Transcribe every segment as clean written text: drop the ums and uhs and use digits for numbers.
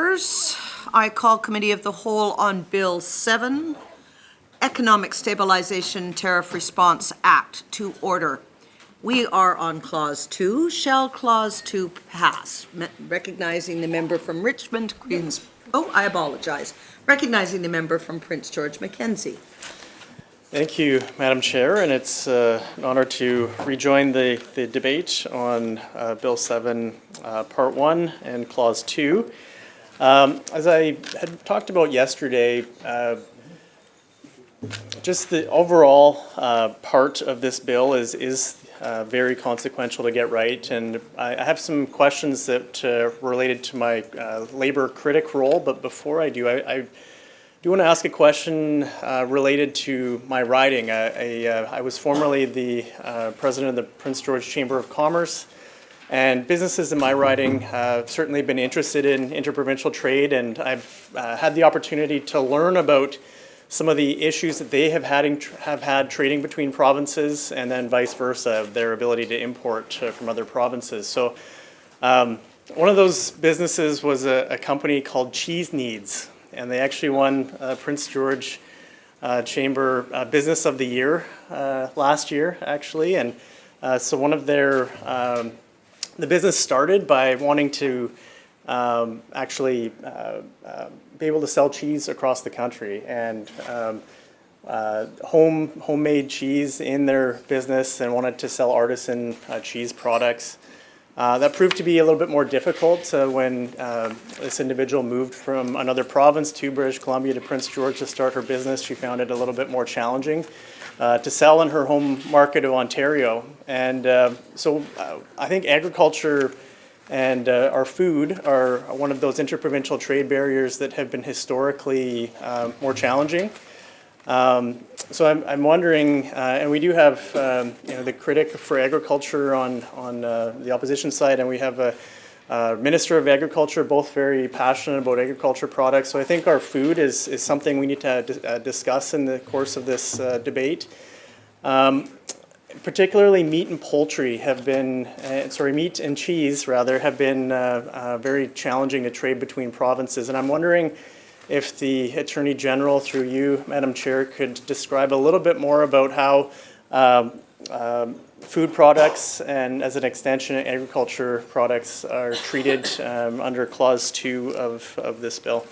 I call Committee of the Whole on Bill 7, Economic Stabilization Tariff Response Act, to order. We are on Clause 2. Shall Clause 2 pass? Recognizing the member from Richmond, Queens. Oh, I apologize. Recognizing the member from Prince George Mackenzie. Thank you, Madam Chair, and it's an honor to rejoin the debate on Bill 7, Part 1 and Clause 2. As I had talked about yesterday, just the overall part of this bill is very consequential to get right, and I have some questions that related to my labor critic role, but before I do, I do want to ask a question related to my riding. I was formerly the president of the Prince George Chamber of Commerce, and businesses in my riding have certainly been interested in interprovincial trade, and I've had the opportunity to learn about some of the issues that they have had trading between provinces, and then vice versa, their ability to import from other provinces. So one of those businesses was a company called Cheese Needs, and they actually won Prince George Chamber Business of the Year last year, actually. And so one of their, the business started by wanting to actually be able to sell cheese across the country, and homemade cheese in their business, and wanted to sell artisan cheese products. That proved to be a little bit more difficult when this individual moved from another province to British Columbia to Prince George to start her business. She found it a little bit more challenging to sell in her home market of Ontario. And so I think agriculture and our food are one of those interprovincial trade barriers that have been historically more challenging. So I'm wondering, and we do have the critic for agriculture on the opposition side, and we have a Minister of Agriculture, both very passionate about agriculture products. So I think our food is something we need to discuss in the course of this debate. Particularly meat and poultry have been, meat and cheese rather, have been very challenging to trade between provinces. And I'm wondering if the Attorney General, through you, Madam Chair, could describe a little bit more about how food products and, as an extension, agriculture products are treated under Clause 2 of this bill.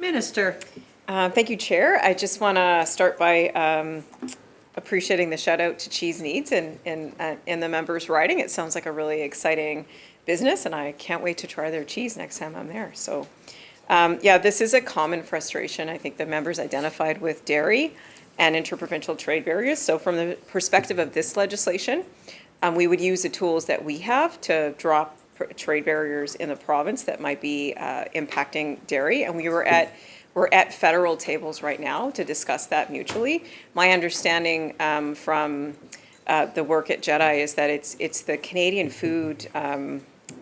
Minister. Thank you, Chair. I just want to start by appreciating the shout out to Cheese Needs in the members' riding. It sounds like a really exciting business, and I can't wait to try their cheese next time I'm there. So, yeah, this is a common frustration I think the members identified with dairy and interprovincial trade barriers. So from the perspective of this legislation, we would use the tools that we have to drop trade barriers in the province that might be impacting dairy. And we're at federal tables right now to discuss that mutually. My understanding from the work at JEDI is that it's the Canadian Food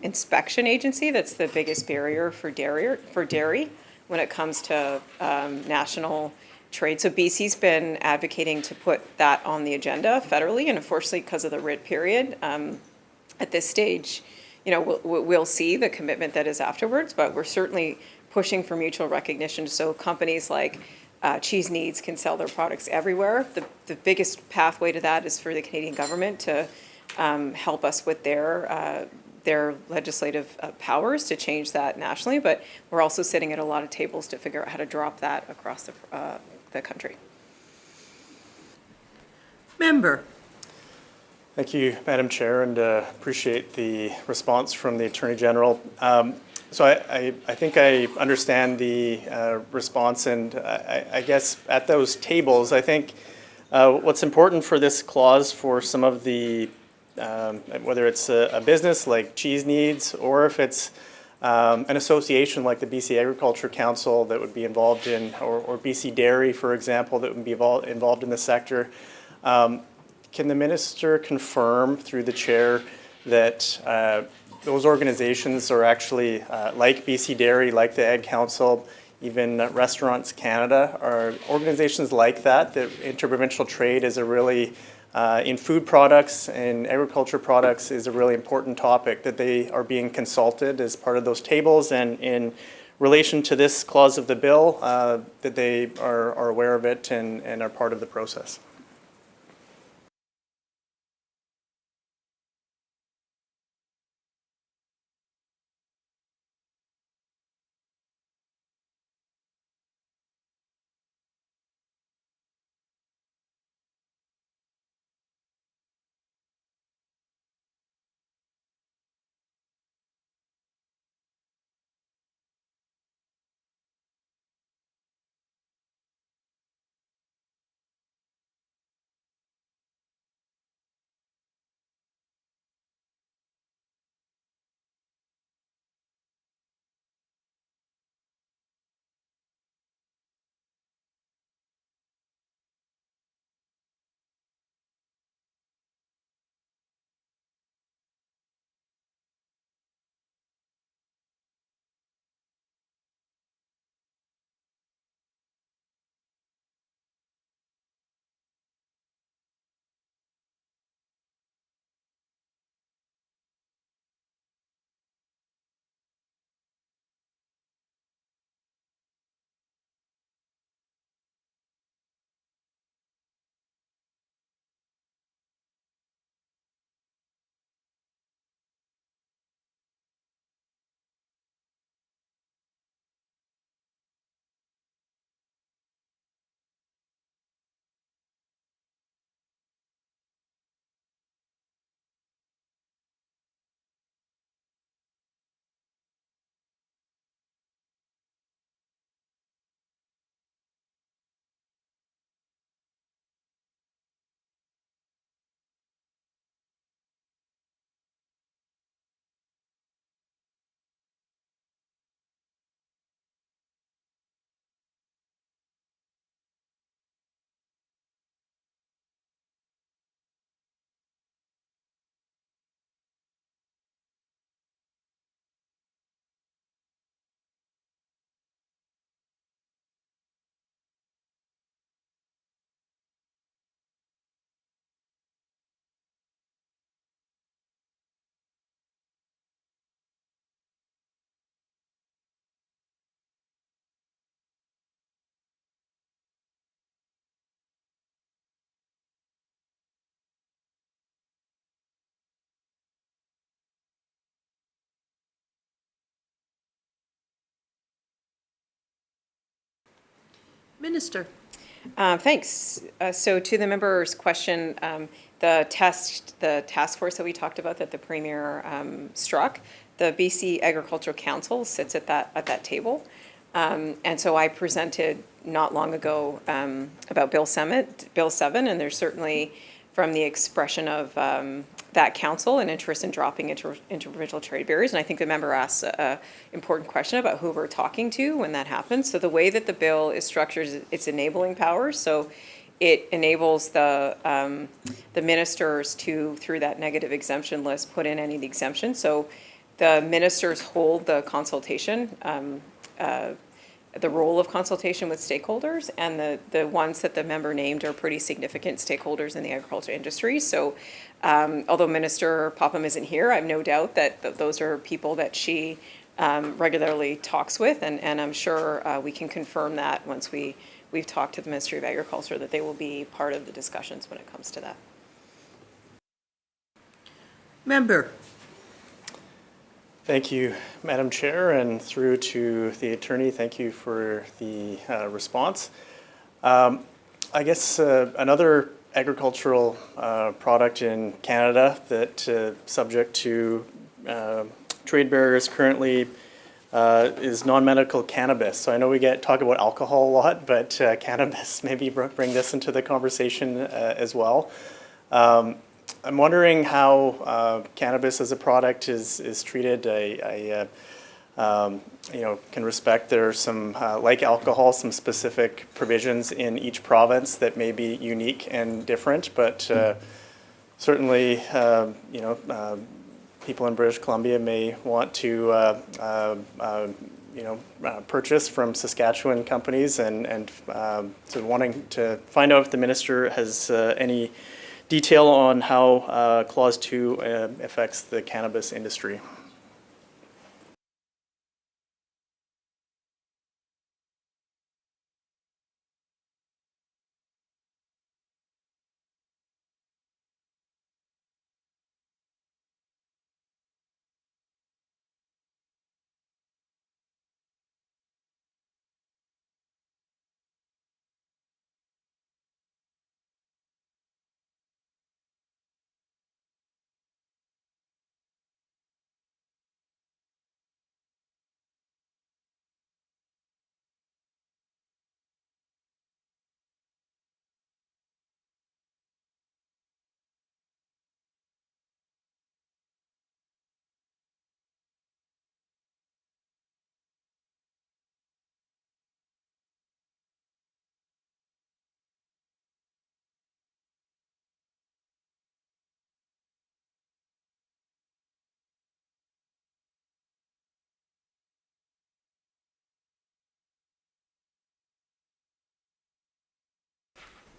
Inspection Agency that's the biggest barrier for dairy when it comes to national trade. So BC's been advocating to put that on the agenda federally, and unfortunately, because of the writ period, at this stage, we'll see the commitment that is afterwards, but we're certainly pushing for mutual recognition so companies like Cheese Needs can sell their products everywhere. The biggest pathway to that is for the Canadian government to help us with their legislative powers to change that nationally, but we're also sitting at a lot of tables to figure out how to drop that across the country. Member. Thank you, Madam Chair, and appreciate the response from the Attorney General. So I think I understand the response, and I guess at those tables, I think what's important for this clause for some of the, whether it's a business like Cheese Needs or if it's an association like the BC Agriculture Council that would be involved in, or BC Dairy, for example, that would be involved in the sector. Can the minister confirm through the chair that those organizations are actually like BC Dairy, like the Ag Council, even Restaurants Canada, are organizations like that interprovincial trade is a really, in food products and agriculture products is a really important topic, that they are being consulted as part of those tables, and in relation to this clause of the bill, that they are aware of it and are part of the process. Minister. Thanks. So to the member's question, the task force that we talked about that the Premier struck, the BC Agricultural Council sits at that table. And so I presented not long ago about Bill 7, and there's certainly from the expression of that council an interest in dropping interprovincial trade barriers. And I think the member asked an important question about who we're talking to when that happens. So the way that the bill is structured is it's enabling powers. So it enables the ministers to, through that negative exemption list, put in any of the exemptions. So the ministers hold the consultation, the role of consultation with stakeholders, and the ones that the member named are pretty significant stakeholders in the agriculture industry. So although Minister Popham isn't here, I have no doubt that those are people that she regularly talks with, and I'm sure we can confirm that once we've talked to the Ministry of Agriculture, that they will be part of the discussions when it comes to that. Member. Thank you, Madam Chair, and through to the attorney, thank you for the response. I guess another agricultural product in Canada that subject to trade barriers currently is non-medical cannabis. So I know we talk about alcohol a lot, but cannabis, maybe bring this into the conversation as well. I'm wondering how cannabis as a product is treated. I can respect there are some, like alcohol, some specific provisions in each province that may be unique and different, but certainly, people in British Columbia may want to, purchase from Saskatchewan companies, and so wanting to find out if the minister has any detail on how Clause 2 affects the cannabis industry.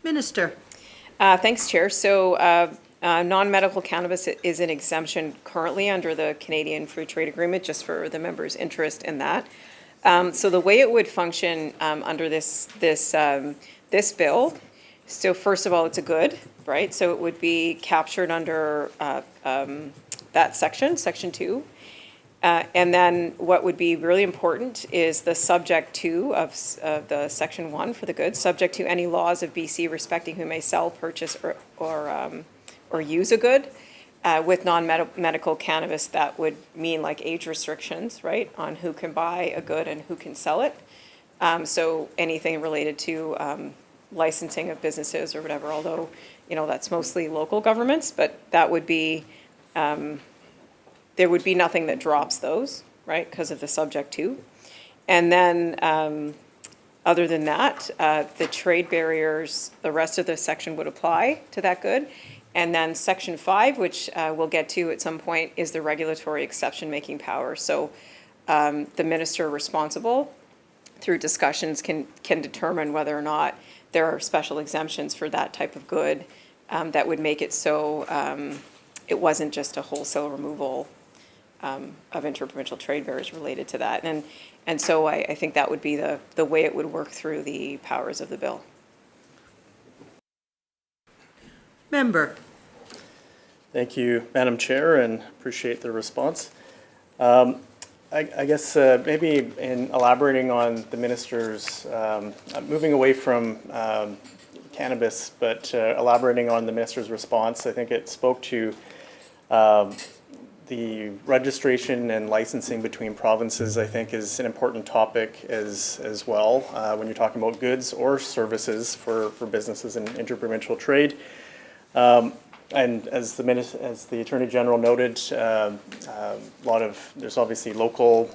Minister. Thanks, Chair. So non-medical cannabis is an exemption currently under the Canadian Free Trade Agreement, just for the members' interest in that. So the way it would function under this bill, so first of all, it's a good, right? So it would be captured under that section, Section 2. And then what would be really important is the subject to of the Section 1 for the goods, subject to any laws of BC respecting who may sell, purchase, or use a good. With non-medical cannabis, that would mean like age restrictions, right, on who can buy a good and who can sell it. So anything related to licensing of businesses or whatever, although, that's mostly local governments, but that would be, there would be nothing that drops those, right, because of the subject to. And then, other than that, the trade barriers, the rest of the section would apply to that good. And then Section 5, which we'll get to at some point, is the regulatory exception-making power. So the minister responsible, through discussions, can determine whether or not there are special exemptions for that type of good that would make it so it wasn't just a wholesale removal of interprovincial trade barriers related to that. And so I think that would be the way it would work through the powers of the bill. Member. Thank you, Madam Chair, and appreciate the response. I guess maybe in elaborating on the minister's, moving away from cannabis, but elaborating on the minister's response, I think it spoke to the registration and licensing between provinces, I think, is an important topic as well when you're talking about goods or services for businesses in interprovincial trade. And as the Attorney General noted, there's obviously local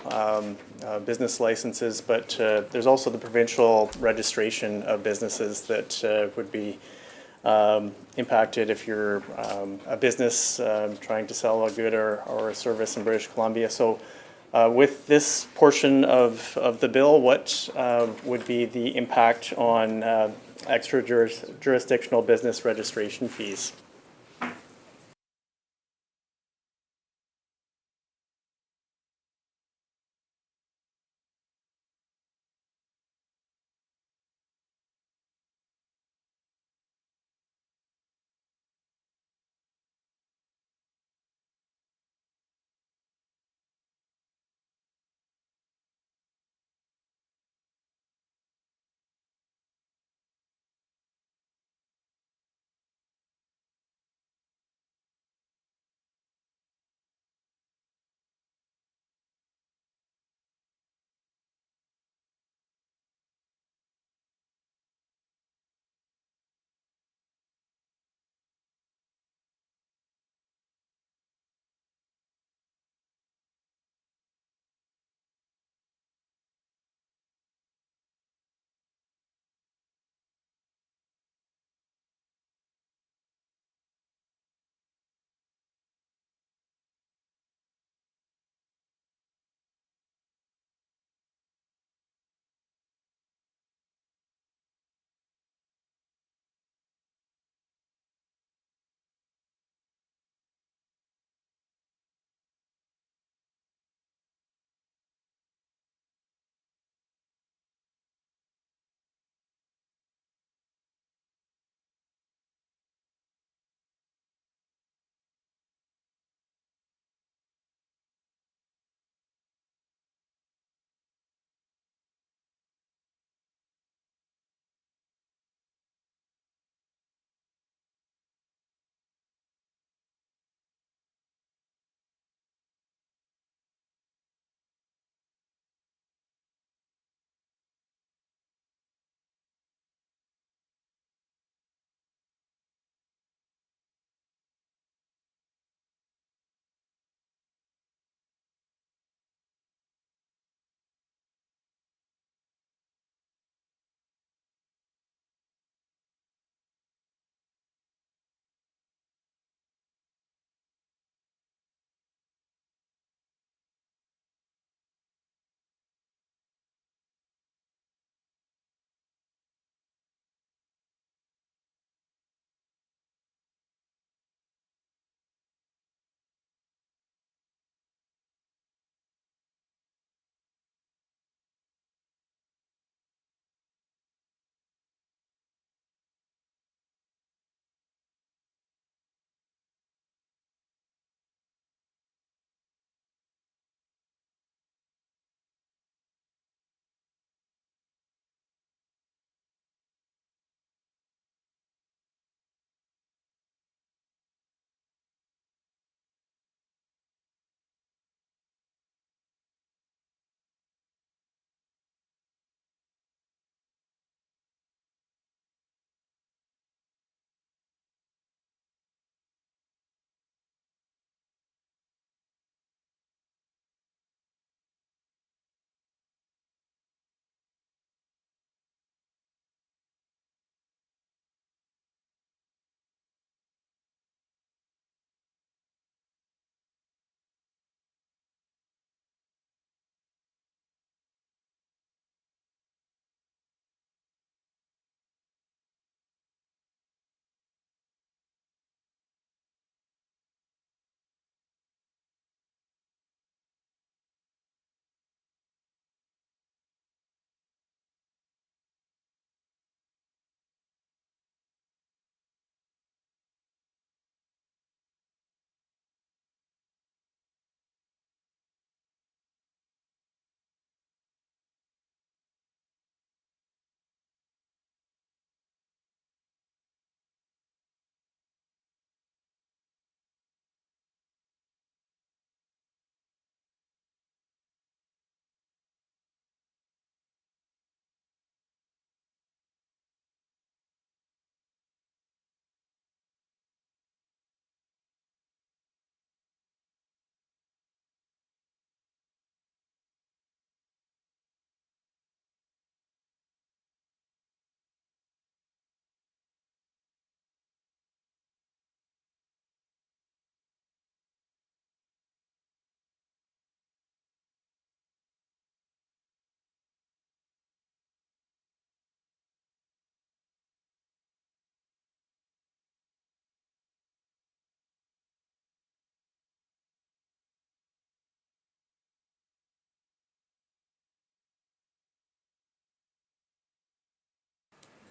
business licenses, but there's also the provincial registration of businesses that would be impacted if you're a business trying to sell a good or a service in British Columbia. So with this portion of the bill, what would be the impact on extra jurisdictional business registration fees?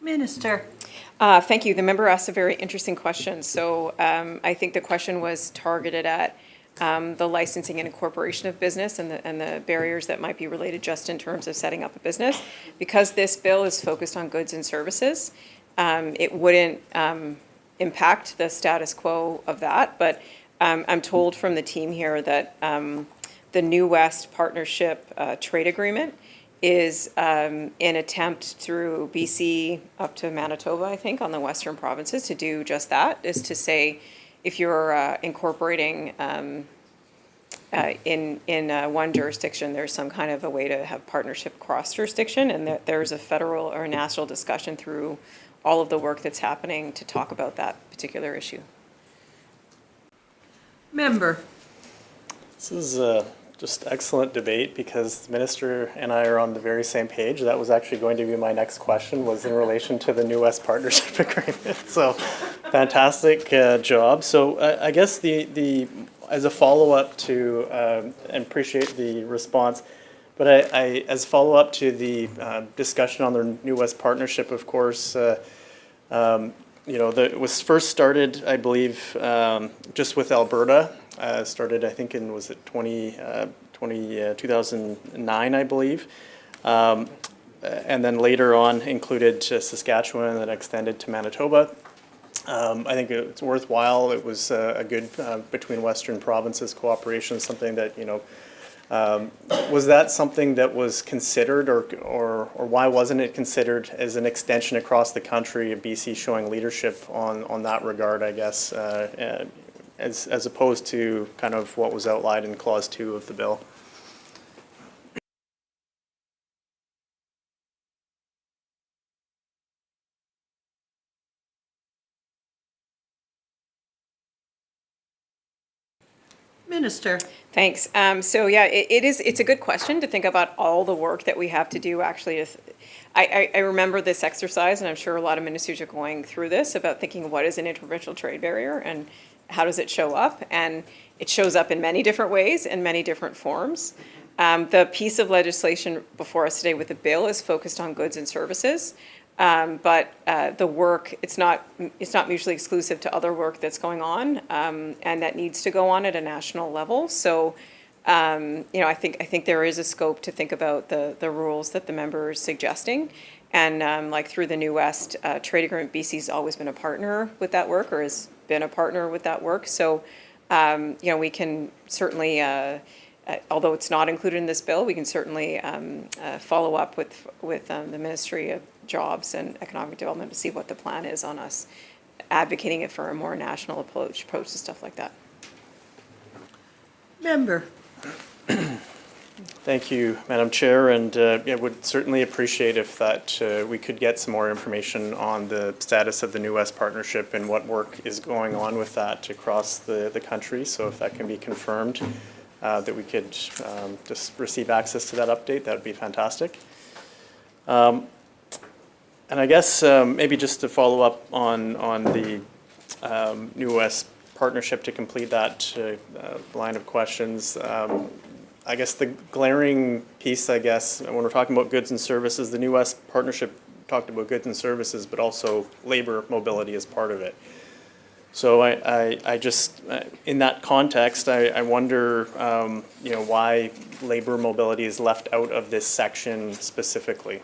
Minister. Thank you. The member asked a very interesting question. So I think the question was targeted at the licensing and incorporation of business and the barriers that might be related just in terms of setting up a business. Because this bill is focused on goods and services, it wouldn't impact the status quo of that. But I'm told from the team here that the New West Partnership Trade Agreement is an attempt through BC up to Manitoba, I think, on the western provinces to do just that, is to say, if you're incorporating in one jurisdiction, there's some kind of a way to have partnership cross jurisdiction, and that there's a federal or national discussion through all of the work that's happening to talk about that particular issue. Member. This is just excellent debate because the minister and I are on the very same page. That was actually going to be my next question, was in relation to the New West Partnership Agreement. So fantastic job. So I guess the as a follow-up to, and appreciate the response, but I as follow-up to the discussion on the New West Partnership, of course, it was first started, I believe, just with Alberta. Started, I think, in, was it 2009, I believe. And then later on included Saskatchewan and then extended to Manitoba. I think it's worthwhile. It was a good between Western provinces cooperation, something that, was that something that was considered, or why wasn't it considered as an extension across the country of BC showing leadership on that regard, I guess, as opposed to kind of what was outlined in Clause 2 of the bill? Minister. Thanks. So yeah, it's a good question to think about all the work that we have to do actually. I remember this exercise, and I'm sure a lot of ministers are going through this, about thinking what is an interprovincial trade barrier and how does it show up? And it shows up in many different ways and many different forms. The piece of legislation before us today with the bill is focused on goods and services. But the work, it's not mutually exclusive to other work that's going on, and that needs to go on at a national level. So, I think there is a scope to think about the rules that the member is suggesting, and like through the New West Trade Agreement, BC's always been a partner with that work, or has been a partner with that work. So, we can certainly. Although it's not included in this bill, we can certainly follow up with the Ministry of Jobs and Economic Development to see what the plan is on us advocating it for a more national approach to stuff like that. Member. Thank you, Madam Chair, and would certainly appreciate if that we could get some more information on the status of the New West Partnership and what work is going on with that across the country. So if that can be confirmed, that we could just receive access to that update, that would be fantastic. And I guess maybe just to follow up on the New West Partnership to complete that line of questions. I guess the glaring piece, I guess, when we're talking about goods and services, the New West Partnership talked about goods and services, but also labor mobility as part of it. So I just, in that context, I wonder, why labor mobility is left out of this section specifically.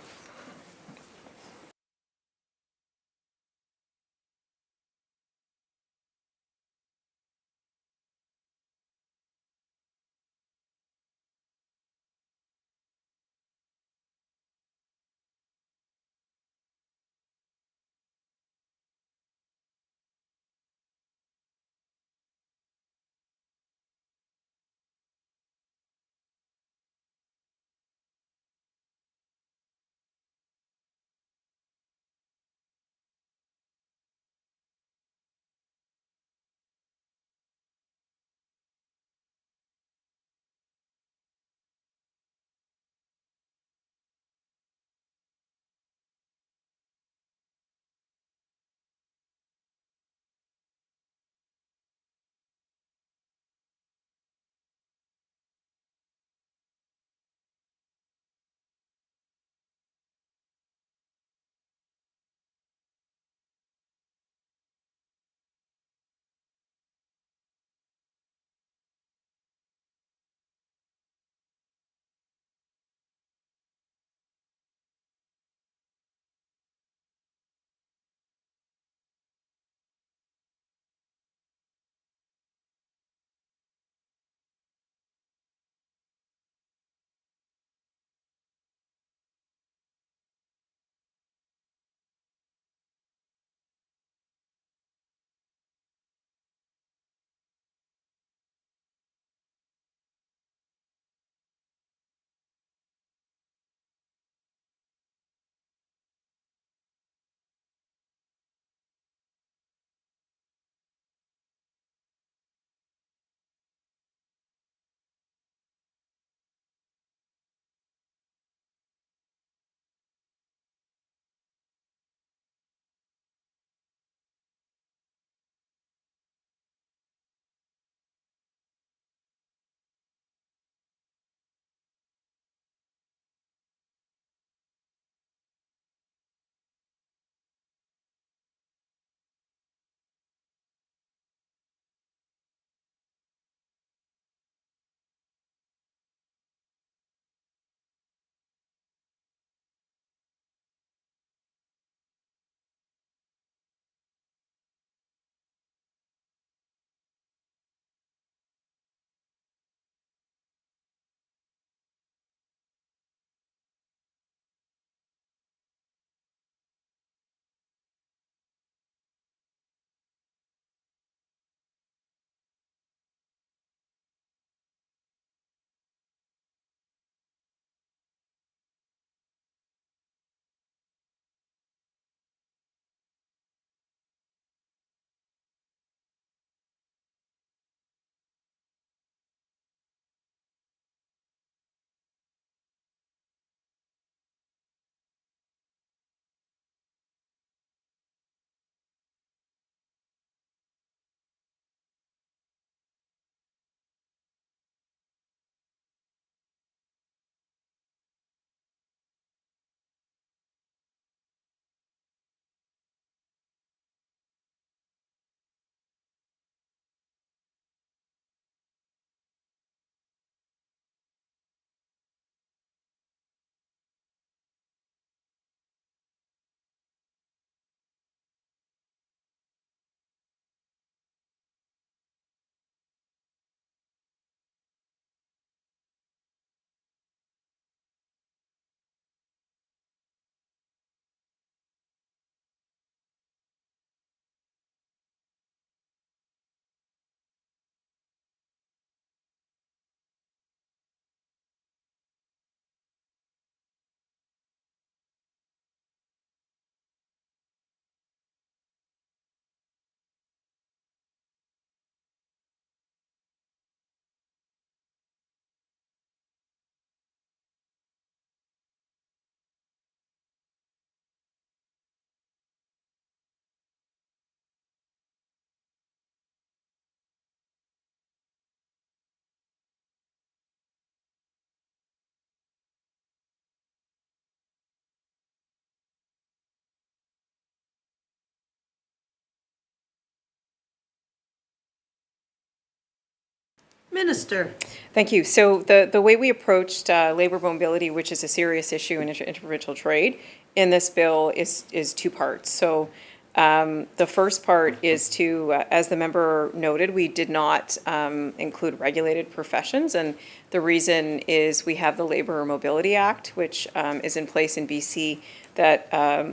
Minister. Thank you. So the way we approached labor mobility, which is a serious issue in interprovincial trade, in this bill is two parts. So the first part is to, as the member noted, we did not include regulated professions. And the reason is we have the Labor Mobility Act, which is in place in BC, that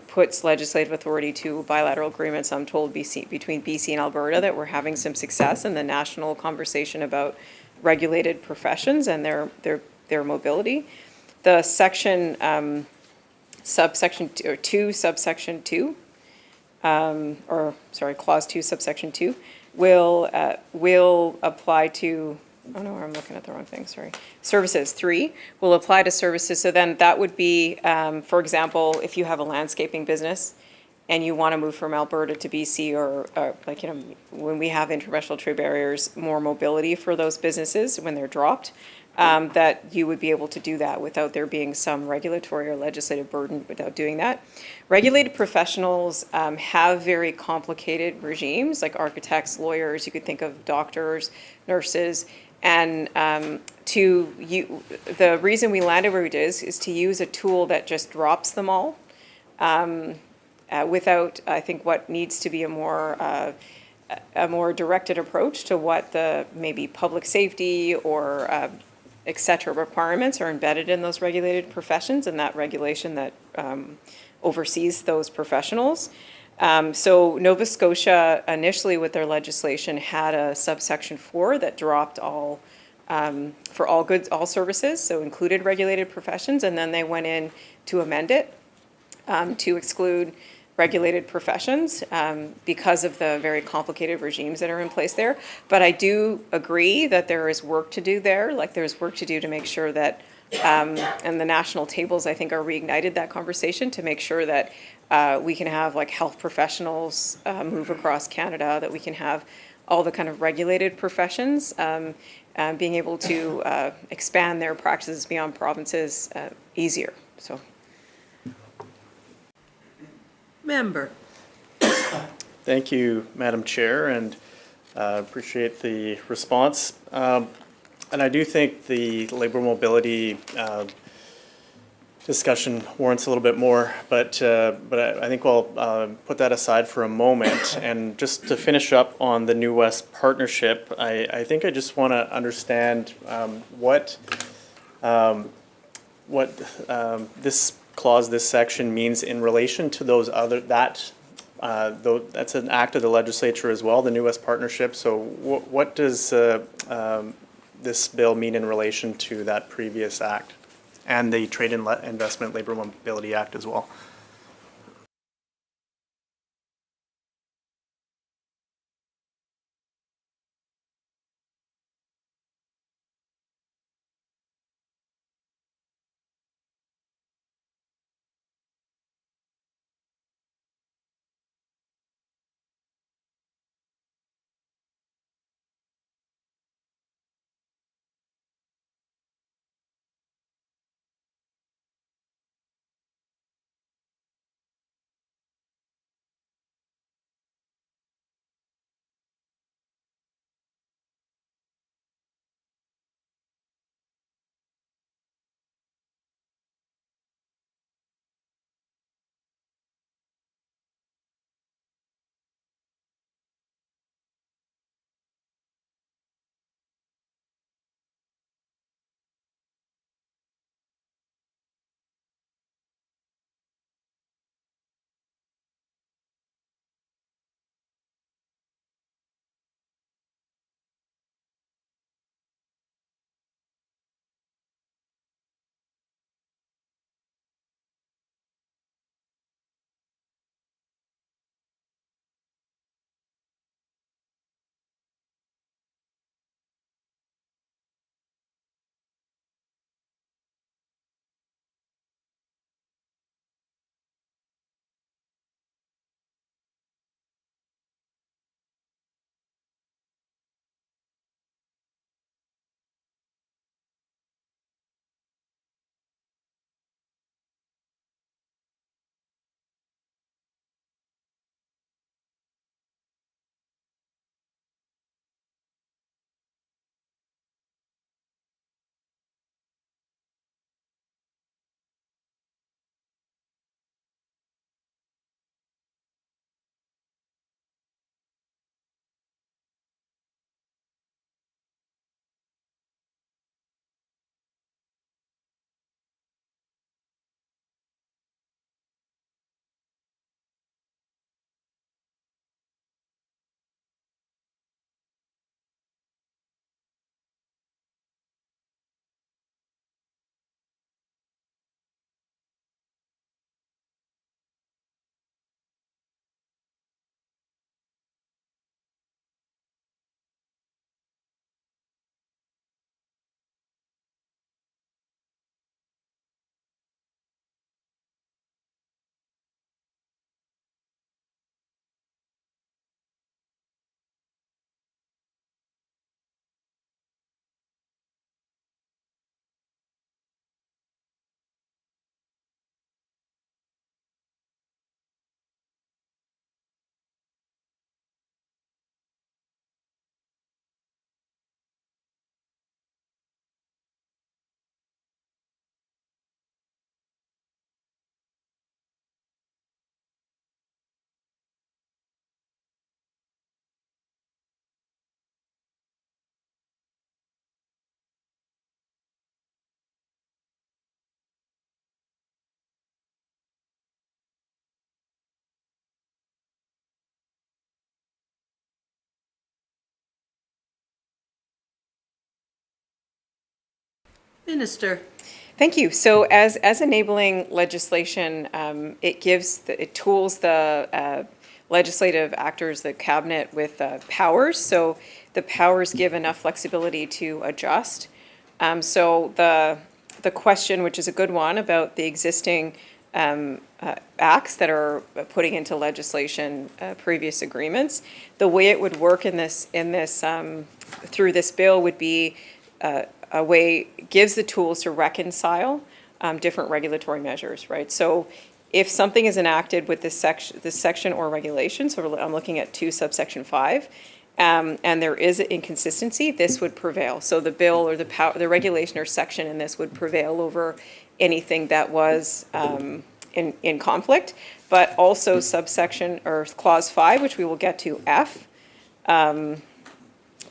puts legislative authority to bilateral agreements, I'm told, between BC and Alberta, that we're having some success in the national conversation about regulated professions and their mobility. The section, subsection two, subsection 2, clause 2, subsection 2, will apply to, oh no, I'm looking at the wrong thing, sorry. Services, 3, will apply to services. So then that would be, for example, if you have a landscaping business and you want to move from Alberta to BC, or like, when we have international trade barriers, more mobility for those businesses when they're dropped, that you would be able to do that without there being some regulatory or legislative burden without doing that. Regulated professionals have very complicated regimes, like architects, lawyers, you could think of doctors, nurses, and the reason we landed where we did is to use a tool that just drops them all without, I think, what needs to be a more directed approach to what the maybe public safety or et cetera requirements are embedded in those regulated professions and that regulation that oversees those professionals. So Nova Scotia initially with their legislation had a subsection 4 that dropped all for all goods, all services, so included regulated professions, and then they went in to amend it to exclude regulated professions because of the very complicated regimes that are in place there. But I do agree that there is work to do there, like there's work to do to make sure that, and the national tables, I think, are reignited that conversation to make sure that we can have like health professionals move across Canada, that we can have all the kind of regulated professions being able to expand their practices beyond provinces easier, so. Member. Thank you, Madam Chair, and appreciate the response. And I do think the labor mobility discussion warrants a little bit more, but I think we'll put that aside for a moment. And just to finish up on the New West partnership, I think I just want to understand what this clause, this section means in relation to those other, that's an act of the legislature as well, the New West partnership. So what does this bill mean in relation to that previous act and the Trade and Investment Labor Mobility Act as well? Minister. Thank you. So as enabling legislation, it tools the legislative actors, the cabinet, with powers. So the powers give enough flexibility to adjust. So the question, which is a good one, about the existing acts that are putting into legislation previous agreements, the way it would work in this through this bill would be a way, gives the tools to reconcile different regulatory measures, right? So if something is enacted with this section or regulation, so I'm looking at 2 subsection 5, and there is an inconsistency, this would prevail. So the bill or the regulation or section in this would prevail over anything that was in conflict. But also subsection or clause 5, which we will get to, F,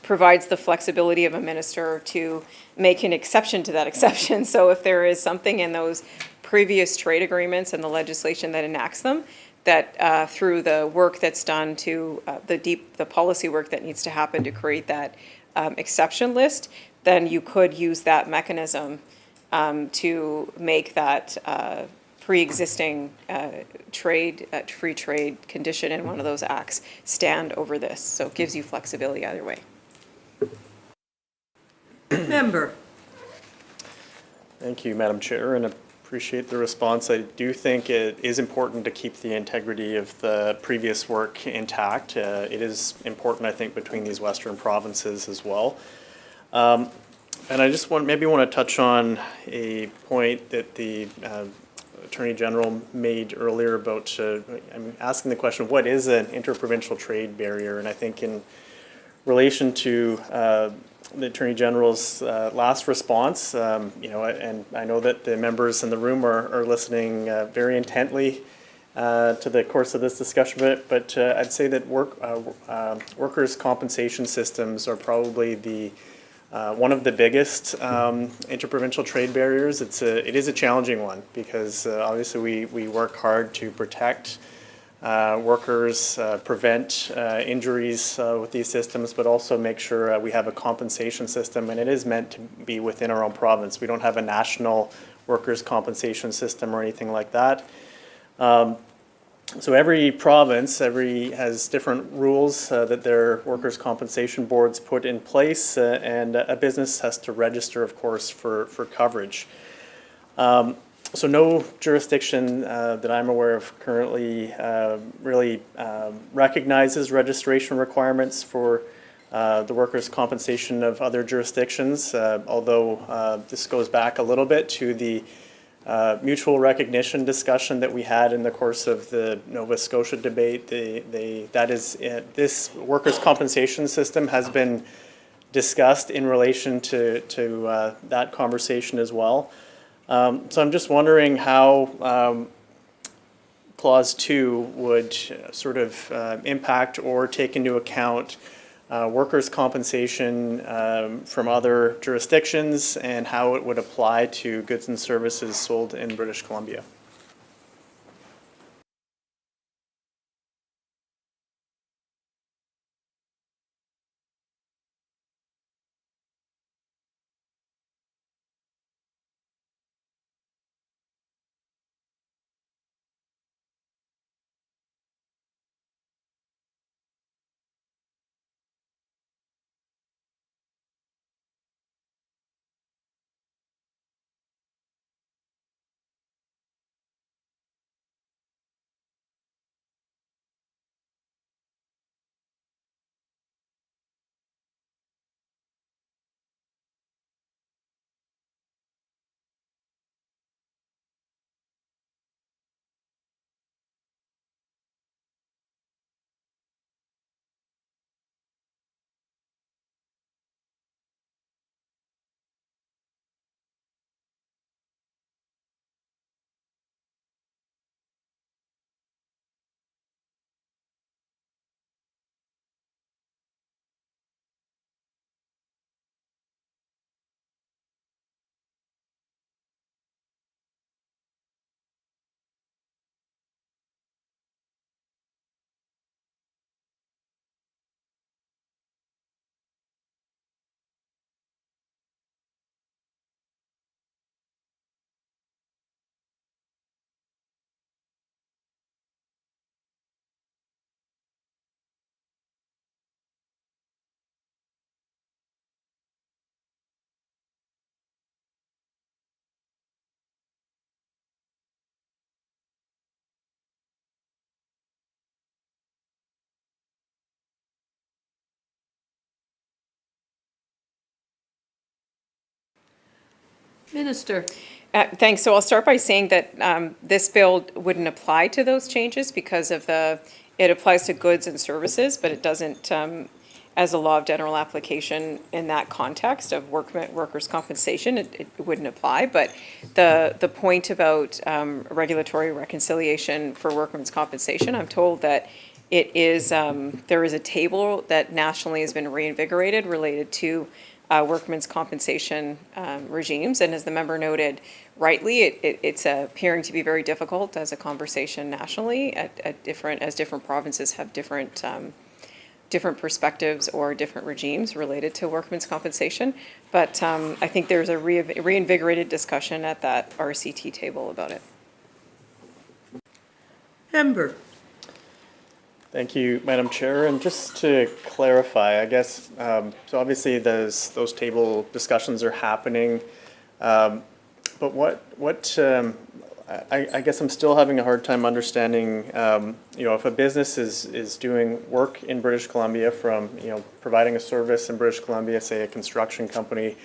provides the flexibility of a minister to make an exception to that exception. So if there is something in those previous trade agreements and the legislation that enacts them, that through the work that's done to the policy work that needs to happen to create that exception list, then you could use that mechanism to make that pre-existing free trade condition in one of those acts stand over this. So it gives you flexibility either way. Member. Thank you, Madam Chair, and appreciate the response. I do think it is important to keep the integrity of the previous work intact. It is important, I think, between these Western provinces as well. And I just maybe want to touch on a point that the Attorney General made earlier about, I'm asking the question, what is an interprovincial trade barrier? And I think in relation to the Attorney General's last response, and I know that the members in the room are listening very intently to the course of this discussion, but I'd say that workers' compensation systems are probably one of the biggest interprovincial trade barriers. It is a challenging one because obviously we work hard to protect workers, prevent injuries with these systems, but also make sure we have a compensation system, and it is meant to be within our own province. We don't have a national workers' compensation system or anything like that. So every province has different rules that their workers' compensation boards put in place, and a business has to register, of course, for coverage. So no jurisdiction that I'm aware of currently really recognizes registration requirements for the workers' compensation of other jurisdictions, although this goes back a little bit to the mutual recognition discussion that we had in the course of the Nova Scotia debate. This workers' compensation system has been discussed in relation to that conversation as well. So I'm just wondering how Clause 2 would sort of impact or take into account workers' compensation from other jurisdictions and how it would apply to goods and services sold in British Columbia. Minister. Thanks. So I'll start by saying that this bill wouldn't apply to those changes because of it applies to goods and services, but it doesn't, as a law of general application in that context of workers' compensation, it wouldn't apply. But the point about regulatory reconciliation for workmen's compensation, I'm told that it is, there is a table that nationally has been reinvigorated related to workmen's compensation regimes. And as the member noted rightly, it's appearing to be very difficult as a conversation nationally at different provinces have different perspectives or different regimes related to workmen's compensation. But I think there's a reinvigorated discussion at that RCT table about it. Member. Thank you, Madam Chair. And just to clarify, I guess, so obviously those table discussions are happening, but I guess I'm still having a hard time understanding, if a business is doing work in British Columbia from, providing a service in British Columbia, say a construction company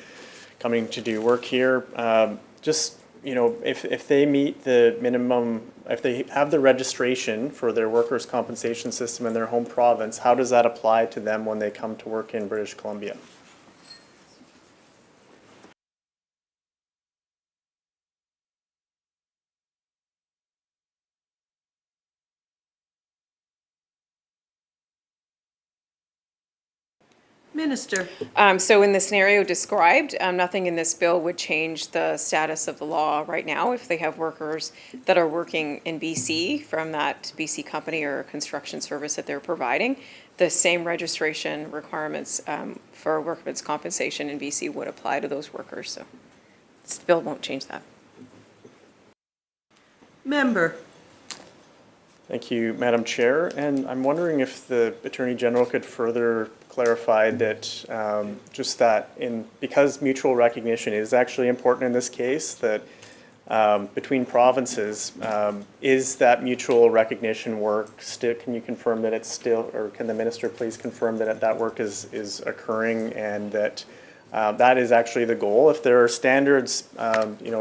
coming to do work here, if they meet the minimum, if they have the registration for their workers' compensation system in their home province, how does that apply to them when they come to work in British Columbia? Minister. So in the scenario described, nothing in this bill would change the status of the law right now if they have workers that are working in BC from that BC company or construction service that they're providing. The same registration requirements for workmen's compensation in BC would apply to those workers. So this bill won't change that. Member. Thank you, Madam Chair. And I'm wondering if the Attorney General could further clarify that because mutual recognition is actually important in this case, that between provinces, is that mutual recognition work still, can you confirm that it's still, or can the Minister please confirm that that work is occurring and that that is actually the goal? If there are standards,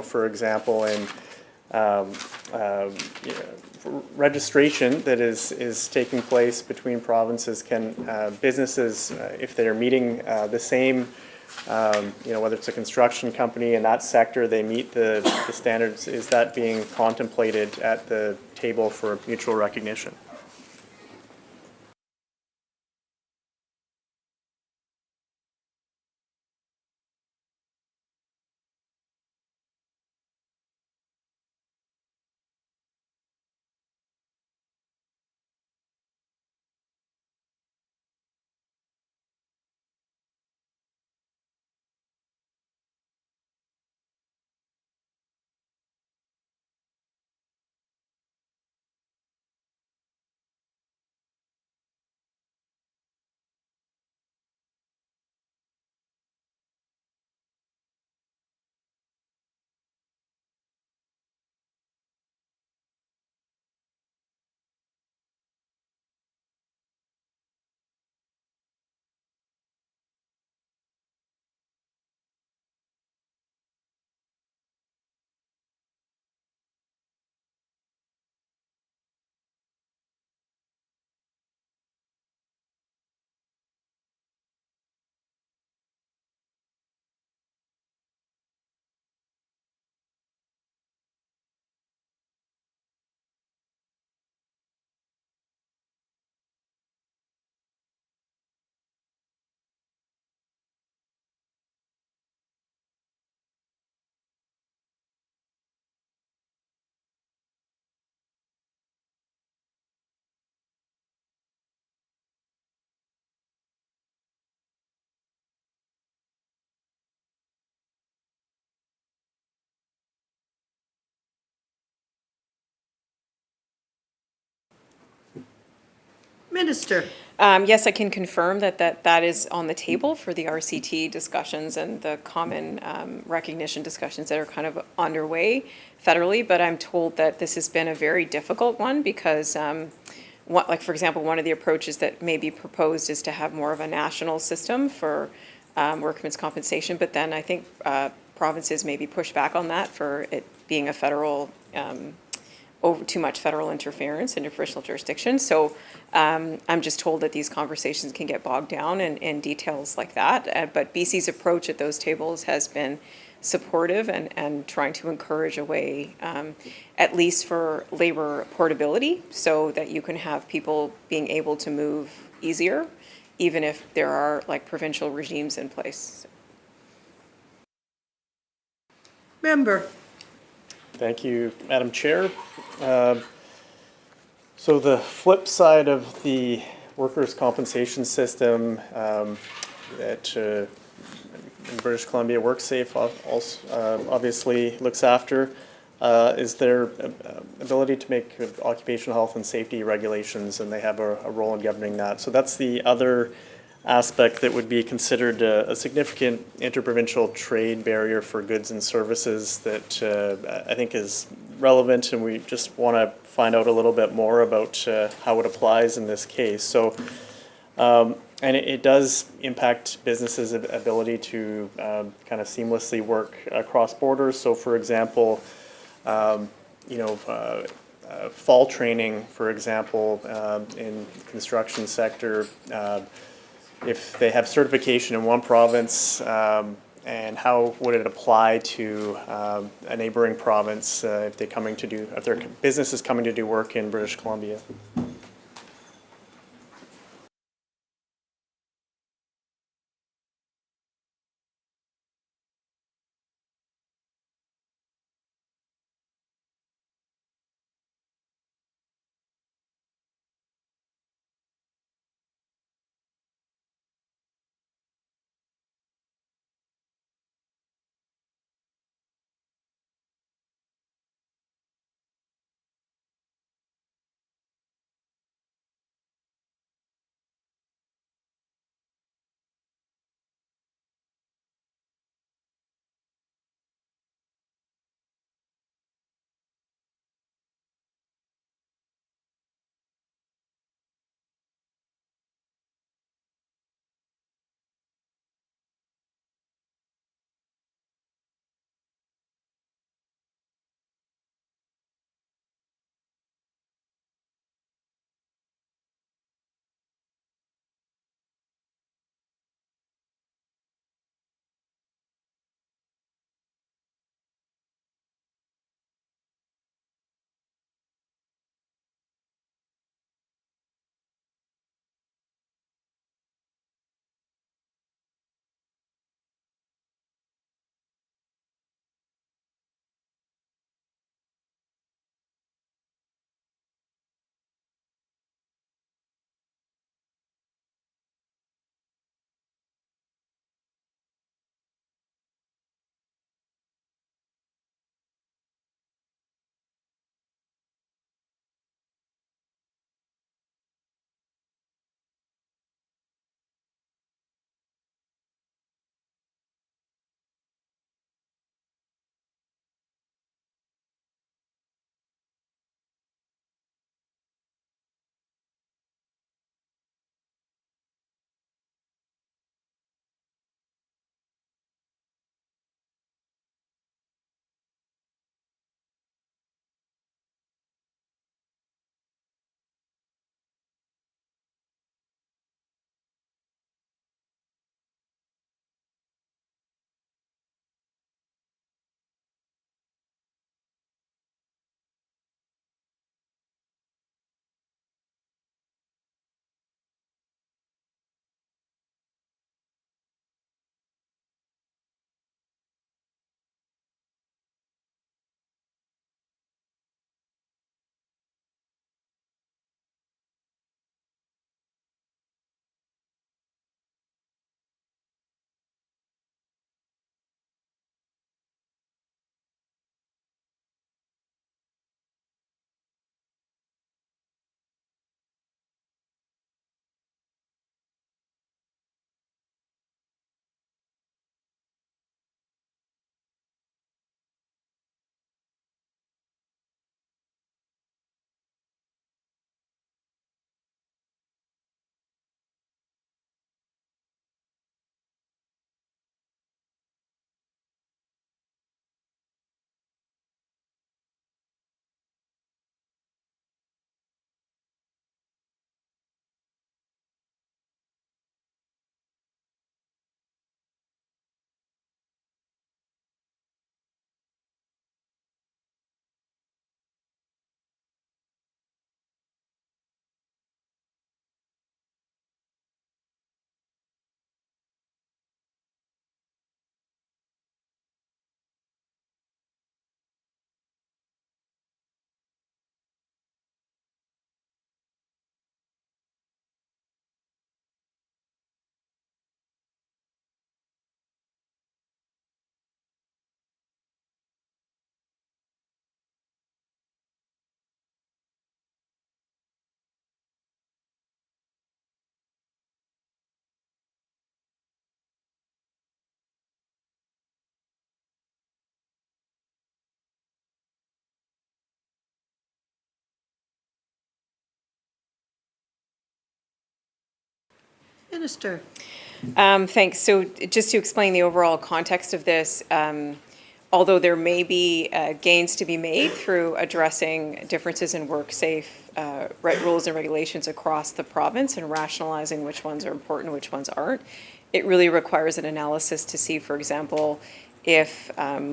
for example, in registration that is taking place between provinces, can businesses, if they're meeting the same, whether it's a construction company in that sector, they meet the standards, is that being contemplated at the table for mutual recognition? Minister. Yes, I can confirm that is on the table for the RCT discussions and the common recognition discussions that are kind of underway federally, but I'm told that this has been a very difficult one because, for example, one of the approaches that may be proposed is to have more of a national system for workmen's compensation, but then I think provinces maybe push back on that for it being a federal, over too much federal interference into provincial jurisdiction. So I'm just told that these conversations can get bogged down in details like that. But BC's approach at those tables has been supportive and trying to encourage a way, at least for labor portability, so that you can have people being able to move easier, even if there are like provincial regimes in place. Member. Thank you, Madam Chair. So the flip side of the workers' compensation system that in British Columbia WorkSafe also obviously looks after is their ability to make occupational health and safety regulations, and they have a role in governing that. So that's the other aspect that would be considered a significant interprovincial trade barrier for goods and services that I think is relevant, and we just want to find out a little bit more about how it applies in this case. So, and it does impact businesses' ability to kind of seamlessly work across borders. So, for example, fall training, for example, in construction sector, if they have certification in one province, and how would it apply to a neighboring province if their business is coming to do work in British Columbia? Minister. Thanks. So just to explain the overall context of this, although there may be gains to be made through addressing differences in work safe rules and regulations across the province and rationalizing which ones are important, which ones aren't, it really requires an analysis to see, for example, if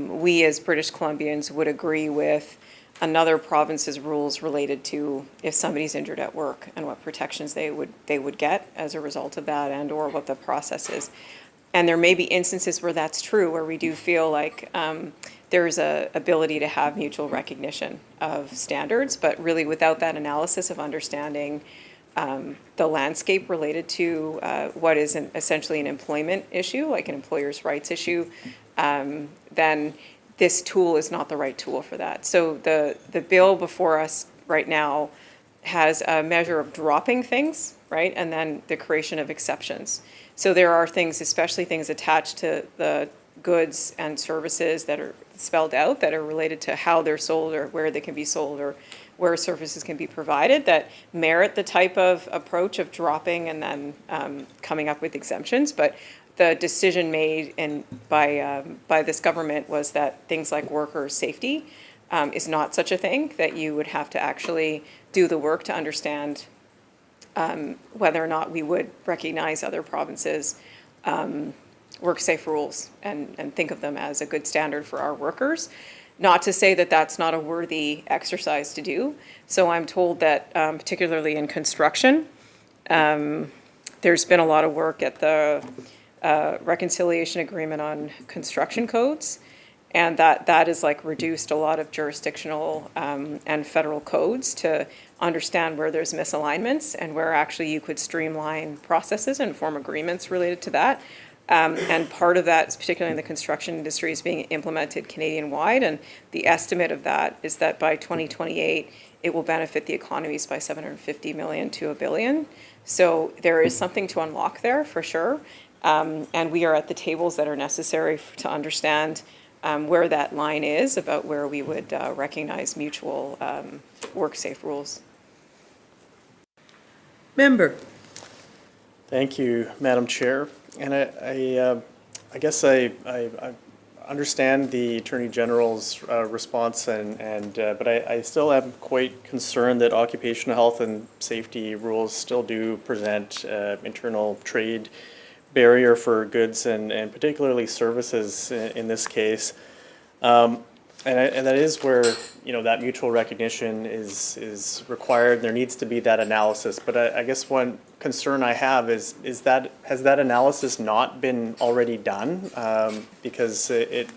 we as British Columbians would agree with another province's rules related to if somebody's injured at work and what protections they would get as a result of that, and or what the process is. And there may be instances where that's true, where we do feel like there's a ability to have mutual recognition of standards, but really without that analysis of understanding the landscape related to what is essentially an employment issue, like an employer's rights issue, then this tool is not the right tool for that. So the bill before us right now has a measure of dropping things, right? And then the creation of exceptions. So there are things, especially things attached to the goods and services that are spelled out that are related to how they're sold or where they can be sold or where services can be provided that merit the type of approach of dropping and then coming up with exemptions. But the decision made by this government was that things like worker safety is not such a thing, that you would have to actually do the work to understand whether or not we would recognize other provinces' work safe rules and think of them as a good standard for our workers. Not to say that that's not a worthy exercise to do. So I'm told that particularly in construction, there's been a lot of work at the reconciliation agreement on construction codes, and that has like reduced a lot of jurisdictional and federal codes to understand where there's misalignments and where actually you could streamline processes and form agreements related to that. And part of that, particularly in the construction industry, is being implemented Canadian-wide, and the estimate of that is that by 2028, it will benefit the economies by $750 million to $1 billion. So there is something to unlock there for sure. And we are at the tables that are necessary to understand where that line is about where we would recognize mutual work-safe rules. Member. Thank you, Madam Chair. And I guess I understand the Attorney General's response, but I still am quite concerned that occupational health and safety rules still do present internal trade barrier for goods and particularly services in this case. And that is where, that mutual recognition is required. There needs to be that analysis. But I guess one concern I have is that, has that analysis not been already done? Because it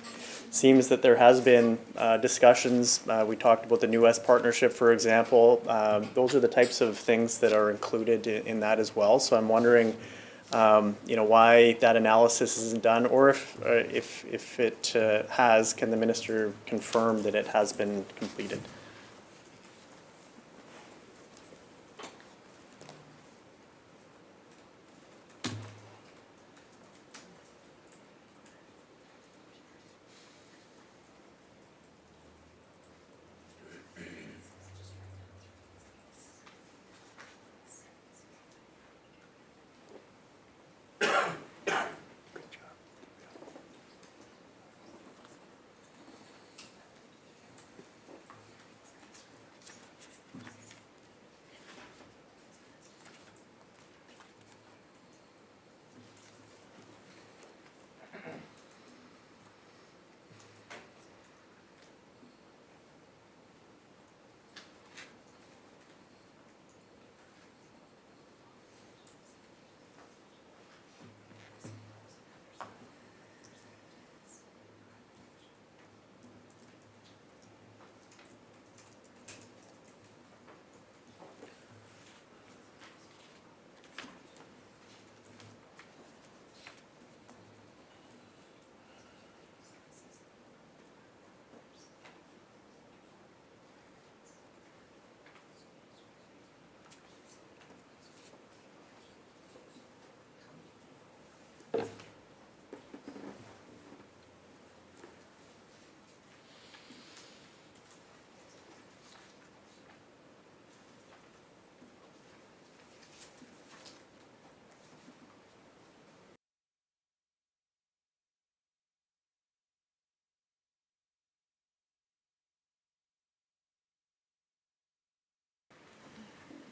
seems that there has been discussions. We talked about the New West Partnership, for example. Those are the types of things that are included in that as well. So I'm wondering, why that analysis isn't done, or if it has, can the minister confirm that it has been completed?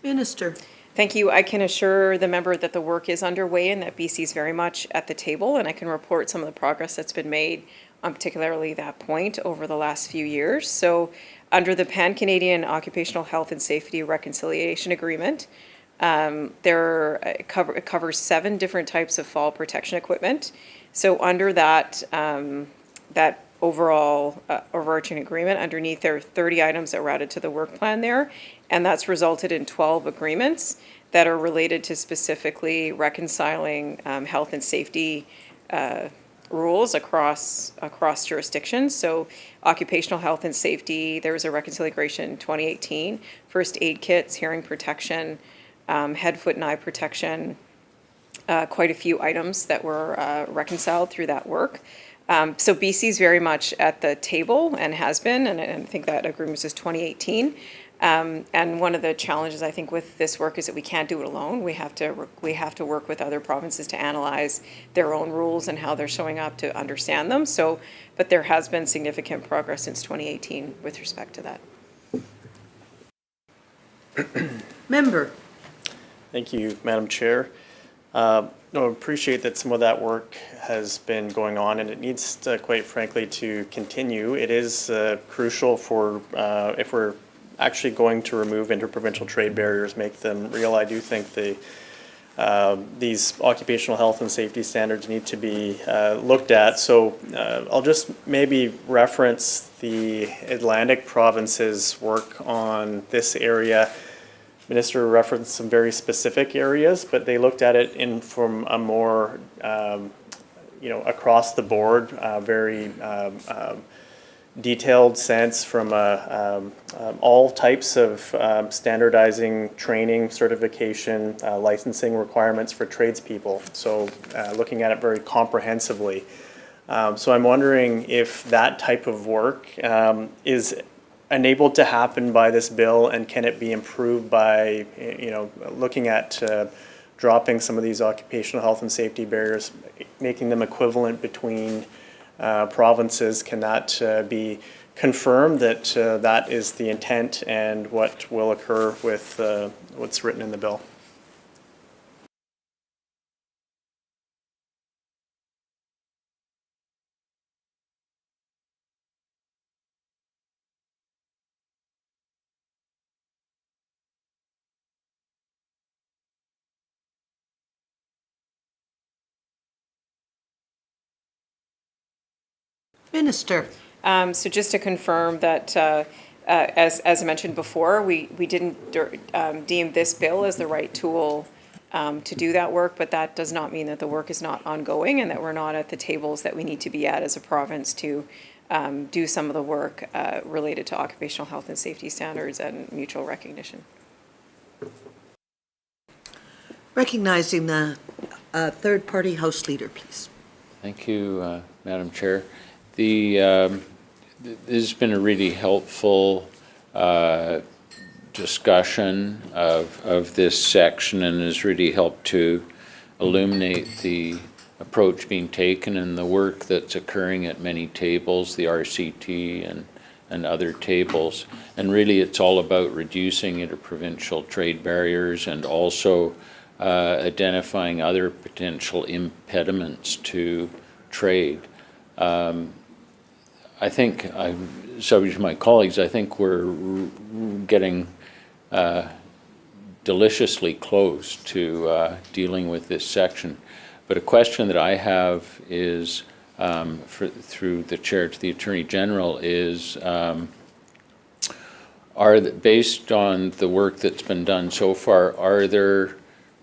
Minister. Thank you. I can assure the member that the work is underway and that BC is very much at the table, and I can report some of the progress that's been made on particularly that point over the last few years. So under the Pan-Canadian Occupational Health and Safety Reconciliation Agreement, it covers 7 different types of fall protection equipment. So under that, that overall overarching agreement, underneath there are 30 items that were added to the work plan there, and that's resulted in 12 agreements that are related to specifically reconciling health and safety rules across jurisdictions. So occupational health and safety, there was a reconciliation in 2018, first aid kits, hearing protection, head, foot, and eye protection, quite a few items that were reconciled through that work. So BC is very much at the table and has been, and I think that agreement was 2018. And one of the challenges I think with this work is that we can't do it alone. We have to work with other provinces to analyze their own rules and how they're showing up to understand them. So, but there has been significant progress since 2018 with respect to that. Member. Thank you, Madam Chair. No, I appreciate that some of that work has been going on, and it needs to, quite frankly, to continue. It is crucial for if we're actually going to remove interprovincial trade barriers, make them real. I do think these occupational health and safety standards need to be looked at. So I'll just maybe reference the Atlantic province's work on this area. Minister referenced some very specific areas, but they looked at it from a more, across the board, very detailed sense from all types of standardizing, training, certification, licensing requirements for tradespeople. So looking at it very comprehensively. So I'm wondering if that type of work is enabled to happen by this bill, and can it be improved by, looking at dropping some of these occupational health and safety barriers, making them equivalent between provinces? Can that be confirmed that that is the intent and what will occur with what's written in the bill? Minister. So just to confirm that, as I mentioned before, we didn't deem this bill as the right tool to do that work, but that does not mean that the work is not ongoing and that we're not at the tables that we need to be at as a province to do some of the work related to occupational health and safety standards and mutual recognition. Recognizing the third-party House Leader, please. Thank you, Madam Chair. This has been a really helpful discussion of this section, and has really helped to illuminate the approach being taken and the work that's occurring at many tables, the RCT and other tables. And really it's all about reducing interprovincial trade barriers and also identifying other potential impediments to trade. I think, subject to my colleagues, I think we're getting deliciously close to dealing with this section. But a question that I have is, through the chair to the Attorney General, is based on the work that's been done so far, are there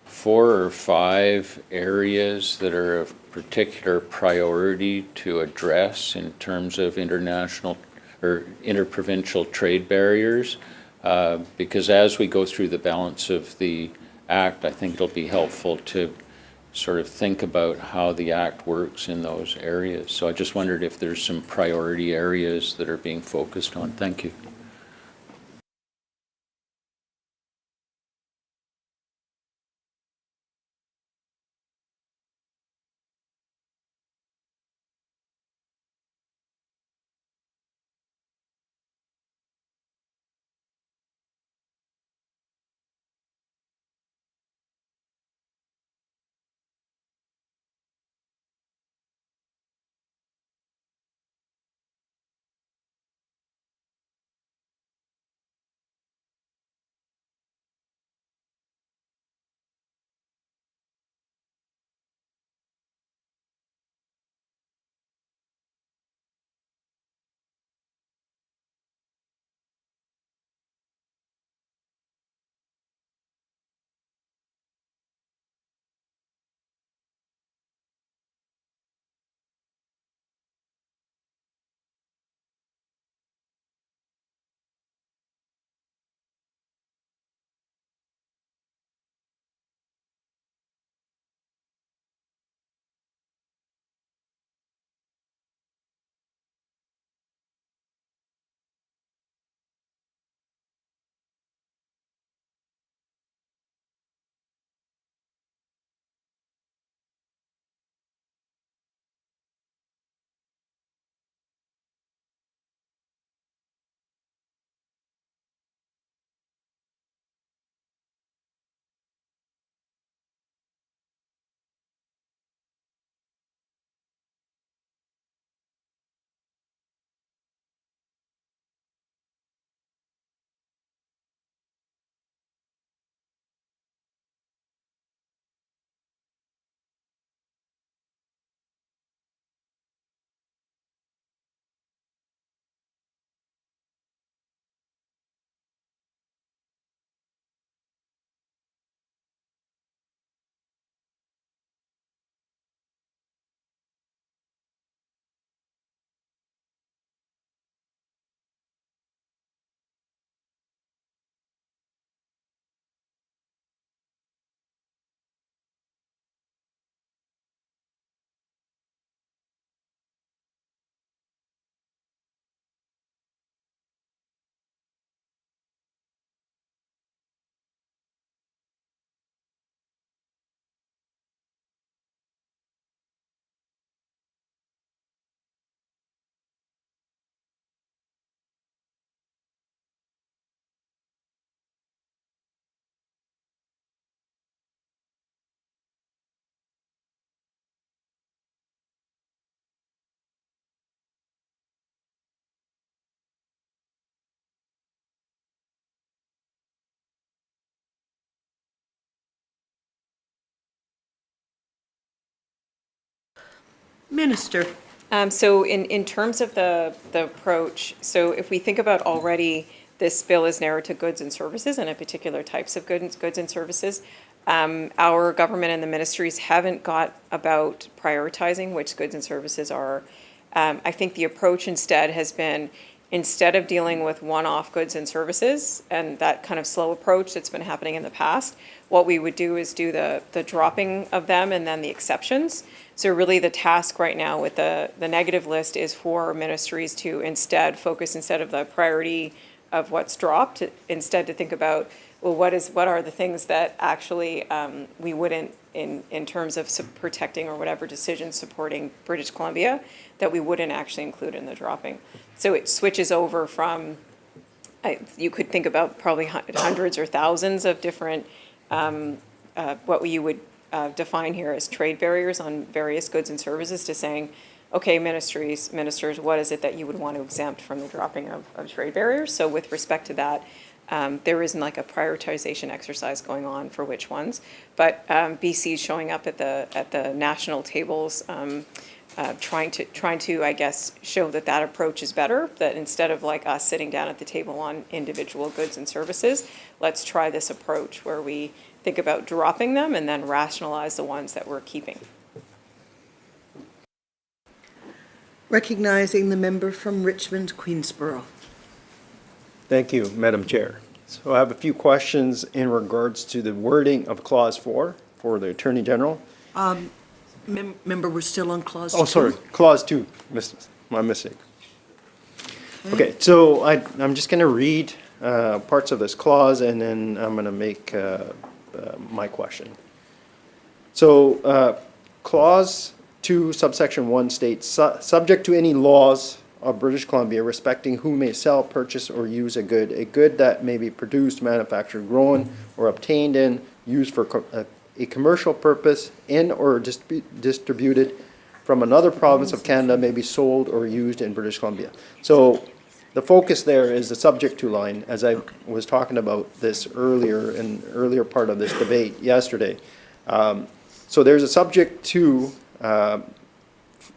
4 or 5 areas that are of particular priority to address in terms of international or interprovincial trade barriers? Because as we go through the balance of the Act, I think it'll be helpful to sort of think about how the Act works in those areas. So I just wondered if there's some priority areas that are being focused on. Thank you. Minister. So in terms of the approach, so if we think about already, this bill is narrowed to goods and services and in particular types of goods and services. Our government and the ministries haven't got about prioritizing which goods and services are. I think the approach instead has been, instead of dealing with one-off goods and services and that kind of slow approach that's been happening in the past, what we would do is do the dropping of them and then the exceptions. So really the task right now with the negative list is for ministries to instead focus, instead of the priority of what's dropped, instead to think about, well, what are the things that actually we wouldn't, in terms of protecting or whatever decisions supporting British Columbia, that we wouldn't actually include in the dropping. So it switches over from, you could think about probably hundreds or thousands of different, what you would define here as trade barriers on various goods and services, to saying, okay, ministers, what is it that you would want to exempt from the dropping of trade barriers? So with respect to that, there isn't like a prioritization exercise going on for which ones, but BC is showing up at the national tables, trying to, I guess, show that approach is better, that instead of like us sitting down at the table on individual goods and services, let's try this approach where we think about dropping them and then rationalize the ones that we're keeping. Recognizing the member from Richmond, Queensborough. Thank you, Madam Chair. So I have a few questions in regards to the wording of Clause 4 for the Attorney General. Member, we're still on clause 2. Oh, sorry, Clause 2, my mistake. Okay, so I'm just going to read parts of this clause, and then I'm going to make my question. So Clause 2, subsection 1 states, subject to any laws of British Columbia respecting who may sell, purchase, or use a good that may be produced, manufactured, grown, or obtained in, used for a commercial purpose in or distributed from another province of Canada may be sold or used in British Columbia. So the focus there is the subject to line, as I was talking about this earlier in earlier part of this debate yesterday. So there's a subject to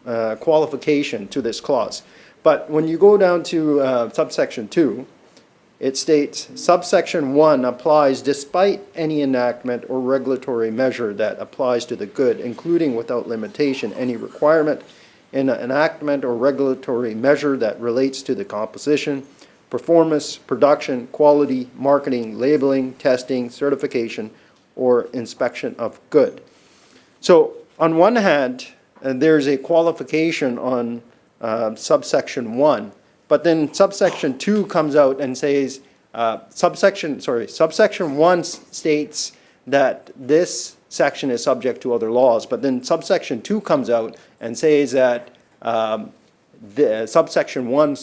qualification to this clause. But when you go down to subsection 2, it states subsection 1 applies despite any enactment or regulatory measure that applies to the good, including without limitation any requirement in an enactment or regulatory measure that relates to the composition, performance, production, quality, marketing, labeling, testing, certification, or inspection of good. So on one hand, there's a qualification on subsection 1, but then subsection 2 comes out and says, subsection 1 states that this section is subject to other laws, but then subsection 2 comes out and says that the subsection 1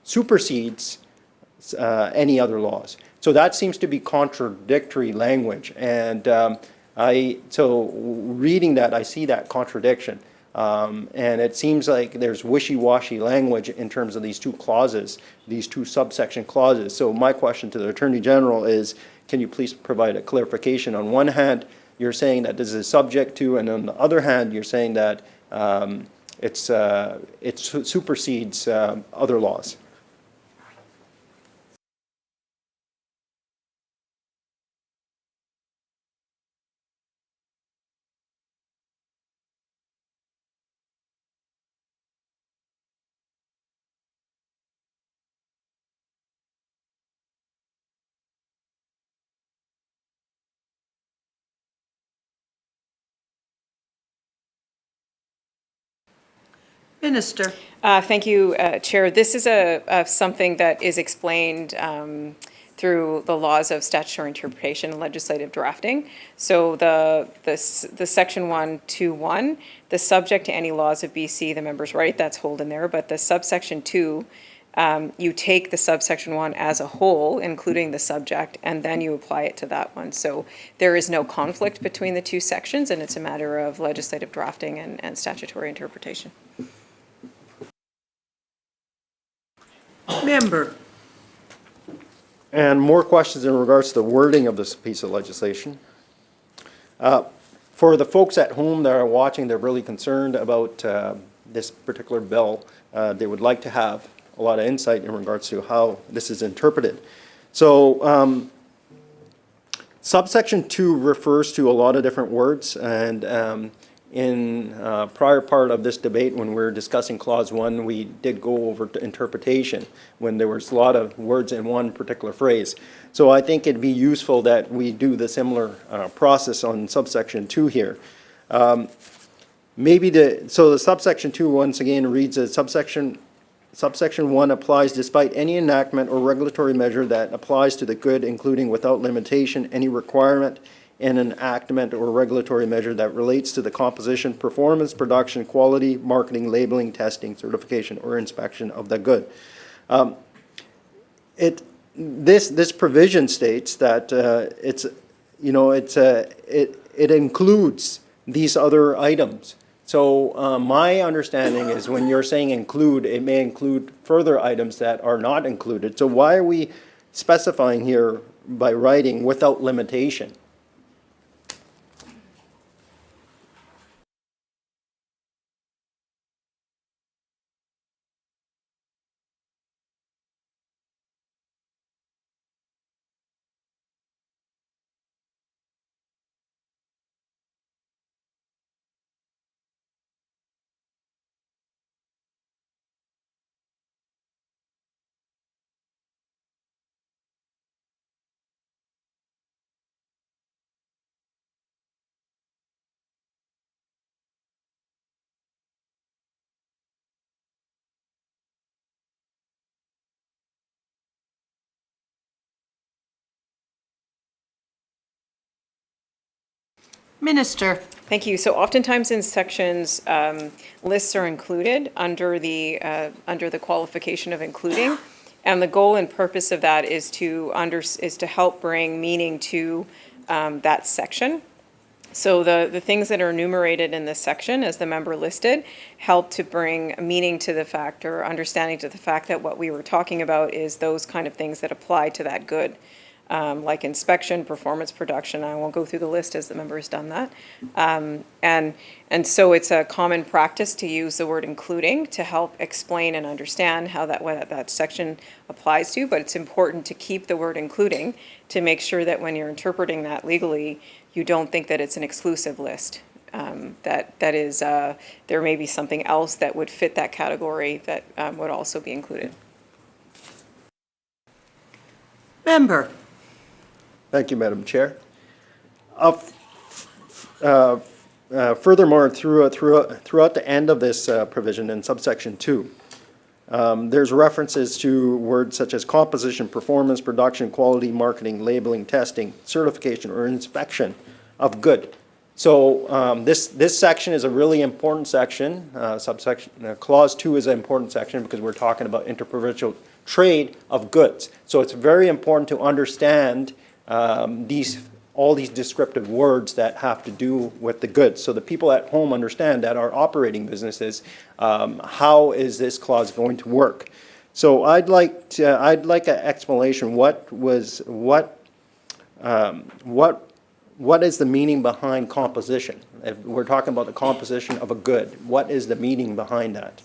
supersedes any other laws. So that seems to be contradictory language, and so reading that, I see that contradiction. And it seems like there's wishy-washy language in terms of these two clauses, these two subsection clauses. So my question to the Attorney General is, can you please provide a clarification? On one hand, you're saying that this is subject to, and on the other hand, you're saying that it supersedes other laws. Minister. Thank you, Chair. This is something that is explained through the laws of statutory interpretation and legislative drafting. So the section 121, the subject to any laws of BC, the member's right, that's hold in there, but the subsection 2, you take the subsection 1 as a whole, including the subject, and then you apply it to that one. So there is no conflict between the two sections, and it's a matter of legislative drafting and statutory interpretation. Member. And more questions in regards to the wording of this piece of legislation. for the folks at home that are watching, they're really concerned about this particular bill. They would like to have a lot of insight in regards to how this is interpreted. So subsection 2 refers to a lot of different words, and in prior part of this debate, when we were discussing clause 1, we did go over to interpretation when there was a lot of words in one particular phrase. So I think it'd be useful that we do the similar process on subsection 2 here. So the subsection 2 once again reads as subsection 1 applies despite any enactment or regulatory measure that applies to the good, including without limitation any requirement in an enactment or regulatory measure that relates to the composition, performance, production, quality, marketing, labeling, testing, certification, or inspection of the good. This provision states that it includes these other items. So my understanding is when you're saying include, it may include further items that are not included. So why are we specifying here by writing without limitation? Minister. Thank you. So oftentimes in sections, lists are included under the qualification of including. And the goal and purpose of that is to help bring meaning to that section. So the things that are enumerated in this section, as the member listed, help to bring meaning to the fact or understanding to the fact that what we were talking about is those kind of things that apply to that good. Like inspection, performance, production. I won't go through the list as the member has done that. And so it's a common practice to use the word including to help explain and understand how what that section applies to, but it's important to keep the word including to make sure that when you're interpreting that legally, you don't think that it's an exclusive list. That is, there may be something else that would fit that category that would also be included. Member. Thank you, Madam Chair. Furthermore, throughout the end of this provision in subsection 2, there's references to words such as composition, performance, production, quality, marketing, labeling, testing, certification, or inspection of good. So this section is a really important section. Clause 2 is an important section because we're talking about interprovincial trade of goods. So it's very important to understand all these descriptive words that have to do with the goods. So the people at home understand that our operating businesses, how is this clause going to work? So I'd like an explanation. What is the meaning behind composition? If we're talking about the composition of a good, what is the meaning behind that?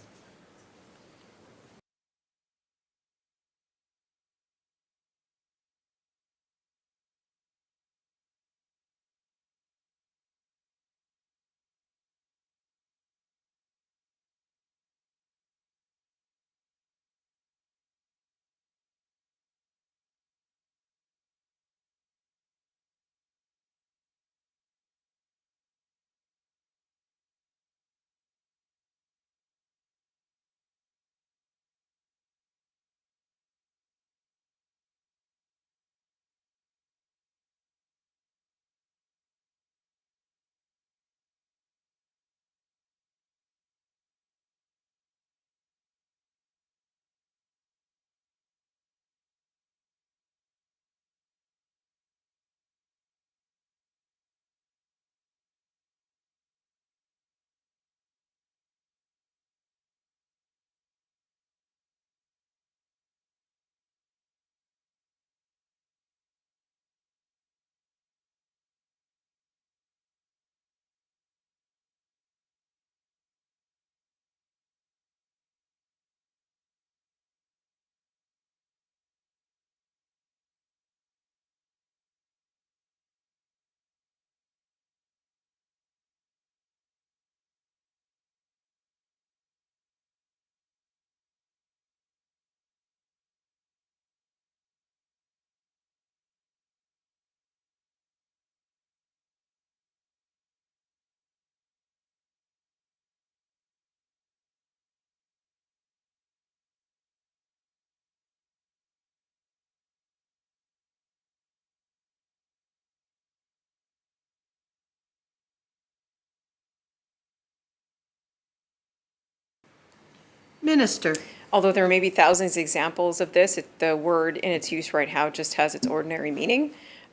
Minister. Although there may be thousands of examples of this, the word in its use right now just has its ordinary meaning.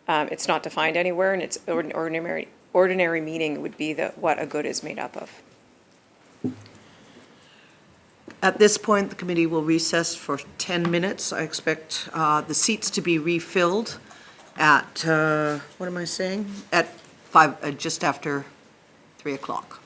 It's not defined anywhere, and its ordinary meaning would be what a good is made up of. At this point, the committee will recess for 10 minutes. I expect the seats to be refilled at, what am I saying? At 5, just after 3 o'clock.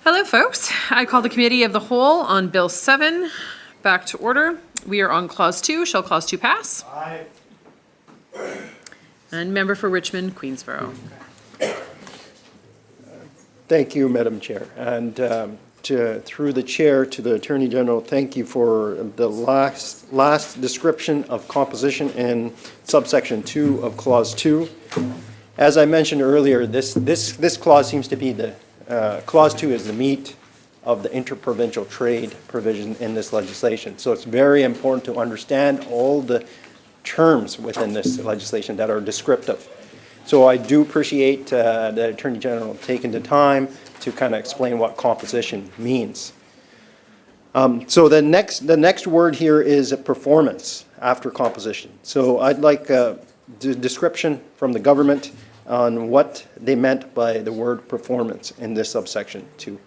Hello, folks. I call the Committee of the Whole on Bill 7 back to order. We are on Clause 2. Shall Clause 2 pass? Aye. And member for Richmond, Queensborough. Thank you, Madam Chair. And through the chair to the Attorney General, thank you for the last description of composition in subsection 2 of Clause 2. As I mentioned earlier, this clause seems to be the, Clause 2 is the meat of the interprovincial trade provision in this legislation. So it's very important to understand all the terms within this legislation that are descriptive. So I do appreciate the Attorney General taking the time to kind of explain what composition means. So the next word here is performance after composition. So I'd like the description from the government on what they meant by the word performance in this subsection 2.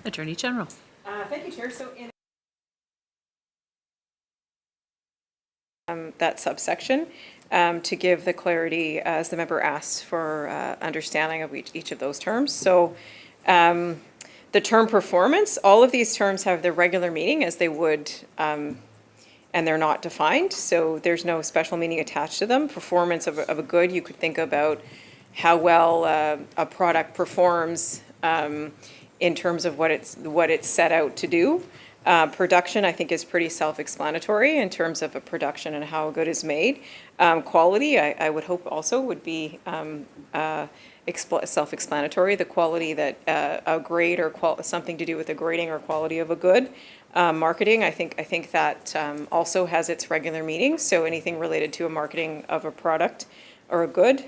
Attorney General. Thank you, Chair. So in that subsection, to give the clarity, as the member asked, for understanding of each of those terms. So the term performance, all of these terms have their regular meaning as they would, and they're not defined. So there's no special meaning attached to them. Performance of a good, you could think about how well a product performs in terms of what it's set out to do. Production, I think, is pretty self-explanatory in terms of a production and how a good is made. Quality, I would hope also would be self-explanatory. The quality that a grade or something to do with the grading or quality of a good. Marketing, I think that also has its regular meaning. So anything related to a marketing of a product or a good.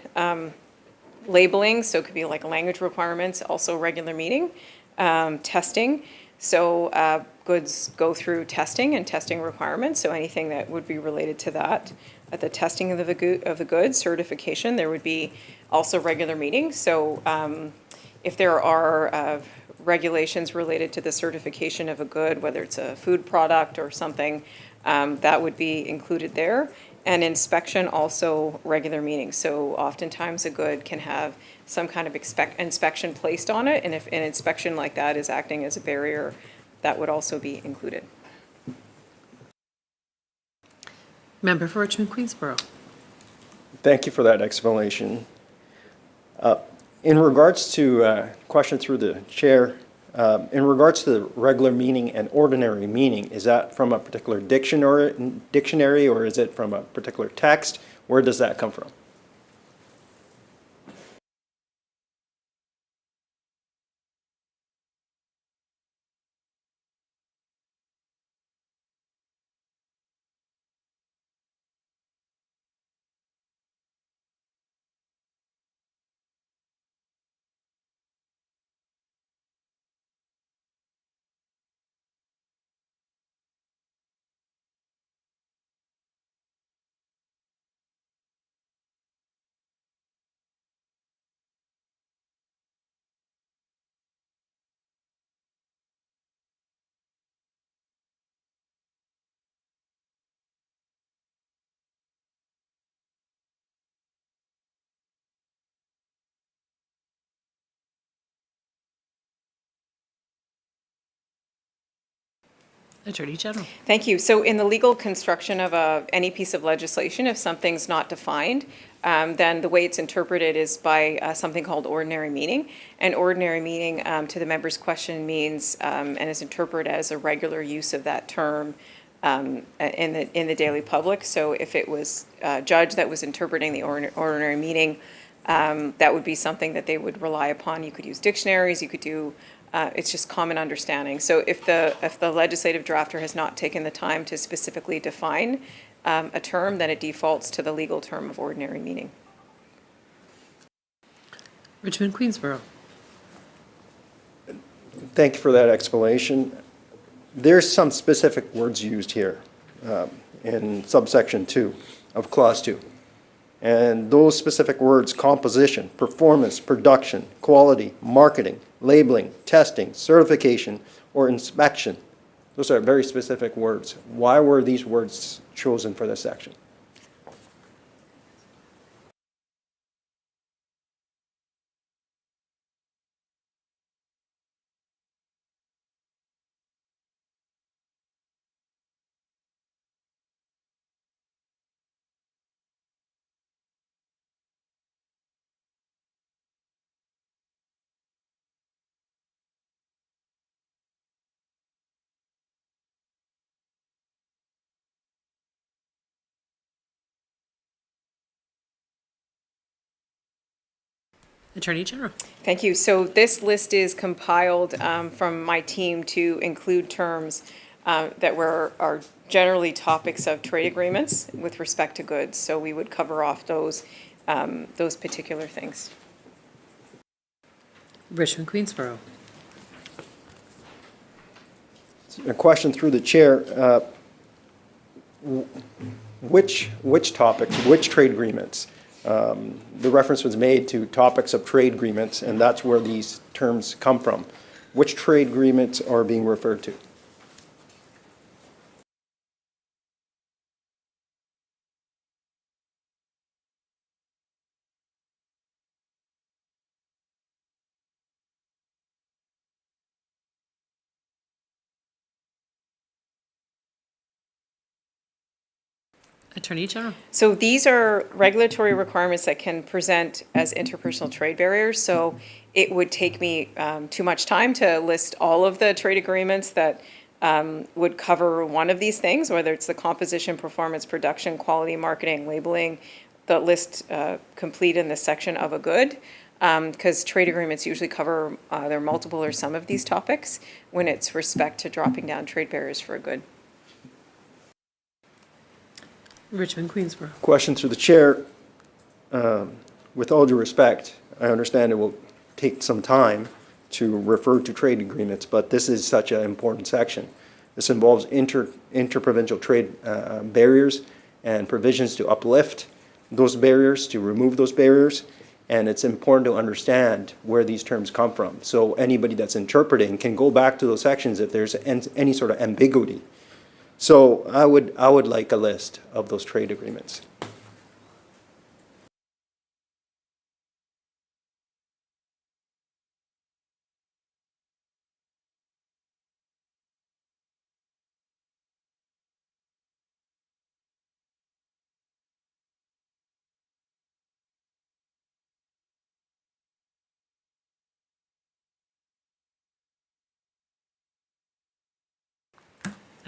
Labeling, so it could be like language requirements, also regular meaning. Testing, so goods go through testing and testing requirements, so anything that would be related to that. At the testing of the goods, certification, there would be also regular meaning. So if there are regulations related to the certification of a good, whether it's a food product or something, that would be included there. And inspection, also regular meaning. So oftentimes a good can have some kind of inspection placed on it, and if an inspection like that is acting as a barrier, that would also be included. Member for Richmond, Queensborough. Thank you for that explanation. In regards to, question through the chair, in regards to the regular meaning and ordinary meaning, is that from a particular dictionary or is it from a particular text? Where does that come from? Attorney General. Thank you. So in the legal construction of any piece of legislation, if something's not defined, then the way it's interpreted is by something called ordinary meaning. And ordinary meaning, to the member's question, means and is interpreted as a regular use of that term in the daily public. So if it was a judge that was interpreting the ordinary meaning, that would be something that they would rely upon. You could use dictionaries, you could do it's just common understanding. So if the legislative drafter has not taken the time to specifically define a term, then it defaults to the legal term of ordinary meaning. Richmond Queensborough. Thank you for that explanation. There's some specific words used here in subsection 2 of clause 2. And those specific words, composition, performance, production, quality, marketing, labeling, testing, certification, or inspection, those are very specific words. Why were these words chosen for this section? Attorney General. Thank you. So this list is compiled from my team to include terms that are generally topics of trade agreements with respect to goods. So we would cover off those particular things. Richmond Queensborough. A question through the chair. Which topics, which trade agreements? The reference was made to topics of trade agreements, and that's where these terms come from. Which trade agreements are being referred to? Attorney General. So these are regulatory requirements that can present as interpersonal trade barriers. So it would take me too much time to list all of the trade agreements that would cover one of these things, whether it's the composition, performance, production, quality, marketing, labeling, the list complete in this section of a good. Because trade agreements usually cover either multiple or some of these topics when it's respect to dropping down trade barriers for a good. Richmond Queensborough. Question through the chair. With all due respect, I understand it will take some time to refer to trade agreements, but this is such an important section. This involves interprovincial trade barriers and provisions to uplift those barriers, to remove those barriers, and it's important to understand where these terms come from. So anybody that's interpreting can go back to those sections if there's any sort of ambiguity. So I would like a list of those trade agreements.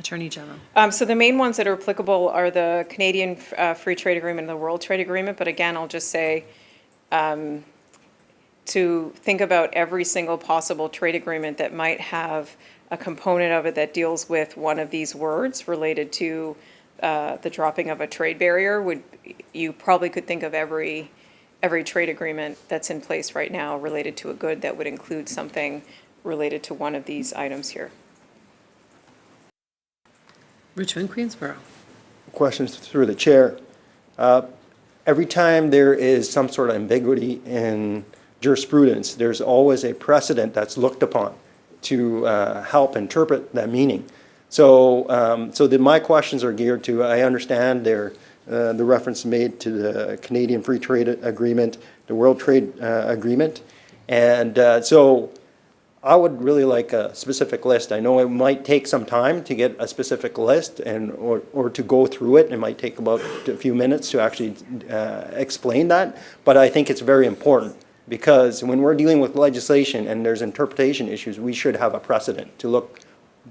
Attorney General. So the main ones that are applicable are the Canadian Free Trade Agreement and the World Trade Agreement, but again, I'll just say to think about every single possible trade agreement that might have a component of it that deals with one of these words related to the dropping of a trade barrier. You probably could think of every trade agreement that's in place right now related to a good that would include something related to one of these items here. Richmond, Queensborough. Questions through the chair. Every time there is some sort of ambiguity in jurisprudence, there's always a precedent that's looked upon to help interpret that meaning. So, my questions are geared to, I understand the reference made to the Canadian Free Trade Agreement, the World Trade Agreement, and so I would really like a specific list. I know it might take some time to get a specific list or to go through it. It might take about a few minutes to actually explain that, but I think it's very important because when we're dealing with legislation and there's interpretation issues, we should have a precedent to look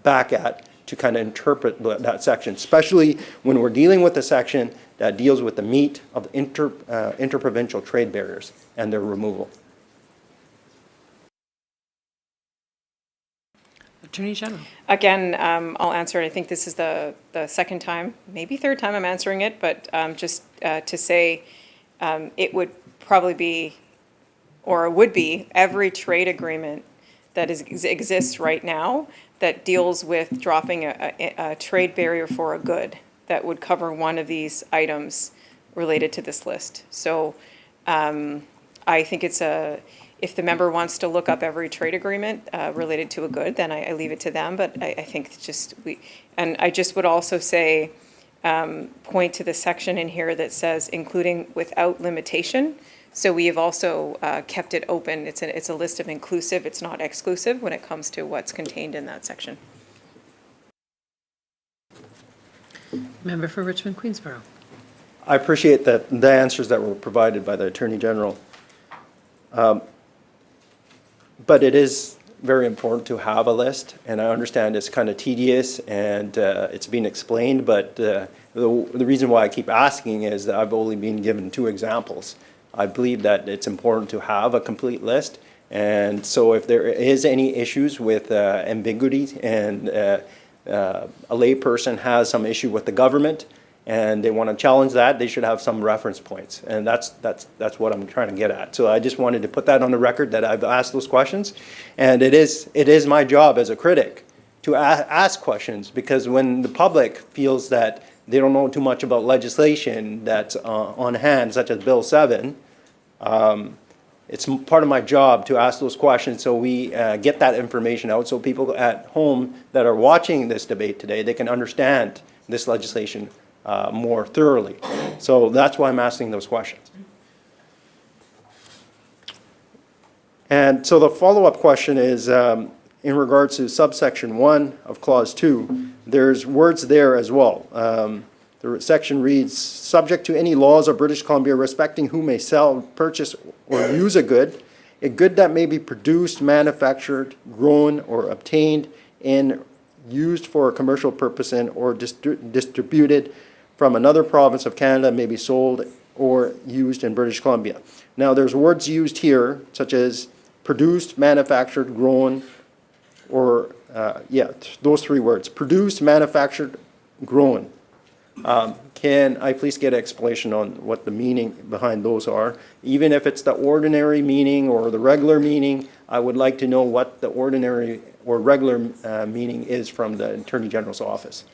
back at to kind of interpret that section, especially when we're dealing with a section that deals with the meat of interprovincial trade barriers and their removal. Attorney General. Again, I'll answer it. I think this is the second time, maybe third time I'm answering it, but just to say it would probably be, or it would be, every trade agreement that exists right now that deals with dropping a trade barrier for a good that would cover one of these items related to this list. So I think it's if the member wants to look up every trade agreement related to a good, then I leave it to them. But I think and I just would also say, point to the section in here that says including without limitation. So we have also kept it open. It's a list of inclusive, it's not exclusive when it comes to what's contained in that section. Member for Richmond, Queensborough. I appreciate the answers that were provided by the Attorney General. But it is very important to have a list, and I understand it's kind of tedious and it's being explained, but the reason why I keep asking is that I've only been given 2 examples. I believe that it's important to have a complete list, and so if there is any issues with ambiguity and a layperson has some issue with the government and they want to challenge that, they should have some reference points, and that's what I'm trying to get at. So I just wanted to put that on the record that I've asked those questions, and it is my job as a critic to ask questions, because when the public feels that they don't know too much about legislation that's on hand, such as Bill 7, it's part of my job to ask those questions so we get that information out so people at home that are watching this debate today, they can understand this legislation more thoroughly. So that's why I'm asking those questions. And so the follow-up question is, in regards to subsection 1 of clause 2, there's words there as well. The section reads, subject to any laws of British Columbia respecting who may sell, purchase, or use a good that may be produced, manufactured, grown, or obtained in, used for a commercial purpose in, or distributed from another province of Canada may be sold or used in British Columbia. Now there's words used here such as produced, manufactured, grown, or those 3 words, produced, manufactured, grown. Can I please get an explanation on what the meaning behind those are? Even if it's the ordinary meaning or the regular meaning, I would like to know what the ordinary or regular meaning is from the Attorney General's office.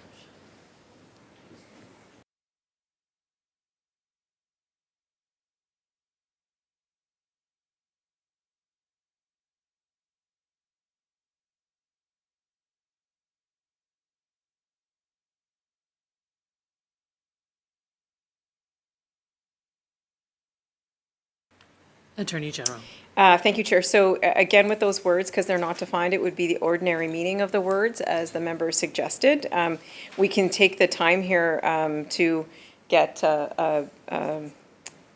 Attorney General. Thank you, Chair. So again, with those words, because they're not defined, it would be the ordinary meaning of the words as the member suggested. We can take the time here to get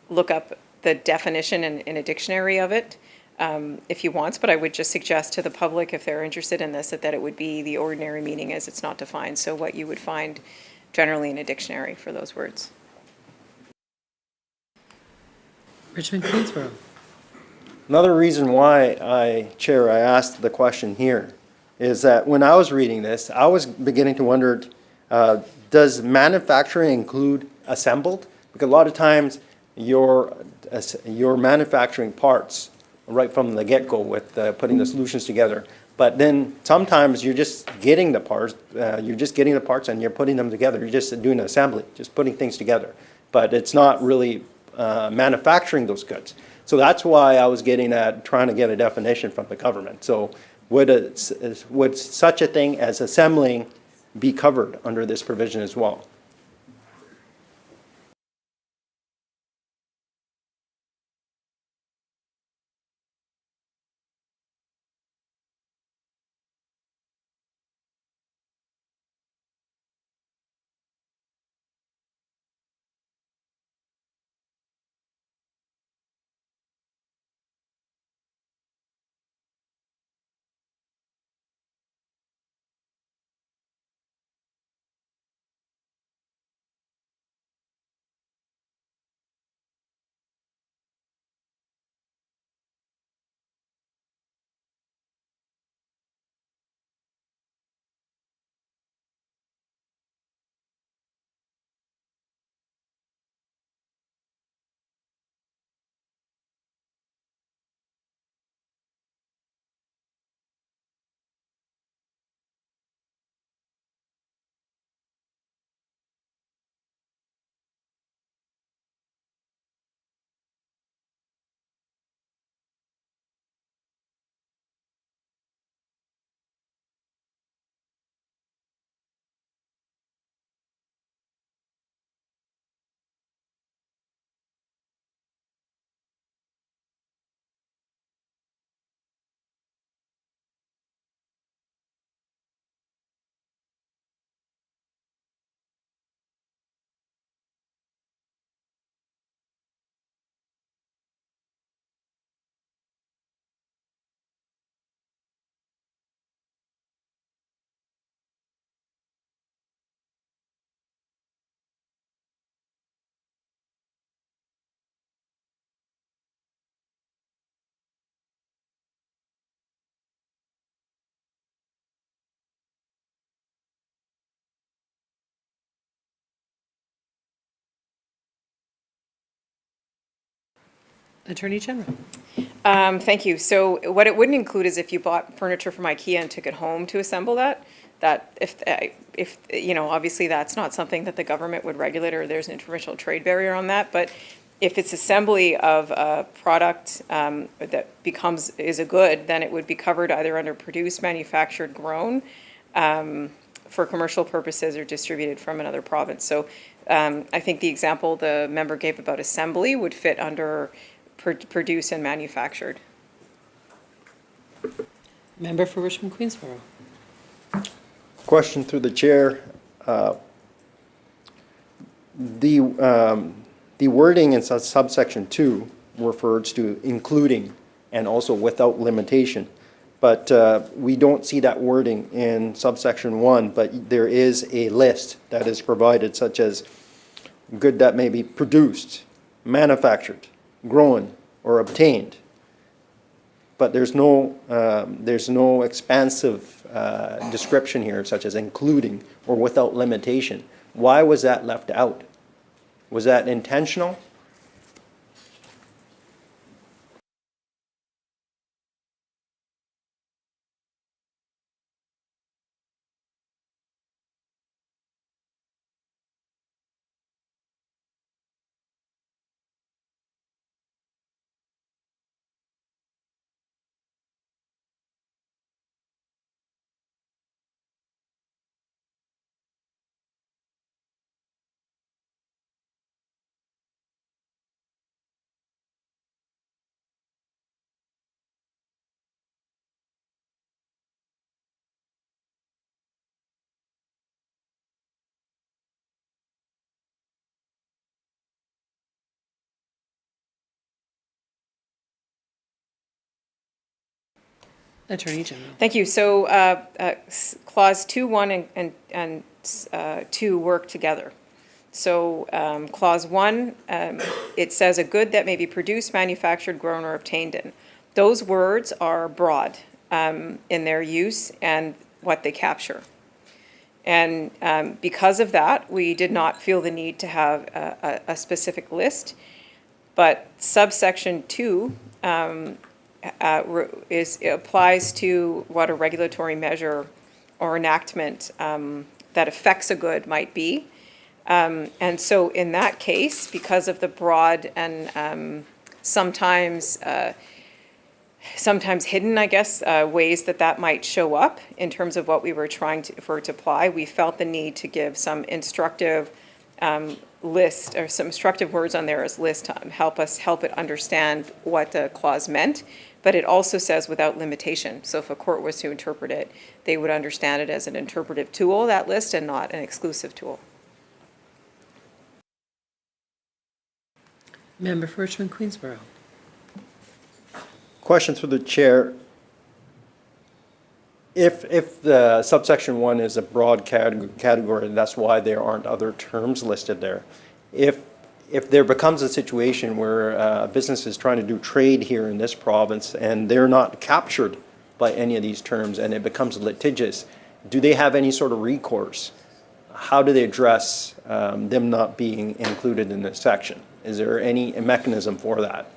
look up the definition in a dictionary of it. if he wants, but I would just suggest to the public, if they're interested in this, that it would be the ordinary meaning as it's not defined. So what you would find generally in a dictionary for those words. Richmond Queensborough. Another reason why Chair, I asked the question here is that when I was reading this, I was beginning to wonder, does manufacturing include assembled? Because a lot of times you're manufacturing parts right from the get-go with putting the solutions together. But then sometimes you're just getting the parts, and you're putting them together. You're just doing assembly, just putting things together. But it's not really manufacturing those goods. So that's why I was trying to get a definition from the government. So would such a thing as assembling be covered under this provision as well? Attorney General. Thank you. So what it wouldn't include is if you bought furniture from IKEA and took it home to assemble that if, you know, obviously that's not something that the government would regulate, or there's an international trade barrier on that. But if it's assembly of a product that is a good, then it would be covered either under produced, manufactured, grown, for commercial purposes, or distributed from another province. So I think the example the member gave about assembly would fit under produced and manufactured. Member for Richmond Queensborough. Question through the chair. The wording in subsection 2 refers to including and also without limitation. But we don't see that wording in subsection 1, but there is a list that is provided, such as good that may be produced, manufactured, grown, or obtained. But there's no expansive description here, such as including or without limitation. Why was that left out? Was that intentional? Attorney General. Thank you. So clause 2, 1, and 2 work together. So clause 1, it says a good that may be produced, manufactured, grown, or obtained in. Those words are broad in their use and what they capture. And because of that, we did not feel the need to have a specific list. But subsection 2 applies to what a regulatory measure or enactment that affects a good might be. And so in that case, because of the broad and sometimes hidden, I guess, ways that might show up in terms of what we were trying to apply, we felt the need to give some instructive list or some instructive words on there as list to help it understand what the clause meant. But it also says without limitation. So if a court was to interpret it, they would understand it as an interpretive tool, that list, and not an exclusive tool. Member for Richmond Queensborough. Question through the chair. If the subsection 1 is a broad category, that's why there aren't other terms listed there. If there becomes a situation where a business is trying to do trade here in this province and they're not captured by any of these terms and it becomes litigious, do they have any sort of recourse? How do they address them not being included in this section? Is there any mechanism for that?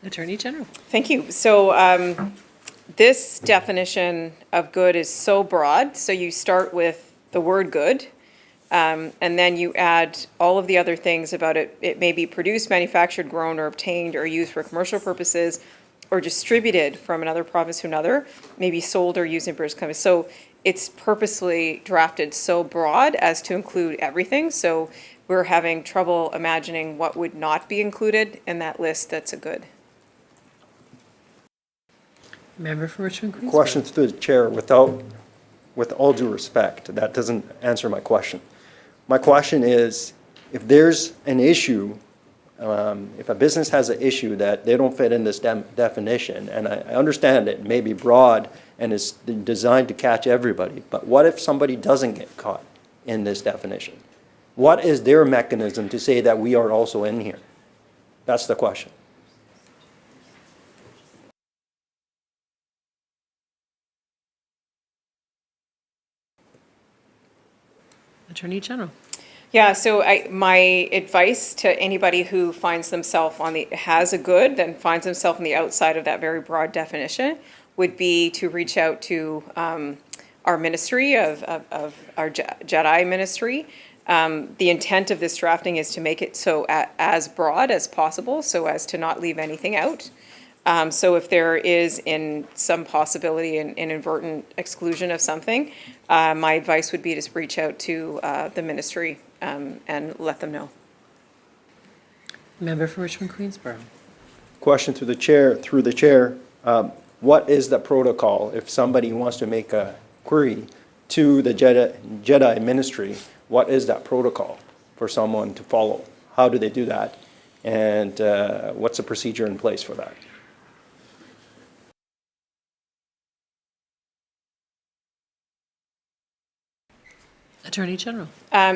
Attorney General. Thank you. So this definition of good is so broad. So you start with the word good, and then you add all of the other things about it. It may be produced, manufactured, grown, or obtained, or used for commercial purposes, or distributed from another province to another, maybe sold or used in British Columbia. So it's purposely drafted so broad as to include everything. So we're having trouble imagining what would not be included in that list that's a good. Member for Richmond Queensborough. Questions to the chair with all due respect, that doesn't answer my question. My question is, if there's an issue, if a business has an issue that they don't fit in this definition, and I understand it may be broad and is designed to catch everybody, but what if somebody doesn't get caught in this definition? What is their mechanism to say that we are also in here? That's the question. Attorney General. Yeah, so my advice to anybody who finds themselves has a good, then finds themselves on the outside of that very broad definition, would be to reach out to our ministry of our JEDI ministry. The intent of this drafting is to make it so as broad as possible, so as to not leave anything out. So if there is in some possibility an inadvertent exclusion of something, my advice would be to reach out to the ministry and let them know. Member for Richmond Queensborough. Question through the chair. What is the protocol if somebody wants to make a query to the JEDI ministry? What is that protocol for someone to follow? How do they do that? And what's the procedure in place for that? Attorney General.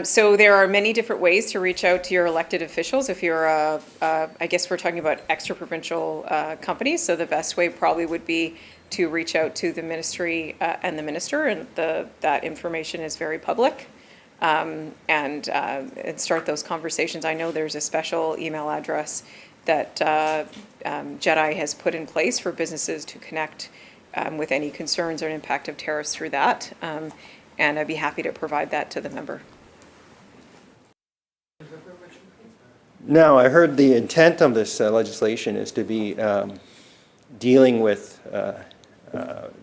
So there are many different ways to reach out to your elected officials. If you're, I guess we're talking about extra provincial companies, so the best way probably would be to reach out to the ministry and the minister, and that information is very public, and start those conversations. I know there's a special email address that JEDI has put in place for businesses to connect with any concerns or impact of tariffs through that, and I'd be happy to provide that to the member. Now, I heard the intent of this legislation is to be dealing with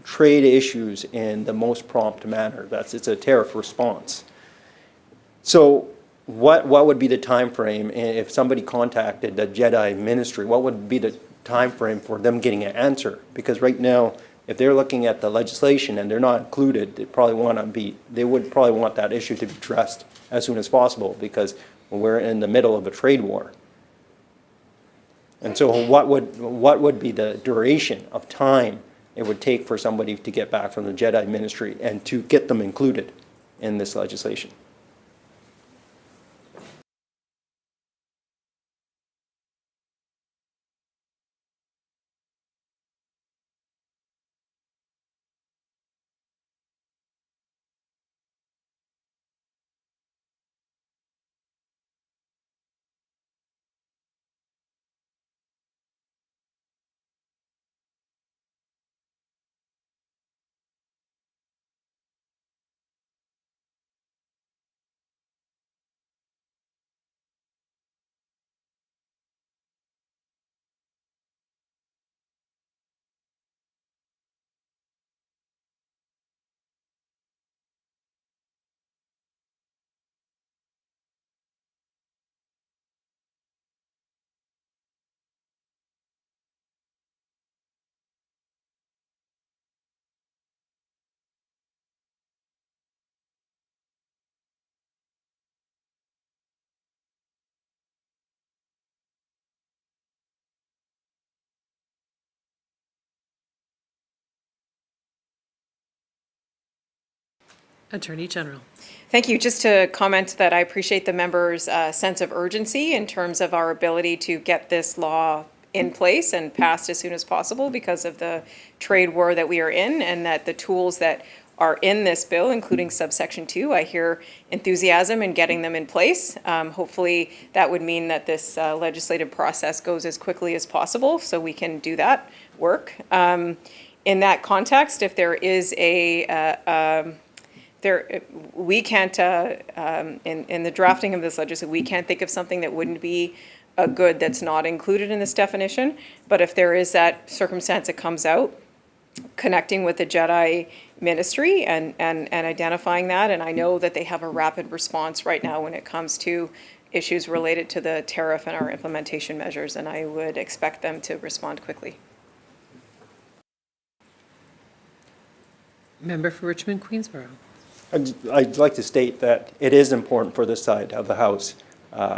trade issues in the most prompt manner. It's a tariff response. So what would be the time frame if somebody contacted the JEDI ministry? What would be the time frame for them getting an answer? Because right now, if they're looking at the legislation and they're not included, they would probably want that issue to be addressed as soon as possible, because we're in the middle of a trade war. And so what would be the duration of time it would take for somebody to get back from the JEDI ministry and to get them included in this legislation? Attorney General. Thank you. Just to comment that I appreciate the members' sense of urgency in terms of our ability to get this law in place and passed as soon as possible because of the trade war that we are in, and that the tools that are in this bill, including subsection 2, I hear enthusiasm in getting them in place. Hopefully that would mean that this legislative process goes as quickly as possible so we can do that work. In that context, if there is we can't, in the drafting of this legislation, we can't think of something that wouldn't be a good that's not included in this definition. But if there is that circumstance that comes out, connecting with the JEDI ministry and identifying that, and I know that they have a rapid response right now when it comes to issues related to the tariff and our implementation measures, and I would expect them to respond quickly. Member for Richmond Queensborough. I'd like to state that it is important for this side of the House.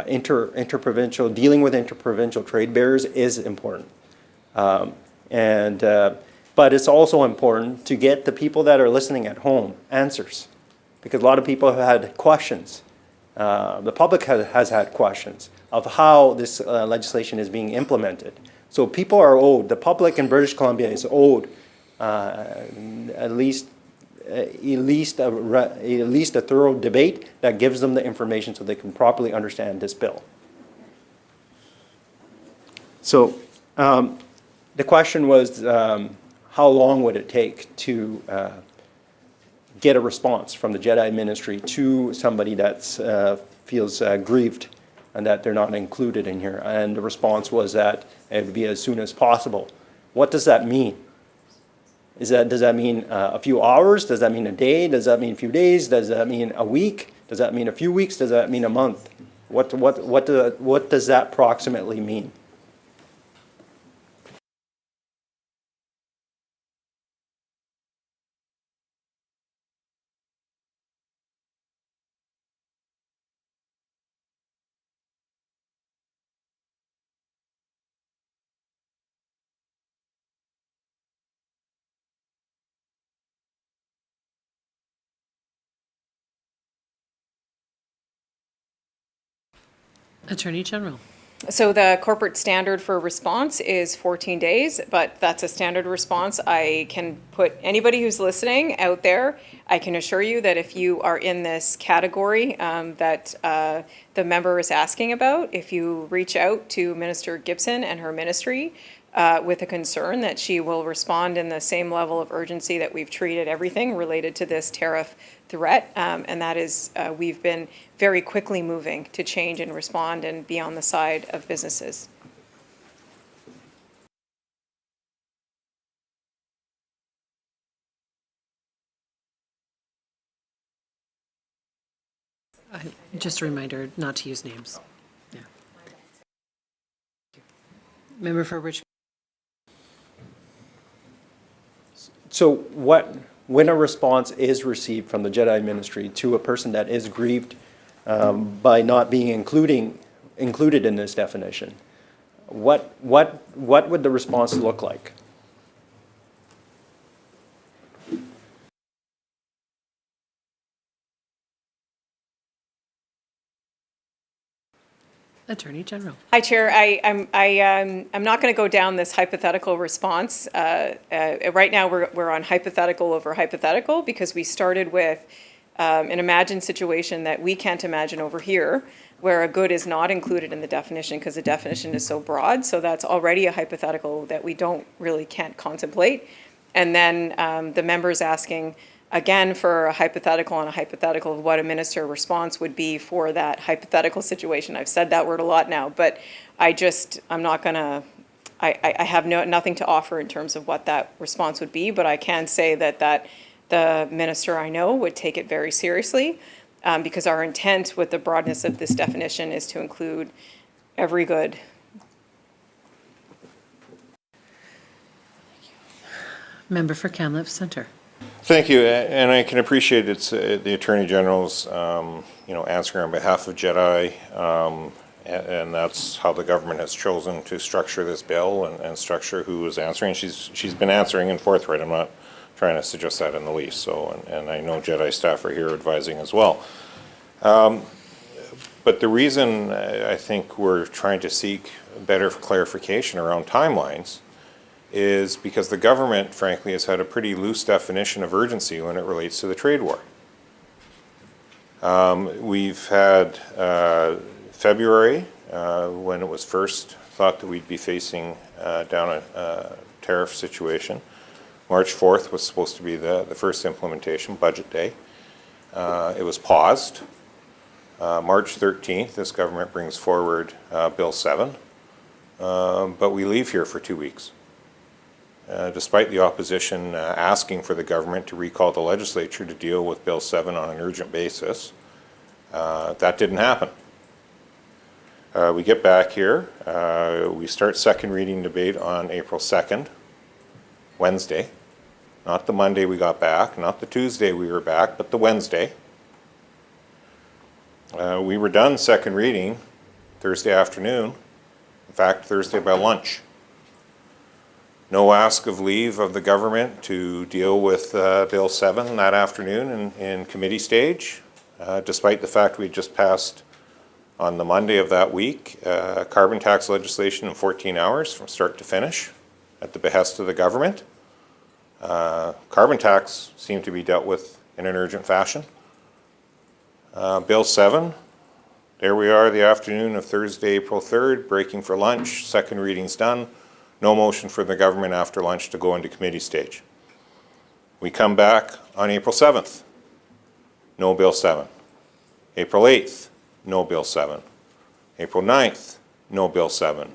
Interprovincial, dealing with interprovincial trade barriers is important. But it's also important to get the people that are listening at home answers, because a lot of people have had questions. The public has had questions of how this legislation is being implemented. So people are owed, the public in British Columbia is owed at least a thorough debate that gives them the information so they can properly understand this bill. So the question was, how long would it take to get a response from the JEDI ministry to somebody that feels grieved and that they're not included in here? And the response was that it would be as soon as possible. What does that mean? Does that mean a few hours? Does that mean a day? Does that mean a few days? Does that mean a week? Does that mean a few weeks? Does that mean a month? What does that approximately mean? Attorney General. So the corporate standard for response is 14 days, but that's a standard response. I can put anybody who's listening out there, I can assure you that if you are in this category that the member is asking about, if you reach out to Minister Gibson and her ministry with a concern, that she will respond in the same level of urgency that we've treated everything related to this tariff threat. And that is, we've been very quickly moving to change and respond and be on the side of businesses. Just a reminder not to use names. Yeah. Member for Richmond. So when a response is received from the Jedi Ministry to a person that is grieved by not being included in this definition, what would the response look like? Attorney General. Hi, Chair. I'm not going to go down this hypothetical response. Right now, we're on hypothetical over hypothetical because we started with an imagined situation that we can't imagine over here, where a good is not included in the definition because the definition is so broad. So that's already a hypothetical that we can't contemplate. And then the members asking again for a hypothetical on a hypothetical of what a minister response would be for that hypothetical situation. I've said that word a lot now, but I'm not gonna, I have nothing to offer in terms of what that response would be, but I can say that the minister I know would take it very seriously because our intent with the broadness of this definition is to include every good. Member for Kamloops Centre. Thank you, and I can appreciate it's the Attorney General's, answering on behalf of JEDI, and that's how the government has chosen to structure this bill and structure who is answering. She's been answering and forthright. I'm not trying to suggest that in the least. So, and I know JEDI staff are here advising as well. But the reason I think we're trying to seek better clarification around timelines is because the government, frankly, has had a pretty loose definition of urgency when it relates to the trade war. We've had February, when it was first thought that we'd be facing down a tariff situation. March 4th was supposed to be the first implementation, budget day. It was paused. March 13th, this government brings forward Bill 7, but we leave here for 2 weeks. Despite the opposition asking for the government to recall the legislature to deal with Bill 7 on an urgent basis, that didn't happen. We get back here, we start second reading debate on April 2nd, Wednesday. Not the Monday we got back, not the Tuesday we were back, but the Wednesday. We were done second reading Thursday afternoon, in fact, Thursday by lunch. No ask of leave of the government to deal with Bill 7 that afternoon in committee stage, despite the fact we just passed on the Monday of that week carbon tax legislation in 14 hours from start to finish at the behest of the government. Carbon tax seemed to be dealt with in an urgent fashion. Bill 7, there we are the afternoon of Thursday, April 3rd, breaking for lunch, second reading's done. No motion for the government after lunch to go into committee stage. We come back on April 7th, no Bill 7. April 8th, no Bill 7. April 9th, no Bill 7.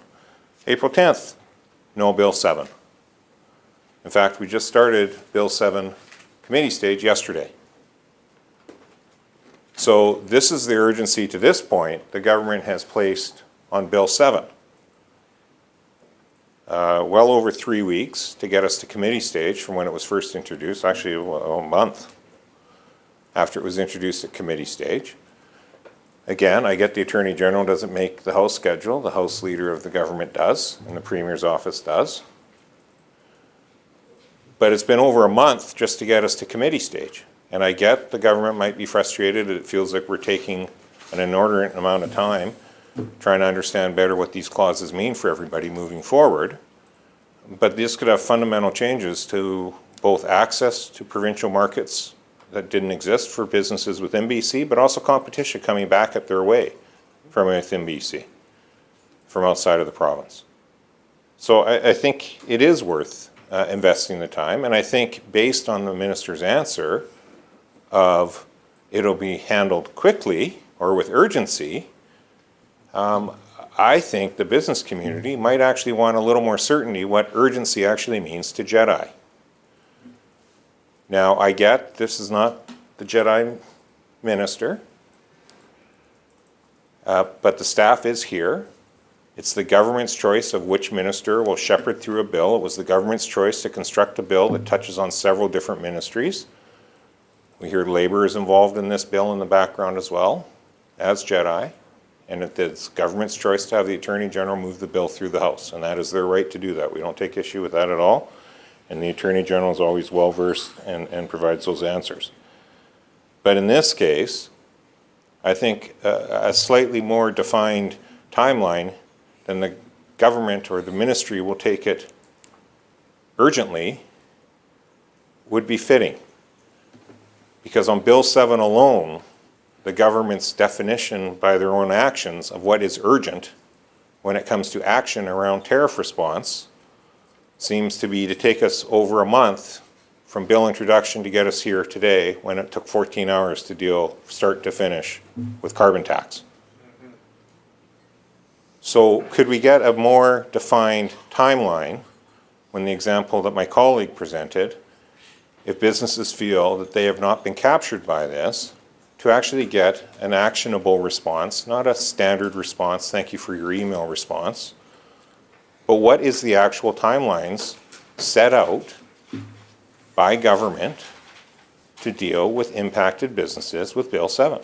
April 10th, no Bill 7. In fact, we just started Bill 7 committee stage yesterday. So this is the urgency to this point the government has placed on Bill 7. Well over 3 weeks to get us to committee stage from when it was first introduced, actually a month after it was introduced at committee stage. Again, I get the Attorney General doesn't make the House schedule, the House Leader of the government does, and the Premier's office does. But it's been over a month just to get us to committee stage. And I get the government might be frustrated, it feels like we're taking an inordinate amount of time trying to understand better what these clauses mean for everybody moving forward. But this could have fundamental changes to both access to provincial markets that didn't exist for businesses within BC, but also competition coming back at their way from within BC, from outside of the province. So I think it is worth investing the time, and I think based on the minister's answer of it'll be handled quickly or with urgency, I think the business community might actually want a little more certainty what urgency actually means to JEDI. Now, I get this is not the JEDI minister, but the staff is here. It's the government's choice of which minister will shepherd through a bill. It was the government's choice to construct a bill that touches on several different ministries. We hear Labour is involved in this bill in the background as well, as JEDI. And it's government's choice to have the Attorney General move the bill through the House, and that is their right to do that. We don't take issue with that at all. And the Attorney General is always well-versed and provides those answers. But in this case, I think a slightly more defined timeline than the government or the ministry will take it urgently would be fitting. Because on Bill 7 alone, the government's definition by their own actions of what is urgent when it comes to action around tariff response seems to be to take us over a month from bill introduction to get us here today when it took 14 hours to deal start to finish with carbon tax. So could we get a more defined timeline when the example that my colleague presented, if businesses feel that they have not been captured by this, to actually get an actionable response, not a standard response, thank you for your email response, but what is the actual timelines set out by government to deal with impacted businesses with Bill 7?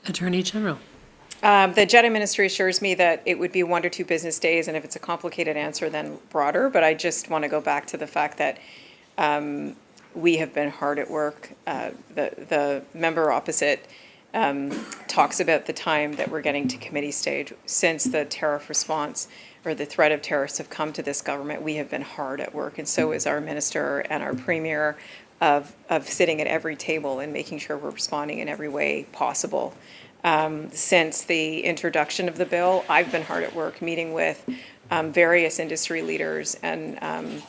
Attorney General. The JEDI ministry assures me that it would be 1 to 2 business days, and if it's a complicated answer, then broader. But I just want to go back to the fact that we have been hard at work. The member opposite talks about the time that we're getting to committee stage. Since the tariff response or the threat of tariffs have come to this government, we have been hard at work, and so is our minister and our premier of sitting at every table and making sure we're responding in every way possible. Since the introduction of the bill, I've been hard at work meeting with various industry leaders and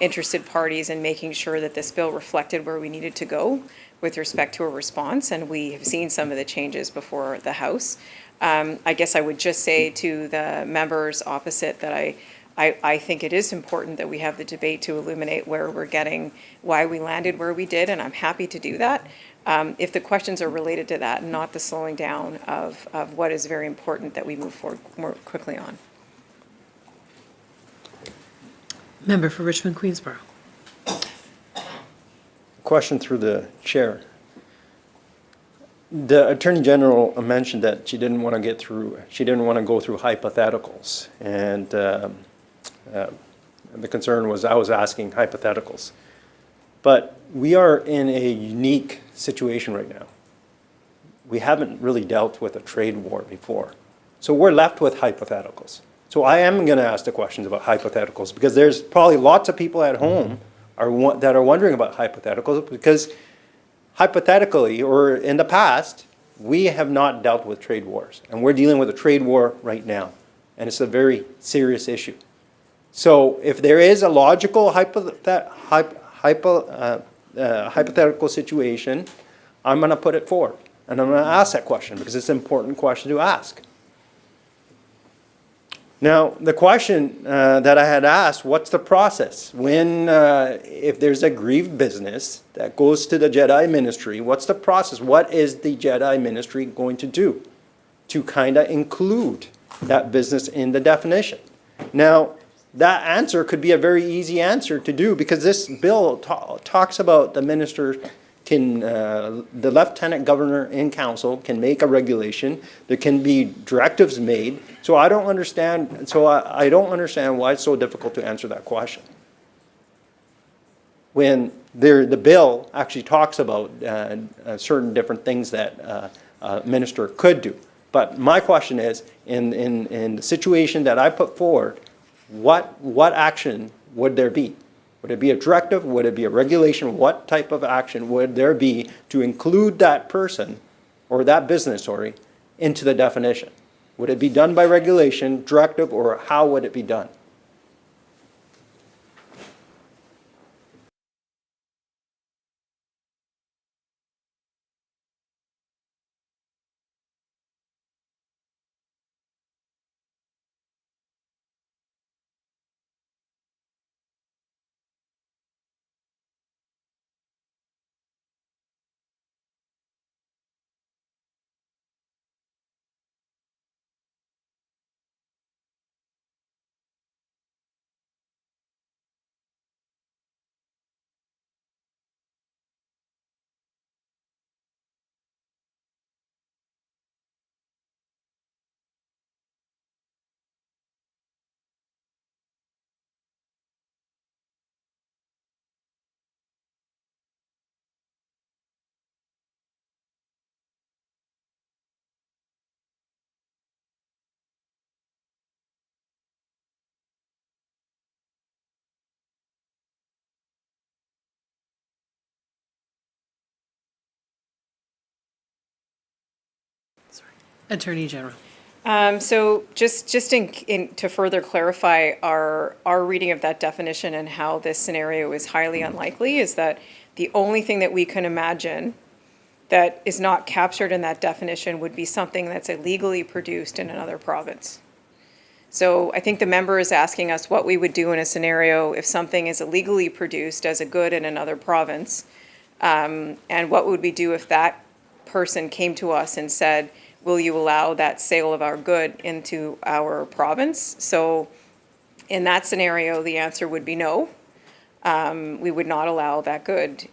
interested parties and making sure that this bill reflected where we needed to go with respect to a response, and we have seen some of the changes before the House. I guess I would just say to the members opposite that I think it is important that we have the debate to illuminate where we're getting, why we landed where we did, and I'm happy to do that. If the questions are related to that, not the slowing down of what is very important that we move forward more quickly on. Member for Richmond Queensborough. Question through the chair. The Attorney General mentioned that she didn't want to go through hypotheticals, and the concern was I was asking hypotheticals. But we are in a unique situation right now. We haven't really dealt with a trade war before. So we're left with hypotheticals. So I am going to ask the questions about hypotheticals because there's probably lots of people at home that are wondering about hypotheticals because hypothetically or in the past, we have not dealt with trade wars. And we're dealing with a trade war right now. And it's a very serious issue. So if there is a logical hypothetical situation, I'm going to put it forward. And I'm going to ask that question because it's an important question to ask. Now, the question that I had asked, what's the process? When, if there's a grieved business that goes to the Jedi Ministry, what's the process? What is the Jedi Ministry going to do to kind of include that business in the definition? Now, that answer could be a very easy answer to do because this bill talks about the minister can, the lieutenant governor in council can make a regulation. There can be directives made. So I don't understand. So I don't understand why it's so difficult to answer that question. When the bill actually talks about certain different things that a minister could do. But my question is, in the situation that I put forward, what action would there be? Would it be a directive? Would it be a regulation? What type of action would there be to include that person or that business, into the definition? Would it be done by regulation, directive, or how would it be done? Attorney General. So just to further clarify our reading of that definition and how this scenario is highly unlikely is that the only thing that we can imagine that is not captured in that definition would be something that's illegally produced in another province. So I think the member is asking us what we would do in a scenario if something is illegally produced as a good in another province, and what would we do if that person came to us and said, will you allow that sale of our good into our province? So in that scenario, the answer would be no. We would not allow that good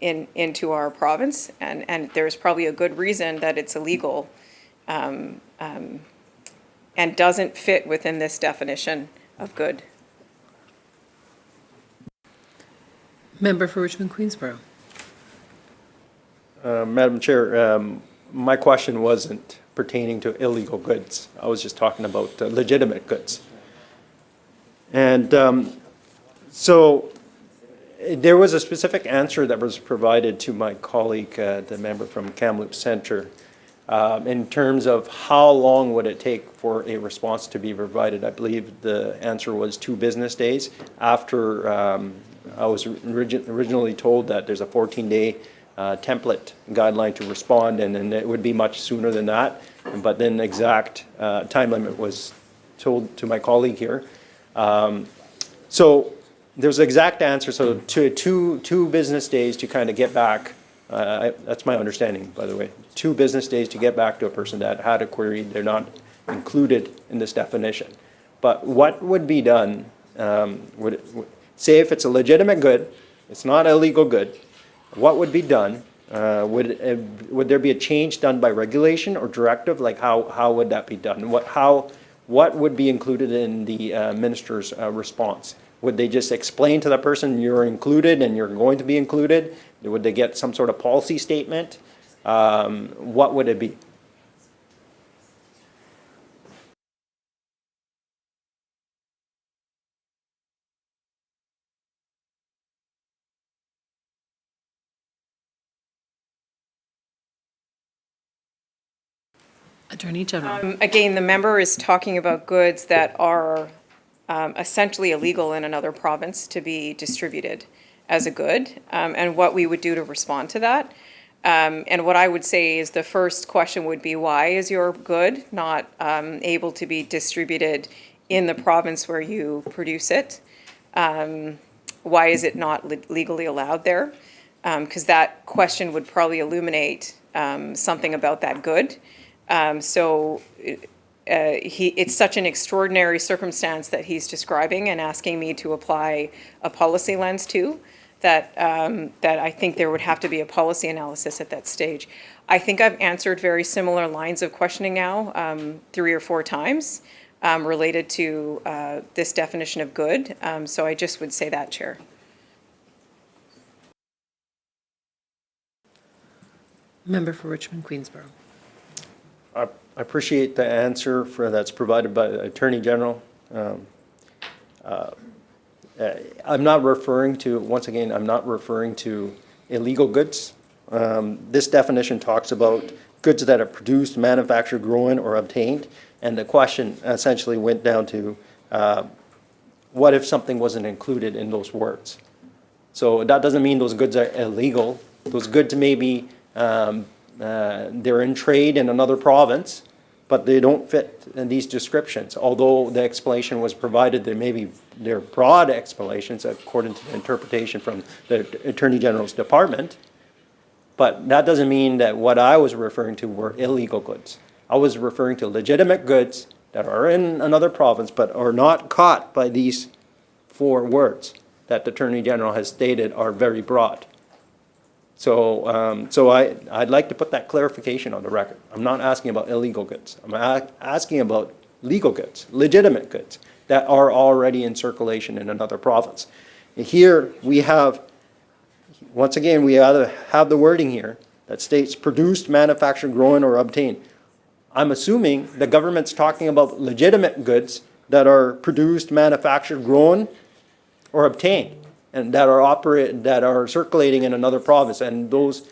into our province, and there's probably a good reason that it's illegal and doesn't fit within this definition of good. Member for Richmond Queensborough. Madam Chair, my question wasn't pertaining to illegal goods. I was just talking about legitimate goods. And so there was a specific answer that was provided to my colleague, the member from Kamloops Centre, in terms of how long would it take for a response to be provided. I believe the answer was 2 business days. After I was originally told that there's a 14-day template guideline to respond, and then it would be much sooner than that. But then the exact time limit was told to my colleague here. So there's an exact answer. So to two business days to kind of get back. That's my understanding, by the way. 2 business days to get back to a person that had a query. They're not included in this definition. But what would be done? Say if it's a legitimate good, it's not an illegal good. What would be done? Would there be a change done by regulation or directive? Like how would that be done? What would be included in the minister's response? Would they just explain to the person you're included and you're going to be included? Would they get some sort of policy statement? What would it be? Attorney General. Again, the member is talking about goods that are essentially illegal in another province to be distributed as a good, and what we would do to respond to that. And what I would say is the first question would be, why is your good not able to be distributed in the province where you produce it? Why is it not legally allowed there? Because that question would probably illuminate something about that good. It's such an extraordinary circumstance that he's describing and asking me to apply a policy lens to, that I think there would have to be a policy analysis at that stage. I think I've answered very similar lines of questioning now 3 or 4 times related to this definition of good. So I just would say that, Chair. Member for Richmond Queensborough. I appreciate the answer that's provided by the Attorney General. I'm not referring to, once again, I'm not referring to illegal goods. This definition talks about goods that are produced, manufactured, grown, or obtained. And the question essentially went down to what if something wasn't included in those words? So that doesn't mean those goods are illegal. Those goods may be they're in trade in another province, but they don't fit in these descriptions. Although the explanation was provided, they're broad explanations according to the interpretation from the Attorney General's department. But that doesn't mean that what I was referring to were illegal goods. I was referring to legitimate goods that are in another province but are not caught by these 4 words that the Attorney General has stated are very broad. So, I'd like to put that clarification on the record. I'm not asking about illegal goods. I'm asking about legal goods, legitimate goods that are already in circulation in another province. Here we have, once again, we have the wording here that states produced, manufactured, grown, or obtained. I'm assuming the government's talking about legitimate goods that are produced, manufactured, grown, or obtained, and that are circulating in another province. And those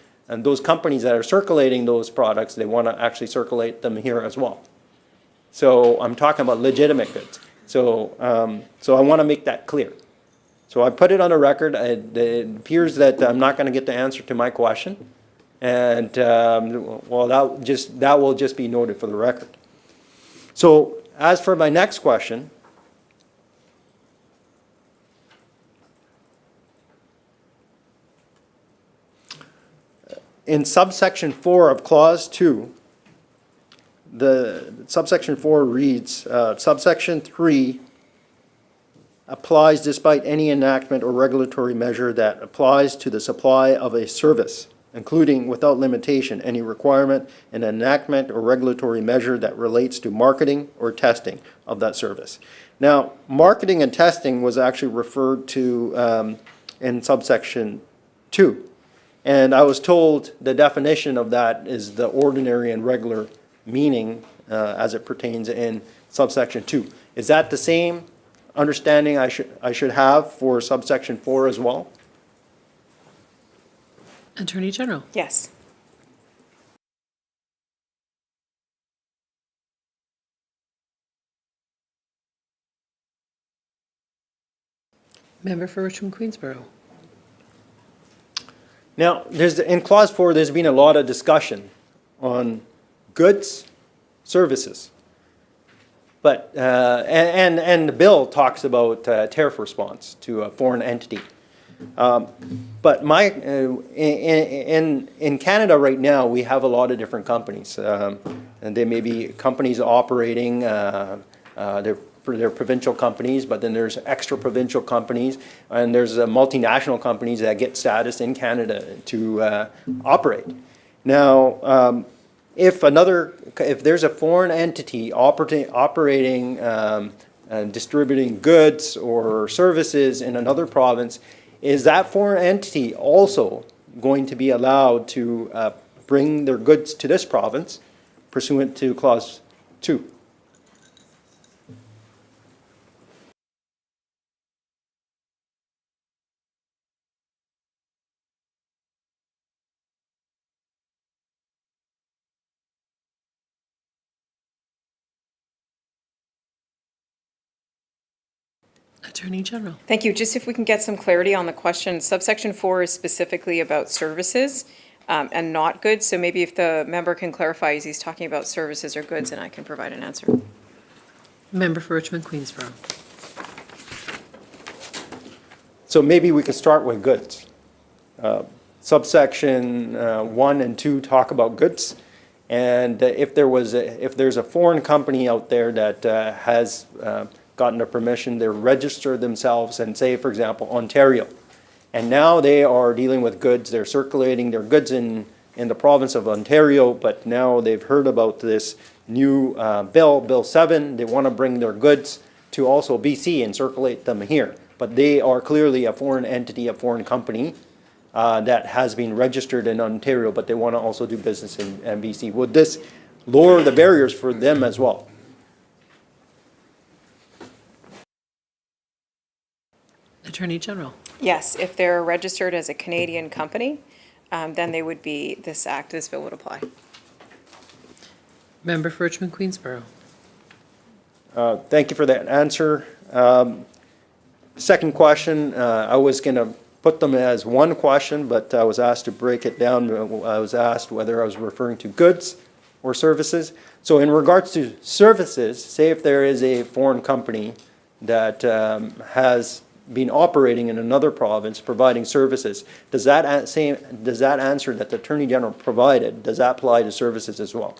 companies that are circulating those products, they want to actually circulate them here as well. So I'm talking about legitimate goods. So I want to make that clear. So I put it on the record. It appears that I'm not going to get the answer to my question, and well, that will just be noted for the record. So as for my next question. In subsection 4 of clause 2, the subsection 4 reads, subsection 3 applies despite any enactment or regulatory measure that applies to the supply of a service, including without limitation any requirement, an enactment or regulatory measure that relates to marketing or testing of that service. Now, marketing and testing was actually referred to in subsection 2. And I was told the definition of that is the ordinary and regular meaning as it pertains in subsection 2. Is that the same understanding I should have for subsection 4 as well? Attorney General. Yes. Member for Richmond Queensborough. Now, in clause 4, there's been a lot of discussion on goods, services. But, and the bill talks about tariff response to a foreign entity. But in Canada right now, we have a lot of different companies. And they may be companies operating, they're provincial companies, but then there's extra provincial companies, and there's multinational companies that get status in Canada to operate. Now, if there's a foreign entity operating distributing goods or services in another province, is that foreign entity also going to be allowed to bring their goods to this province pursuant to Clause 2? Attorney General. Thank you. Just if we can get some clarity on the question, subsection 4 is specifically about services and not goods. So maybe if the member can clarify, is he's talking about services or goods, and I can provide an answer. Member for Richmond Queensborough. So maybe we could start with goods. Subsection 1 and 2 talk about goods. And if there's a foreign company out there that has gotten a permission, they register themselves and say, for example, Ontario. And now they are dealing with goods, they're circulating their goods in the province of Ontario, but now they've heard about this new Bill 7, they want to bring their goods to also BC and circulate them here. But they are clearly a foreign entity, a foreign company that has been registered in Ontario, but they want to also do business in BC. Would this lower the barriers for them as well? Attorney General. Yes, if they're registered as a Canadian company, then they would be, this bill would apply. Member for Richmond Queensborough. Thank you for that answer. Second question, I was going to put them as one question, but I was asked to break it down. I was asked whether I was referring to goods or services. So in regards to services, say if there is a foreign company that has been operating in another province providing services, does that answer that the Attorney General provided, does that apply to services as well?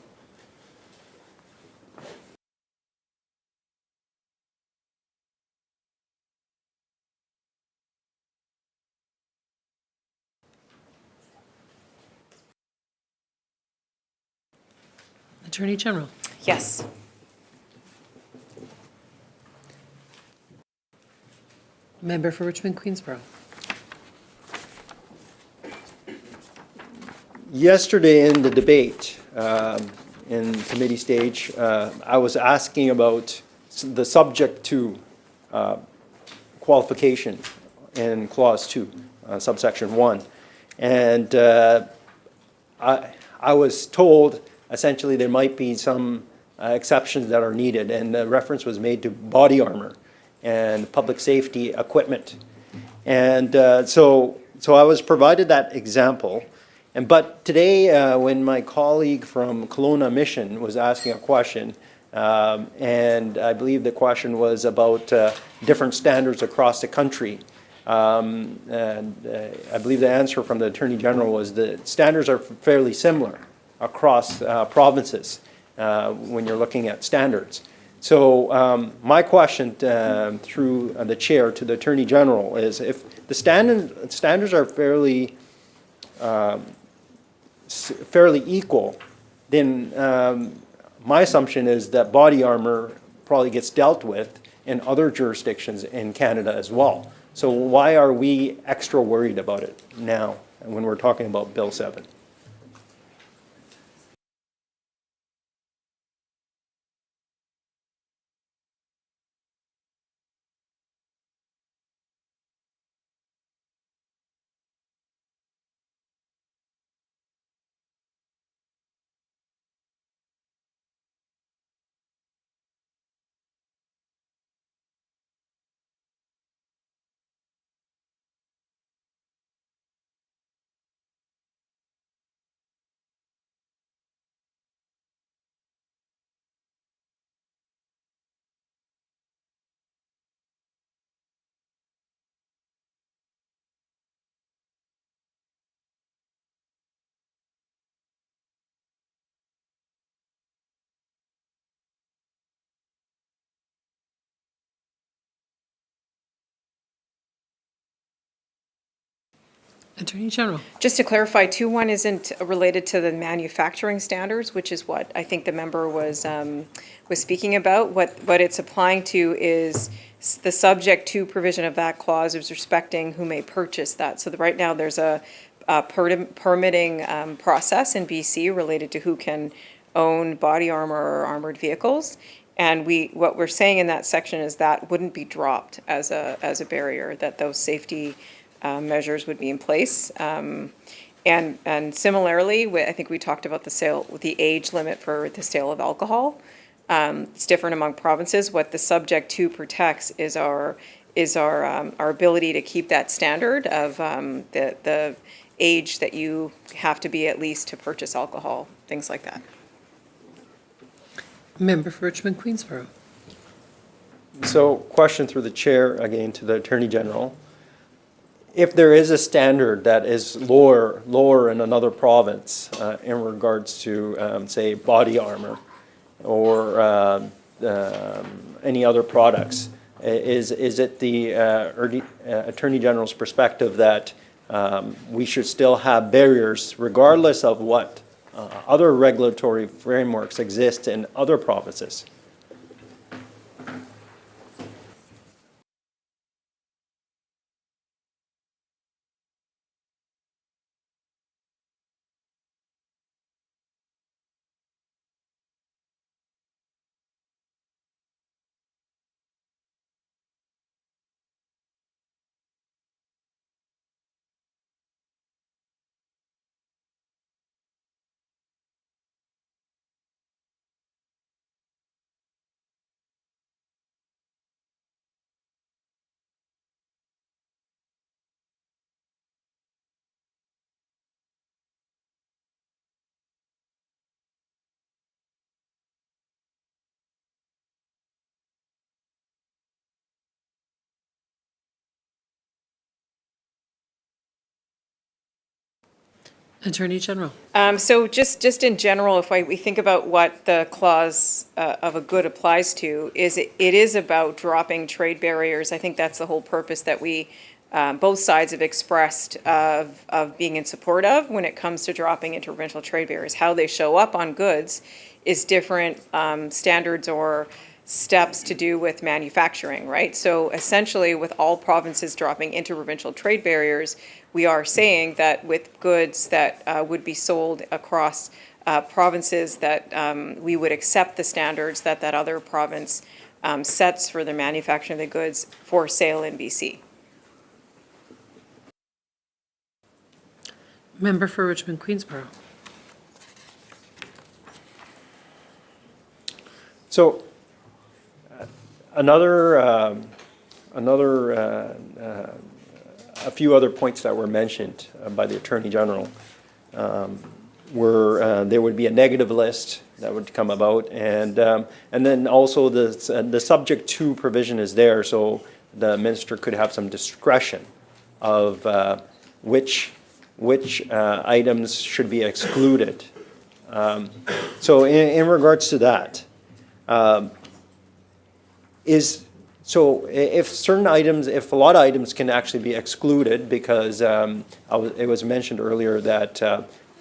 Attorney General. Yes. Member for Richmond Queensborough. Yesterday in the debate, in committee stage, I was asking about the subject to qualification in Clause 2, subsection 1. And I was told essentially there might be some exceptions that are needed, and the reference was made to body armor and public safety equipment. And so I was provided that example. But today, when my colleague from Kelowna Mission was asking a question, and I believe the question was about different standards across the country, and I believe the answer from the Attorney General was the standards are fairly similar across provinces when you're looking at standards. So my question through the chair to the Attorney General is, if the standards are fairly equal, then my assumption is that body armor probably gets dealt with in other jurisdictions in Canada as well. So why are we extra worried about it now when we're talking about Bill 7? Attorney General. Just to clarify, 2.1 isn't related to the manufacturing standards, which is what I think the member was speaking about. What it's applying to is the subject to provision of that clause is respecting who may purchase that. So right now, there's a permitting process in BC related to who can own body armor or armored vehicles. And what we're saying in that section is that wouldn't be dropped as a barrier, that those safety measures would be in place. And similarly, I think we talked about the age limit for the sale of alcohol. It's different among provinces. What the subject to protects is our ability to keep that standard of the age that you have to be at least to purchase alcohol, things like that. Member for Richmond Queensborough. So question through the chair again to the Attorney General. If there is a standard that is lower in another province in regards to, say, body armor or any other products, is it the Attorney General's perspective that we should still have barriers regardless of what other regulatory frameworks exist in other provinces? Attorney General. So just in general, if we think about what the clause of a good applies to, it is about dropping trade barriers. I think that's the whole purpose that we, both sides have expressed of being in support of when it comes to dropping interprovincial trade barriers. How they show up on goods is different standards or steps to do with manufacturing, right? So essentially, with all provinces dropping interprovincial trade barriers, we are saying that with goods that would be sold across provinces, that we would accept the standards that other province sets for the manufacturing of the goods for sale in BC. Member for Richmond Queensborough. So a few other points that were mentioned by the Attorney General were there would be a negative list that would come about, and then also the subject to provision is there, so the minister could have some discretion of which items should be excluded. So in regards to that, so if a lot of items can actually be excluded, because it was mentioned earlier that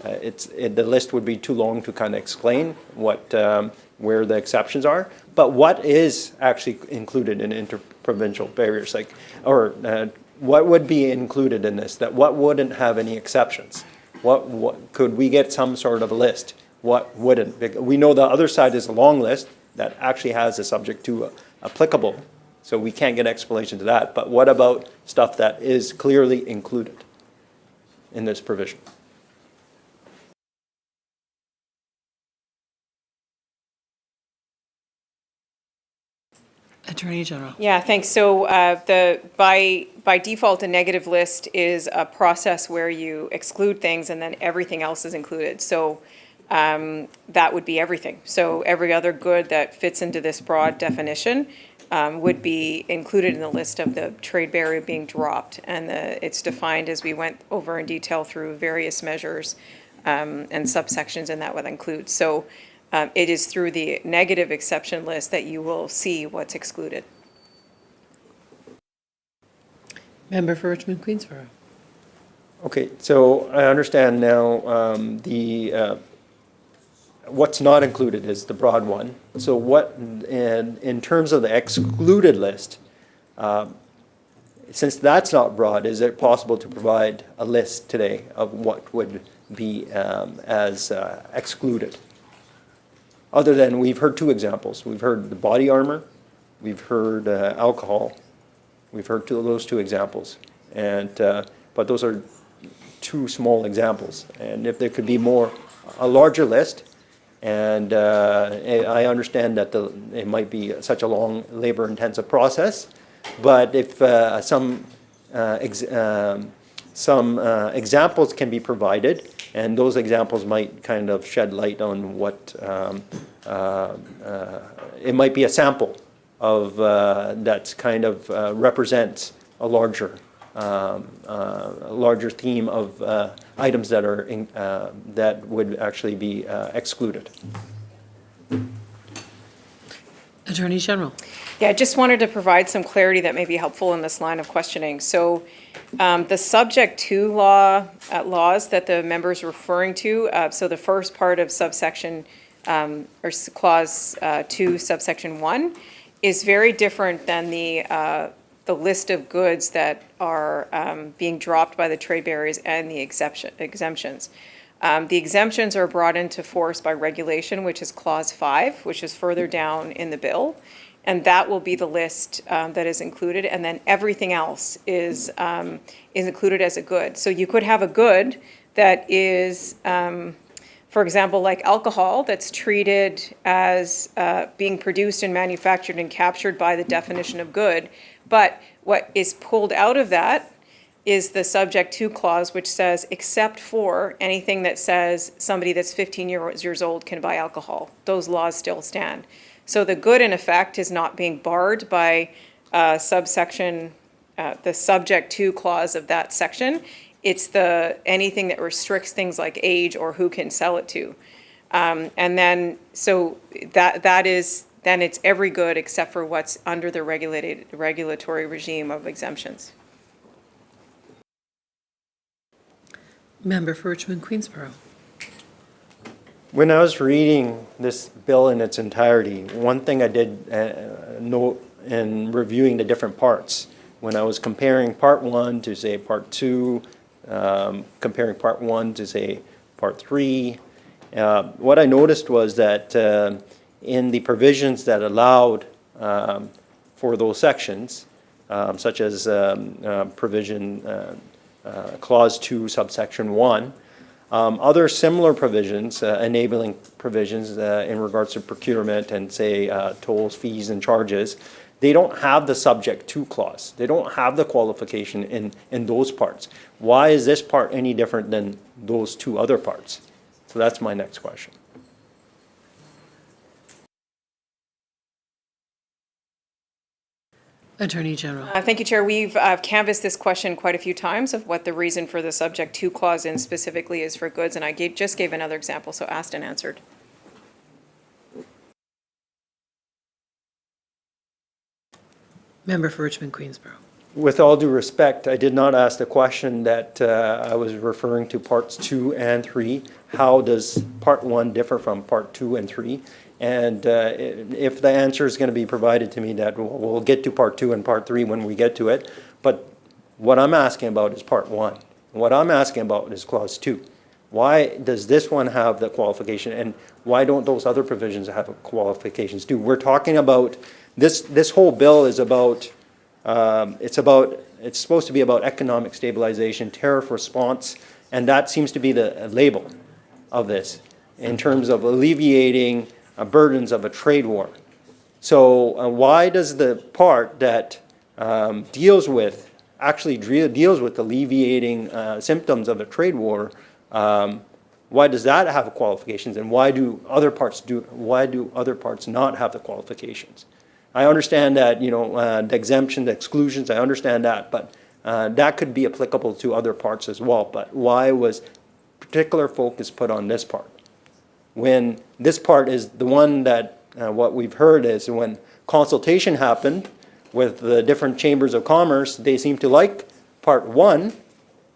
the list would be too long to kind of explain where the exceptions are. But what is actually included in interprovincial barriers, what would be included in this? What wouldn't have any exceptions? What could we get some sort of a list? What wouldn't? We know the other side is a long list that actually has a subject to applicable. So we can't get explanation to that. But what about stuff that is clearly included in this provision? Attorney General. Yeah, thanks. So by default, a negative list is a process where you exclude things and then everything else is included. So that would be everything. So every other good that fits into this broad definition would be included in the list of the trade barrier being dropped. And it's defined as we went over in detail through various measures and subsections, and that would include. So it is through the negative exception list that you will see what's excluded. Member for Richmond Queensborough. Okay, so I understand now, what's not included is the broad one. So what, in terms of the excluded list, since that's not broad, is it possible to provide a list today of what would be as excluded? Other than, we've heard two examples. We've heard the body armor, we've heard alcohol, we've heard those two examples. And, but those are two small examples. And if there could be a larger list, and I understand that it might be such a long, labor-intensive process, but if some examples can be provided, and those examples might kind of shed light on what it might be a sample of that kind of represents a larger theme of items that are that would actually be excluded. Attorney General. Yeah, I just wanted to provide some clarity that may be helpful in this line of questioning. So the subject to laws that the member's referring to, so the first part of subsection, or clause 2, subsection 1, is very different than the list of goods that are being dropped by the trade barriers and the exemptions. The exemptions are brought into force by regulation, which is clause 5, which is further down in the bill. And that will be the list that is included, and then everything else is included as a good. So you could have a good that is, for example, like alcohol, that's treated as being produced and manufactured and captured by the definition of good. But what is pulled out of that is the subject to clause, which says, except for anything that says somebody that's 15 years old can buy alcohol. Those laws still stand. So the good, in effect, is not being barred by subsection, the subject to clause of that section. It's anything that restricts things like age or who can sell it to. And then, so that is, then it's every good except for what's under the regulatory regime of exemptions. Member for Richmond Queensborough. When I was reading this bill in its entirety, one thing I did note in reviewing the different parts, when I was comparing part 1 to say part 2, comparing part 1 to say part 3, what I noticed was that in the provisions that allowed for those sections, such as provision clause 2 subsection 1, other similar provisions, enabling provisions in regards to procurement and say tolls, fees, and charges, they don't have the subject to clause. They don't have the qualification in those parts. Why is this part any different than those two other parts? So that's my next question. Attorney General. Thank you, Chair. We've canvassed this question quite a few times of what the reason for the subject to clause in specifically is for goods, and I just gave another example, so asked and answered. Member for Richmond Queensborough. With all due respect, I did not ask the question that I was referring to parts 2 and 3. How does part 1 differ from part 2 and 3? And if the answer is going to be provided to me, that we'll get to part 2 and part 3 when we get to it. But what I'm asking about is part 1. What I'm asking about is clause 2. Why does this one have the qualification, and why don't those other provisions have qualifications too? We're talking about this whole bill is about it's supposed to be about economic stabilization, tariff response, and that seems to be the label of this in terms of alleviating burdens of a trade war. So why does the part that deals with alleviating symptoms of a trade war, why does that have qualifications, and why do other parts not have the qualifications? I understand that, the exemption, the exclusions, I understand that, but that could be applicable to other parts as well. But why was particular focus put on this part? When this part is the one that, what we've heard is when consultation happened with the different chambers of commerce, they seem to like part 1,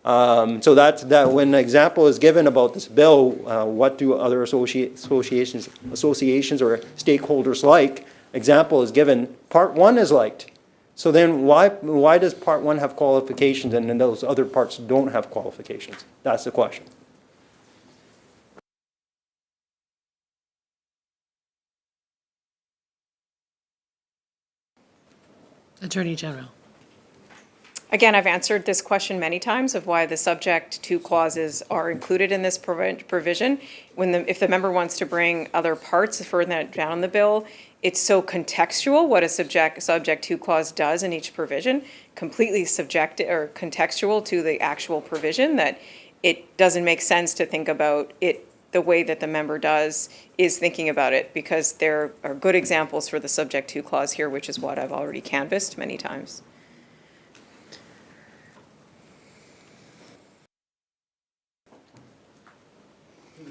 So that's, that when an example is given about this bill, what do other associations or stakeholders like? Example is given, part one is liked. So then why does part one have qualifications and then those other parts don't have qualifications? That's the question. Attorney General. Again, I've answered this question many times of why the subject to clauses are included in this provision. If the member wants to bring other parts further down the bill, it's so contextual what a subject to clause does in each provision, completely subjective or contextual to the actual provision, that it doesn't make sense to think about it the way that the member is thinking about it, because there are good examples for the subject to clause here, which is what I've already canvassed many times.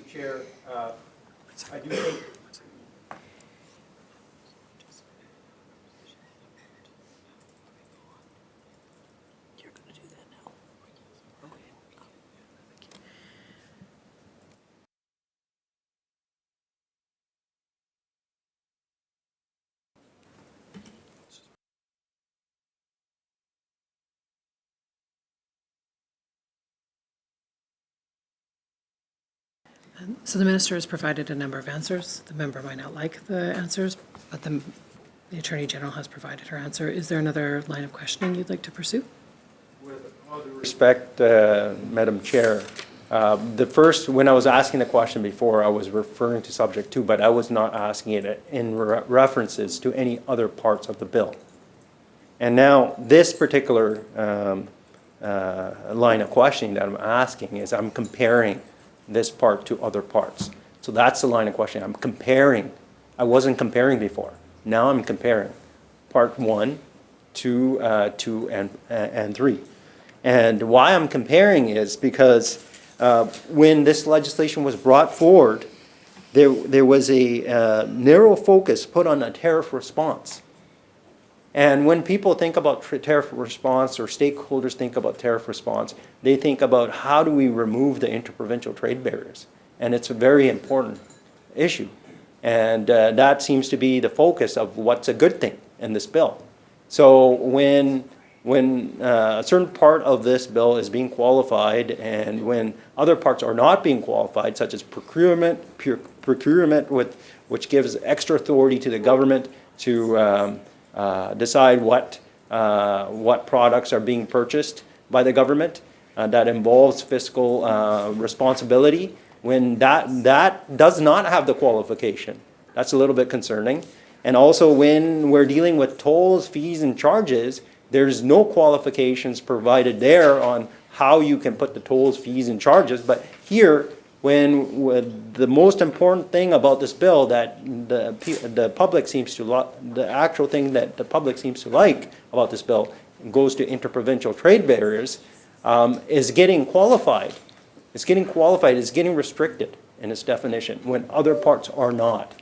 Chair, I do think So the minister has provided a number of answers. The member might not like the answers, but the Attorney General has provided her answer. Is there another line of questioning you'd like to pursue? with all due respect, Madam Chair, when I was asking the question before, I was referring to subject to, but I was not asking it in references to any other parts of the bill. And now this particular line of questioning that I'm asking is I'm comparing this part to other parts. So that's the line of questioning. I'm comparing. I wasn't comparing before. Now I'm comparing part 1, 2, and 3. And why I'm comparing is because when this legislation was brought forward, there was a narrow focus put on a tariff response. And when people think about tariff response, or stakeholders think about tariff response, they think about how do we remove the interprovincial trade barriers. And it's a very important issue. And that seems to be the focus of what's a good thing in this bill. So when a certain part of this bill is being qualified, and when other parts are not being qualified, such as procurement, which gives extra authority to the government to decide what products are being purchased by the government, that involves fiscal responsibility. When that does not have the qualification, that's a little bit concerning. And also when we're dealing with tolls, fees, and charges, there's no qualifications provided there on how you can put the tolls, fees, and charges. But here, when the most important thing about this bill that the public seems to the actual thing that the public seems to like about this bill goes to interprovincial trade barriers, is getting qualified. It's getting qualified. It's getting restricted in its definition when other parts are not,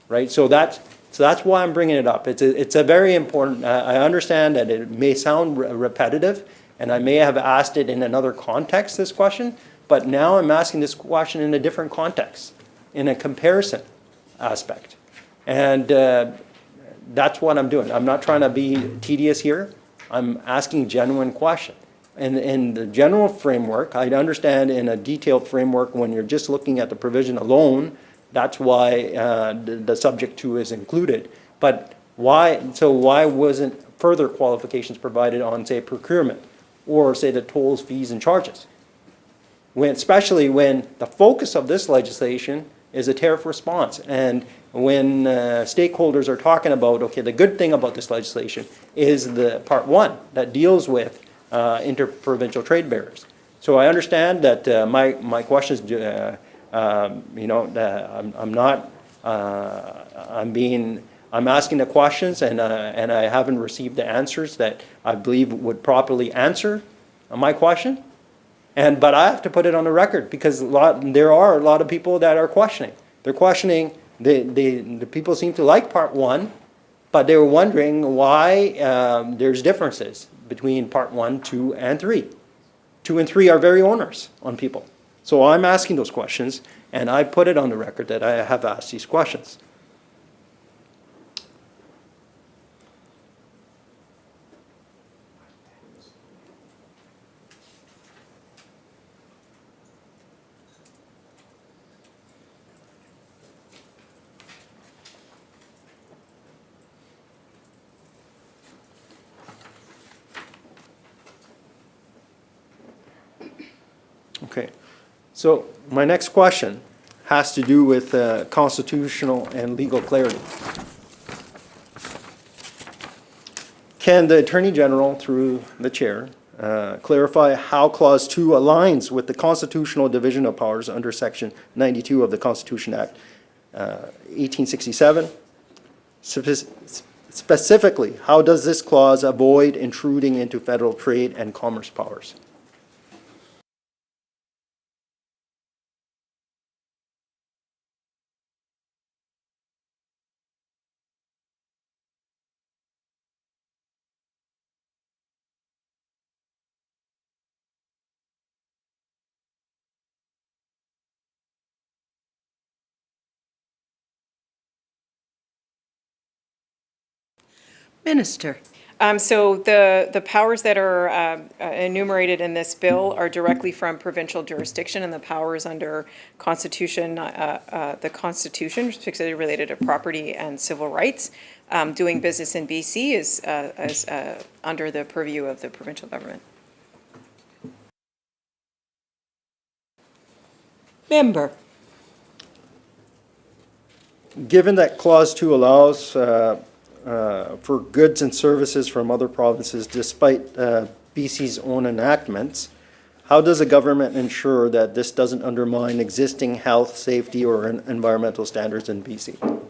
right? So that's why I'm bringing it up. It's a very important. I understand that it may sound repetitive, and I may have asked it in another context, this question. But now I'm asking this question in a different context, in a comparison aspect. And that's what I'm doing. I'm not trying to be tedious here. I'm asking genuine questions. And in the general framework, I understand in a detailed framework, when you're just looking at the provision alone, that's why the subject to is included. But why wasn't further qualifications provided on, say, procurement, or say the tolls, fees, and charges? Especially when the focus of this legislation is a tariff response. And when stakeholders are talking about, okay, the good thing about this legislation is the part 1 that deals with interprovincial trade barriers. So I understand that my questions, I'm asking the questions, and I haven't received the answers that I believe would properly answer my question. But I have to put it on the record, because there are a lot of people that are questioning. They're questioning, the people seem to like part 1, but they were wondering why there's differences between part 1, 2, and 3. 2 and 3 are very onerous on people. So I'm asking those questions, and I put it on the record that I have asked these questions. Okay, so my next question has to do with constitutional and legal clarity. Can the Attorney General, through the Chair, clarify how Clause 2 aligns with the constitutional division of powers under Section 92 of the Constitution Act 1867? Specifically, how does this clause avoid intruding into federal trade and commerce powers? Minister. So the powers that are enumerated in this bill are directly from provincial jurisdiction, and the powers under Constitution, the Constitution, particularly related to property and civil rights, doing business in BC is under the purview of the provincial government. Member. Given that Clause 2 allows for goods and services from other provinces despite BC's own enactments, how does the government ensure that this doesn't undermine existing health, safety, or environmental standards in BC?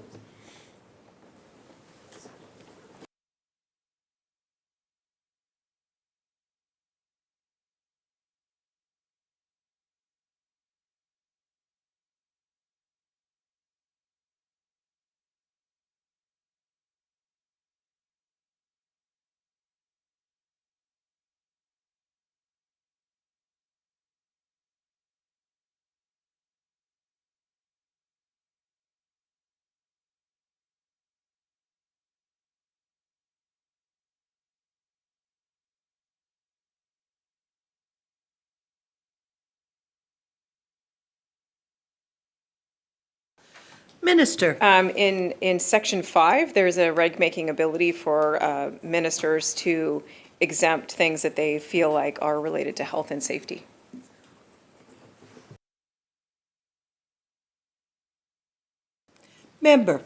Minister. In Section 5, there's a reg-making ability for ministers to exempt things that they feel like are related to health and safety. Member.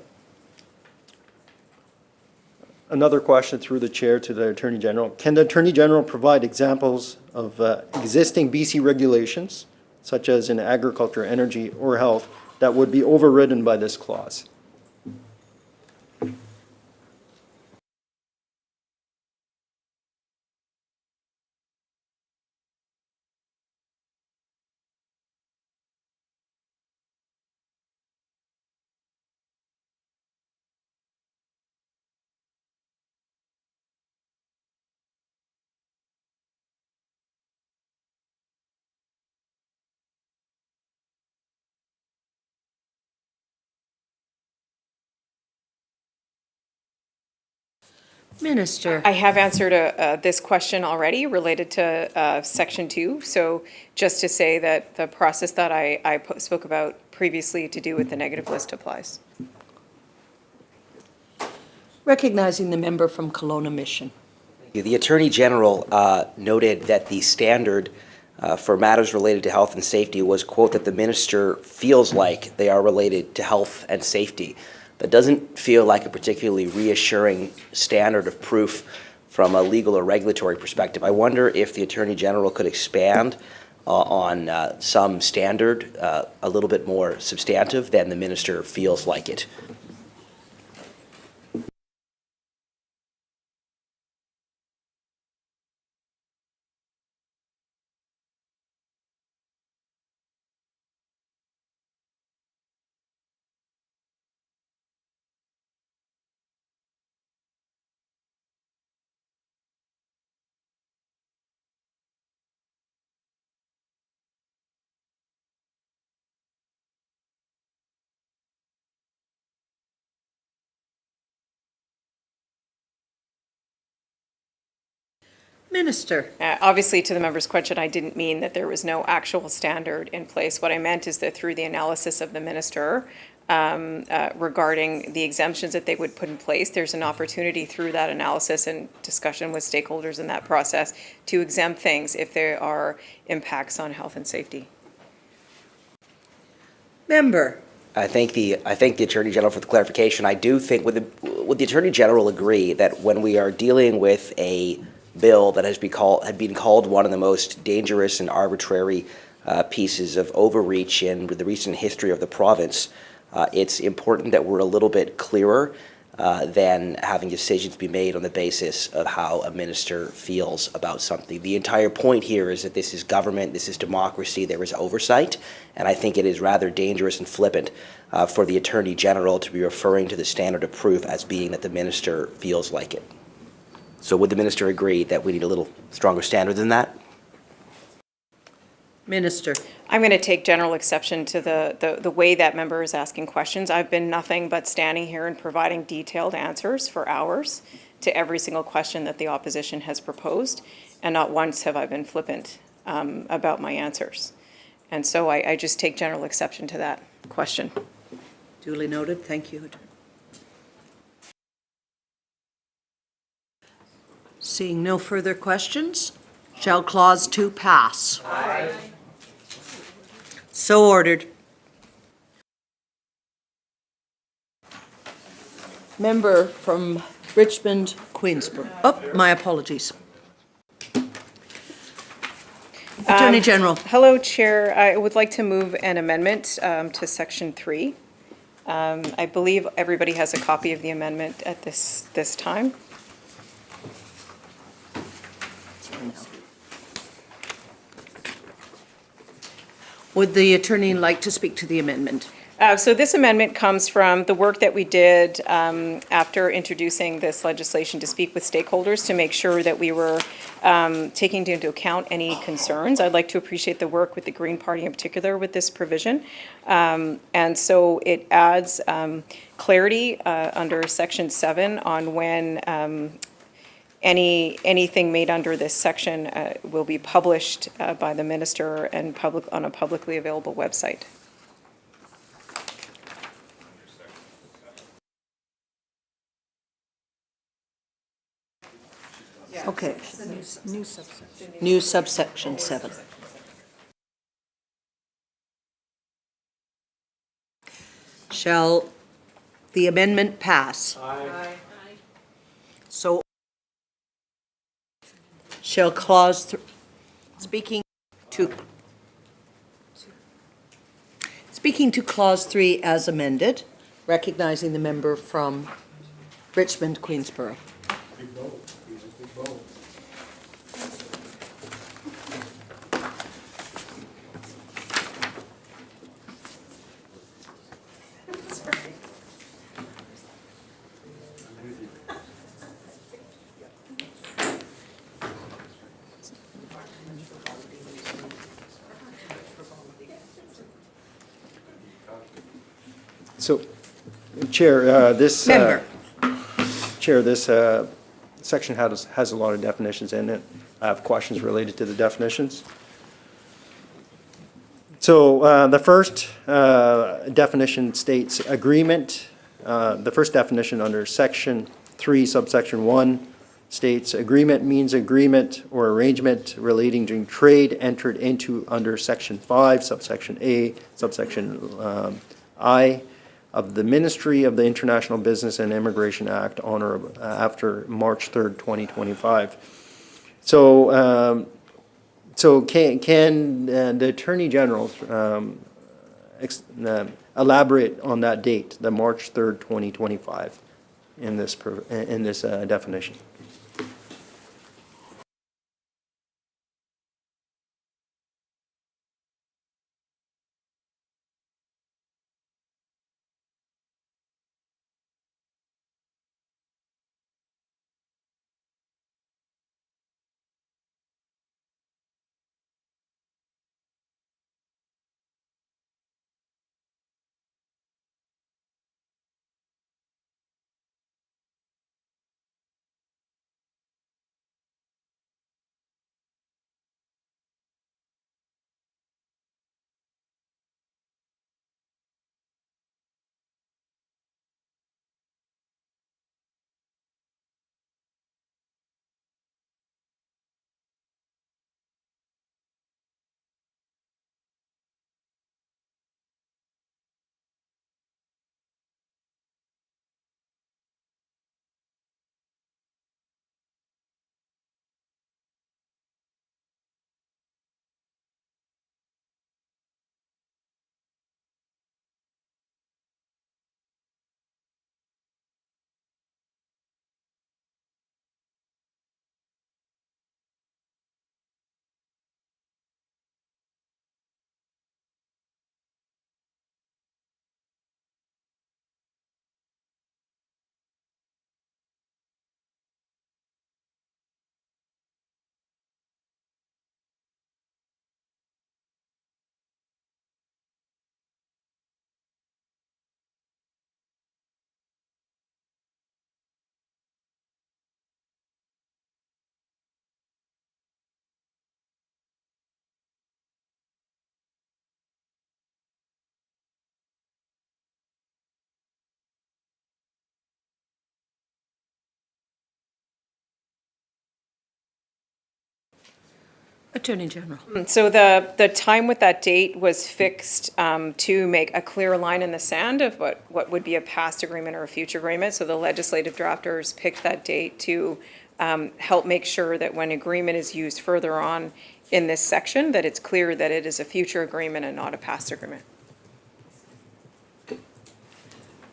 Another question through the Chair to the Attorney General. Can the Attorney General provide examples of existing BC regulations, such as in agriculture, energy, or health, that would be overridden by this clause? Minister. I have answered this question already related to Section 2. So just to say that the process that I spoke about previously to do with the negative list applies. Recognizing the member from Kelowna Mission. The Attorney General noted that the standard for matters related to health and safety was, quote, that the minister feels like they are related to health and safety. That doesn't feel like a particularly reassuring standard of proof from a legal or regulatory perspective. I wonder if the Attorney General could expand on some standard a little bit more substantive than the minister feels like it. Minister. Obviously, to the member's question, I didn't mean that there was no actual standard in place. What I meant is that through the analysis of the minister regarding the exemptions that they would put in place, there's an opportunity through that analysis and discussion with stakeholders in that process to exempt things if there are impacts on health and safety. Member. I thank the Attorney General for the clarification. I do think, would the Attorney General agree that when we are dealing with a bill that had been called one of the most dangerous and arbitrary pieces of overreach in the recent history of the province, it's important that we're a little bit clearer than having decisions be made on the basis of how a minister feels about something. The entire point here is that this is government, this is democracy, there is oversight, and I think it is rather dangerous and flippant for the Attorney General to be referring to the standard of proof as being that the minister feels like it. So would the minister agree that we need a little stronger standard than that? Minister. I'm going to take general exception to the way that member is asking questions. I've been nothing but standing here and providing detailed answers for hours to every single question that the opposition has proposed, and not once have I been flippant about my answers. And so I just take general exception to that question. Duly noted. Thank you. Seeing no further questions, shall Clause 2 pass? Aye. So ordered. Member from Richmond, Queensborough. Oh, my apologies. Attorney General. Hello, Chair. I would like to move an amendment to Section 3. I believe everybody has a copy of the amendment at this time. Would the attorney like to speak to the amendment? So this amendment comes from the work that we did after introducing this legislation to speak with stakeholders to make sure that we were taking into account any concerns. I'd like to appreciate the work with the Green Party in particular with this provision. And so it adds clarity under Section 7 on when anything made under this section will be published by the minister and on a publicly available website. Okay. New subsection 7. Shall the amendment pass? Aye. So shall clause, speaking to clause 3 as amended, recognizing the member from Richmond, Queensborough. So, Chair, this Member. Section has a lot of definitions in it. I have questions related to the definitions. So the first definition states agreement. The first definition under Section 3, subsection 1 states agreement means agreement or arrangement relating to trade entered into under Section 5, subsection A, subsection I of the Ministry of the International Business and Immigration Act on or after March 3rd, 2025. So, can the Attorney General elaborate on that date, the March 3rd, 2025, in this definition? Attorney General. So the time with that date was fixed to make a clear line in the sand of what would be a past agreement or a future agreement. So the legislative drafters picked that date to help make sure that when agreement is used further on in this section, that it's clear that it is a future agreement and not a past agreement.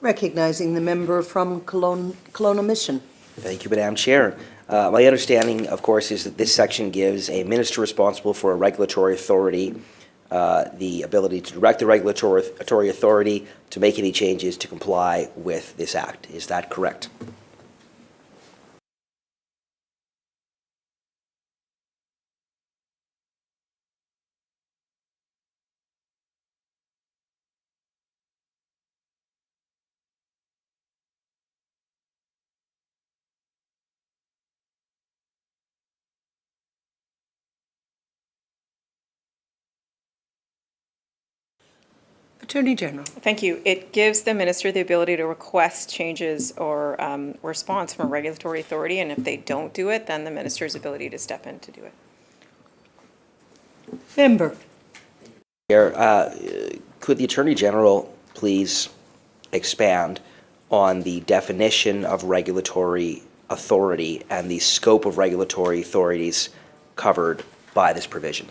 Recognizing the member from Kelowna Mission. Thank you, Madam Chair. My understanding, of course, is that this section gives a minister responsible for a regulatory authority the ability to direct the regulatory authority to make any changes to comply with this act. Is that correct? Attorney General. Thank you. It gives the minister the ability to request changes or response from a regulatory authority, and if they don't do it, then the minister's ability to step in to do it. Member. Chair, could the Attorney General please expand on the definition of regulatory authority and the scope of regulatory authorities covered by this provision?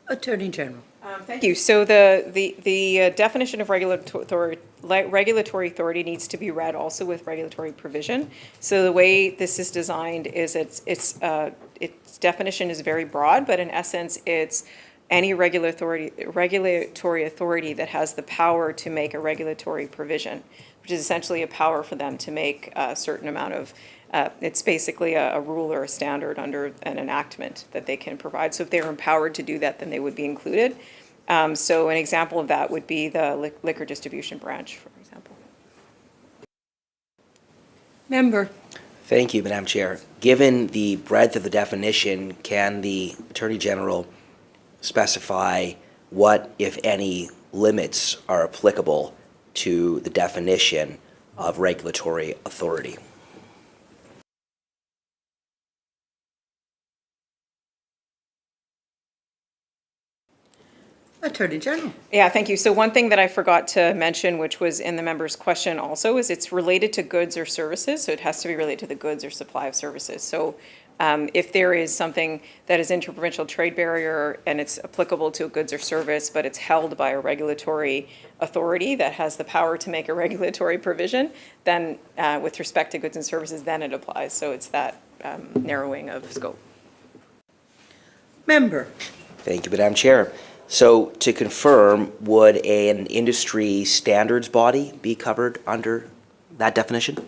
Attorney General. Thank you. So the definition of regulatory authority needs to be read also with regulatory provision. So the way this is designed is its definition is very broad, but in essence, it's any regulatory authority that has the power to make a regulatory provision, which is essentially a power for them to make a certain amount of it's basically a rule or a standard under an enactment that they can provide. So if they're empowered to do that, then they would be included. So an example of that would be the liquor distribution branch, for example. Member. Thank you, Madam Chair. Given the breadth of the definition, can the Attorney General specify what, if any, limits are applicable to the definition of regulatory authority? Attorney General. Yeah, thank you. So one thing that I forgot to mention, which was in the member's question also, is it's related to goods or services. So it has to be related to the goods or supply of services. So if there is something that is interprovincial trade barrier and it's applicable to a goods or service, but it's held by a regulatory authority that has the power to make a regulatory provision, then with respect to goods and services, then it applies. So it's that narrowing of scope. Member. Thank you, Madam Chair. So to confirm, would an industry standards body be covered under that definition?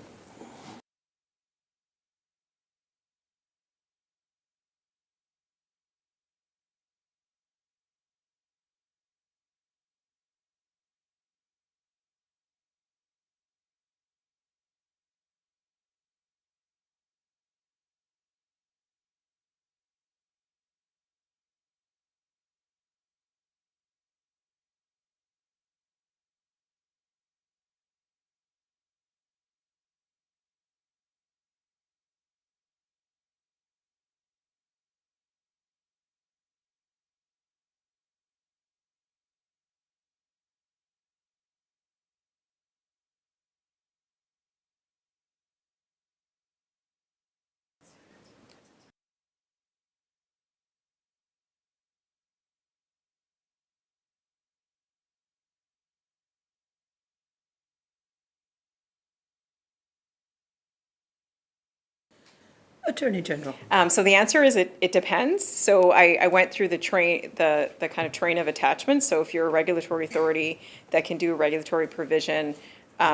Attorney General. So the answer is it depends. So I went through the kind of train of attachments. So if you're a regulatory authority that can do regulatory provision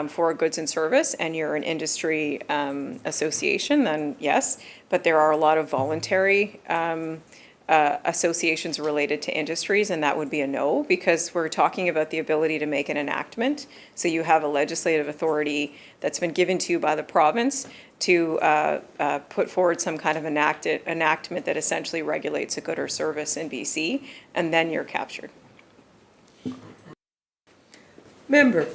for goods and service, and you're an industry association, then yes. But there are a lot of voluntary associations related to industries, and that would be a no, because we're talking about the ability to make an enactment. So you have a legislative authority that's been given to you by the province to put forward some kind of enactment that essentially regulates a good or service in BC, and then you're captured. Member.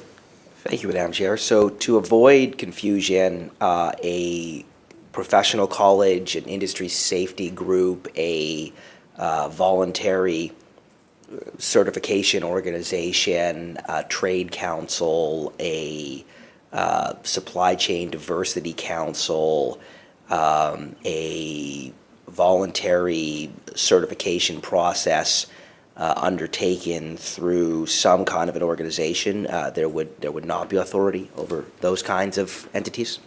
Thank you, Madam Chair. So to avoid confusion, a professional college, an industry safety group, a voluntary certification organization, a trade council, a supply chain diversity council, a voluntary certification process undertaken through some kind of an organization, there would not be authority over those kinds of entities?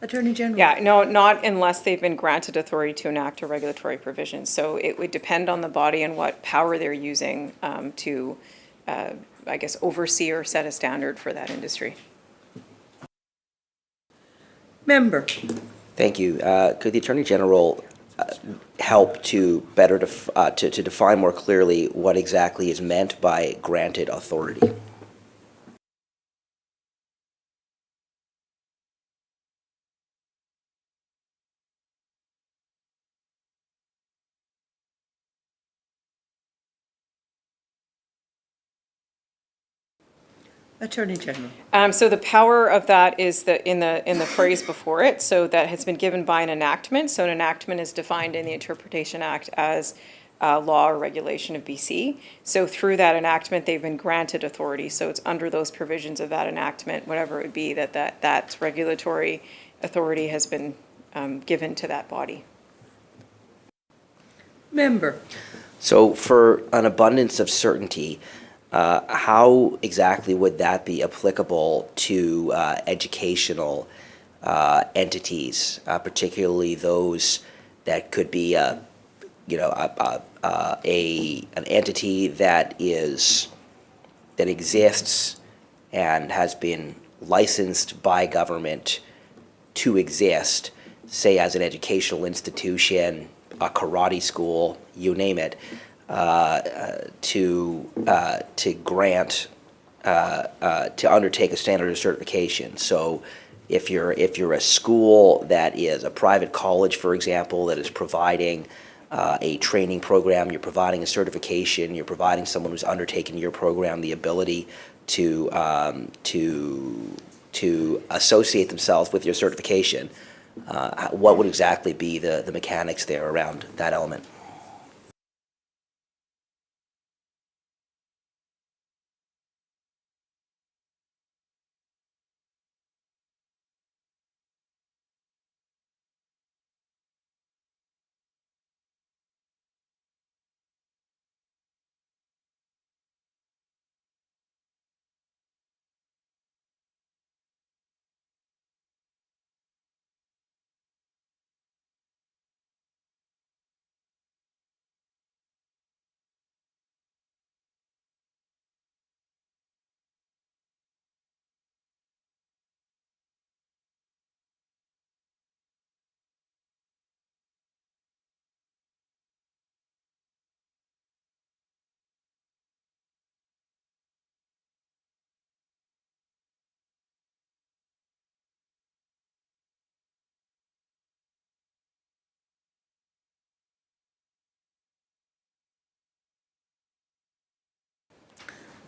Attorney General. Yeah, no, not unless they've been granted authority to enact a regulatory provision. So it would depend on the body and what power they're using to, I guess, oversee or set a standard for that industry. Member. Thank you. Could the Attorney General help to better to define more clearly what exactly is meant by granted authority? Attorney General. So the power of that is in the phrase before it. So that has been given by an enactment. So an enactment is defined in the Interpretation Act as law or regulation of BC. So through that enactment, they've been granted authority. So it's under those provisions of that enactment, whatever it would be, that regulatory authority has been given to that body. Member. So for an abundance of certainty, how exactly would that be applicable to educational entities, particularly those that could be an entity that exists and has been licensed by government to exist, say as an educational institution, a karate school, you name it, to grant to undertake a standard of certification. So if you're a school that is a private college, for example, that is providing a training program, you're providing a certification, you're providing someone who's undertaken your program the ability to associate themselves with your certification, what would exactly be the mechanics there around that element?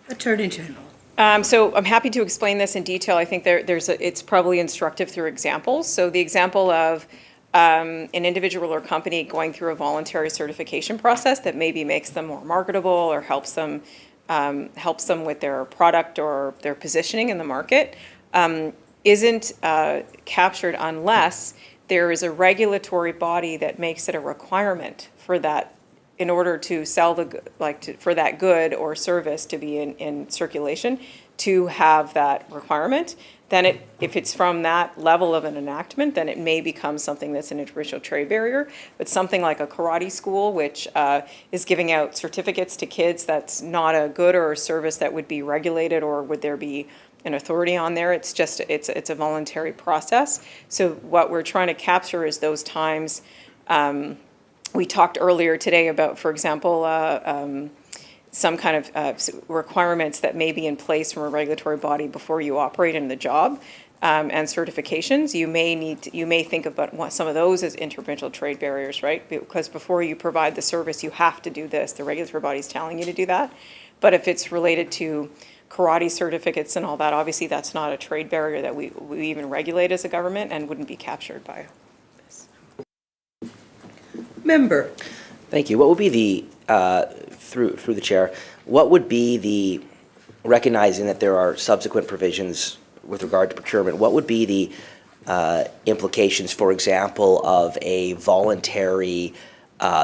Attorney General. So I'm happy to explain this in detail. I think it's probably instructive through examples. So the example of an individual or company going through a voluntary certification process that maybe makes them more marketable or helps them with their product or their positioning in the market isn't captured unless there is a regulatory body that makes it a requirement for that, in order to sell for that good or service to be in circulation, to have that requirement, then if it's from that level of an enactment, then it may become something that's an interprovincial trade barrier. But something like a karate school, which is giving out certificates to kids, that's not a good or a service that would be regulated, or would there be an authority on there? It's just, it's a voluntary process. So what we're trying to capture is those times. We talked earlier today about, for example, some kind of requirements that may be in place from a regulatory body before you operate in the job, and certifications. You may think about some of those as interprovincial trade barriers, right? Because before you provide the service, you have to do this. The regulatory body's telling you to do that. But if it's related to karate certificates and all that, obviously that's not a trade barrier that we even regulate as a government, and wouldn't be captured by this. Member. Thank you. What would be the, through the chair, what would be the, recognizing that there are subsequent provisions with regard to procurement, what would be the implications, for example, of a voluntary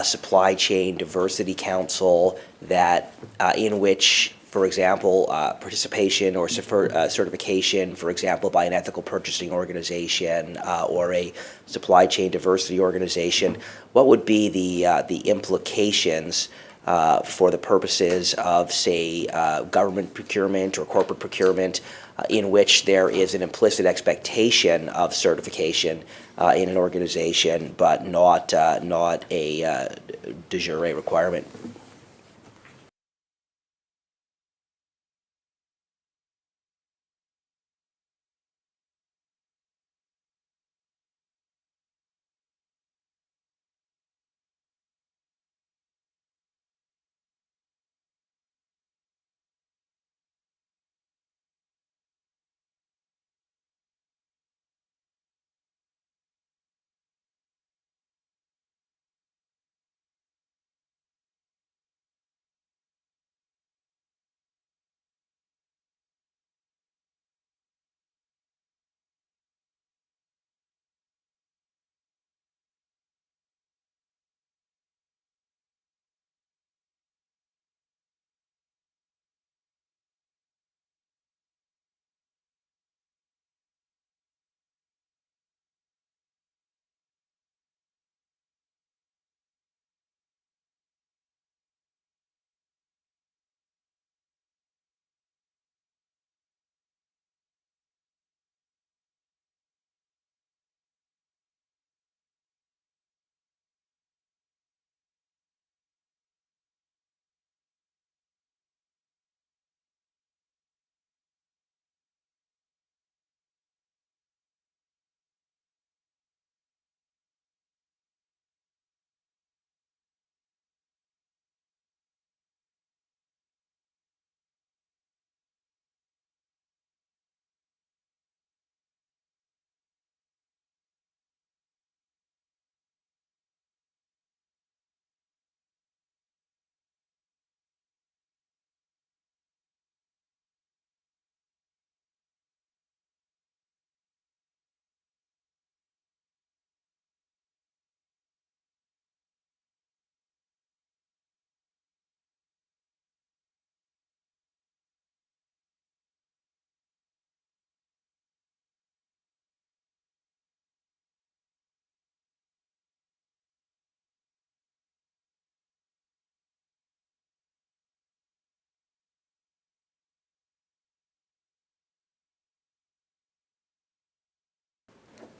supply chain diversity council that, in which, for example, participation or certification, for example, by an ethical purchasing organization or a supply chain diversity organization, what would be the implications for the purposes of, say, government procurement or corporate procurement, in which there is an implicit expectation of certification in an organization, but not a de jure requirement?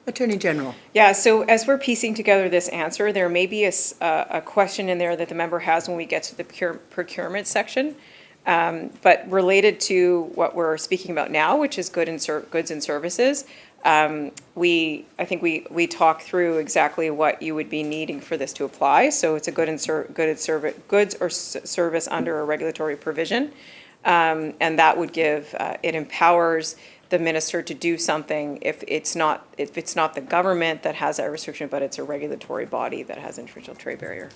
Attorney General. Yeah, so as we're piecing together this answer, there may be a question in there that the member has when we get to the procurement section. But related to what we're speaking about now, which is goods and services, I think we talked through exactly what you would be needing for this to apply. So it's a goods or service under a regulatory provision. And that would give, it empowers the minister to do something if it's not the government that has that restriction, but it's a regulatory body that has interprovincial trade barrier.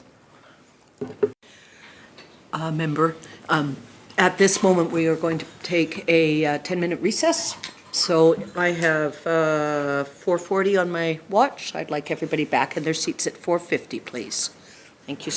Member, at this moment, we are going to take a 10-minute recess. So I have 4:40 on my watch. I'd like everybody back in their seats at 4:50, please. Thank you.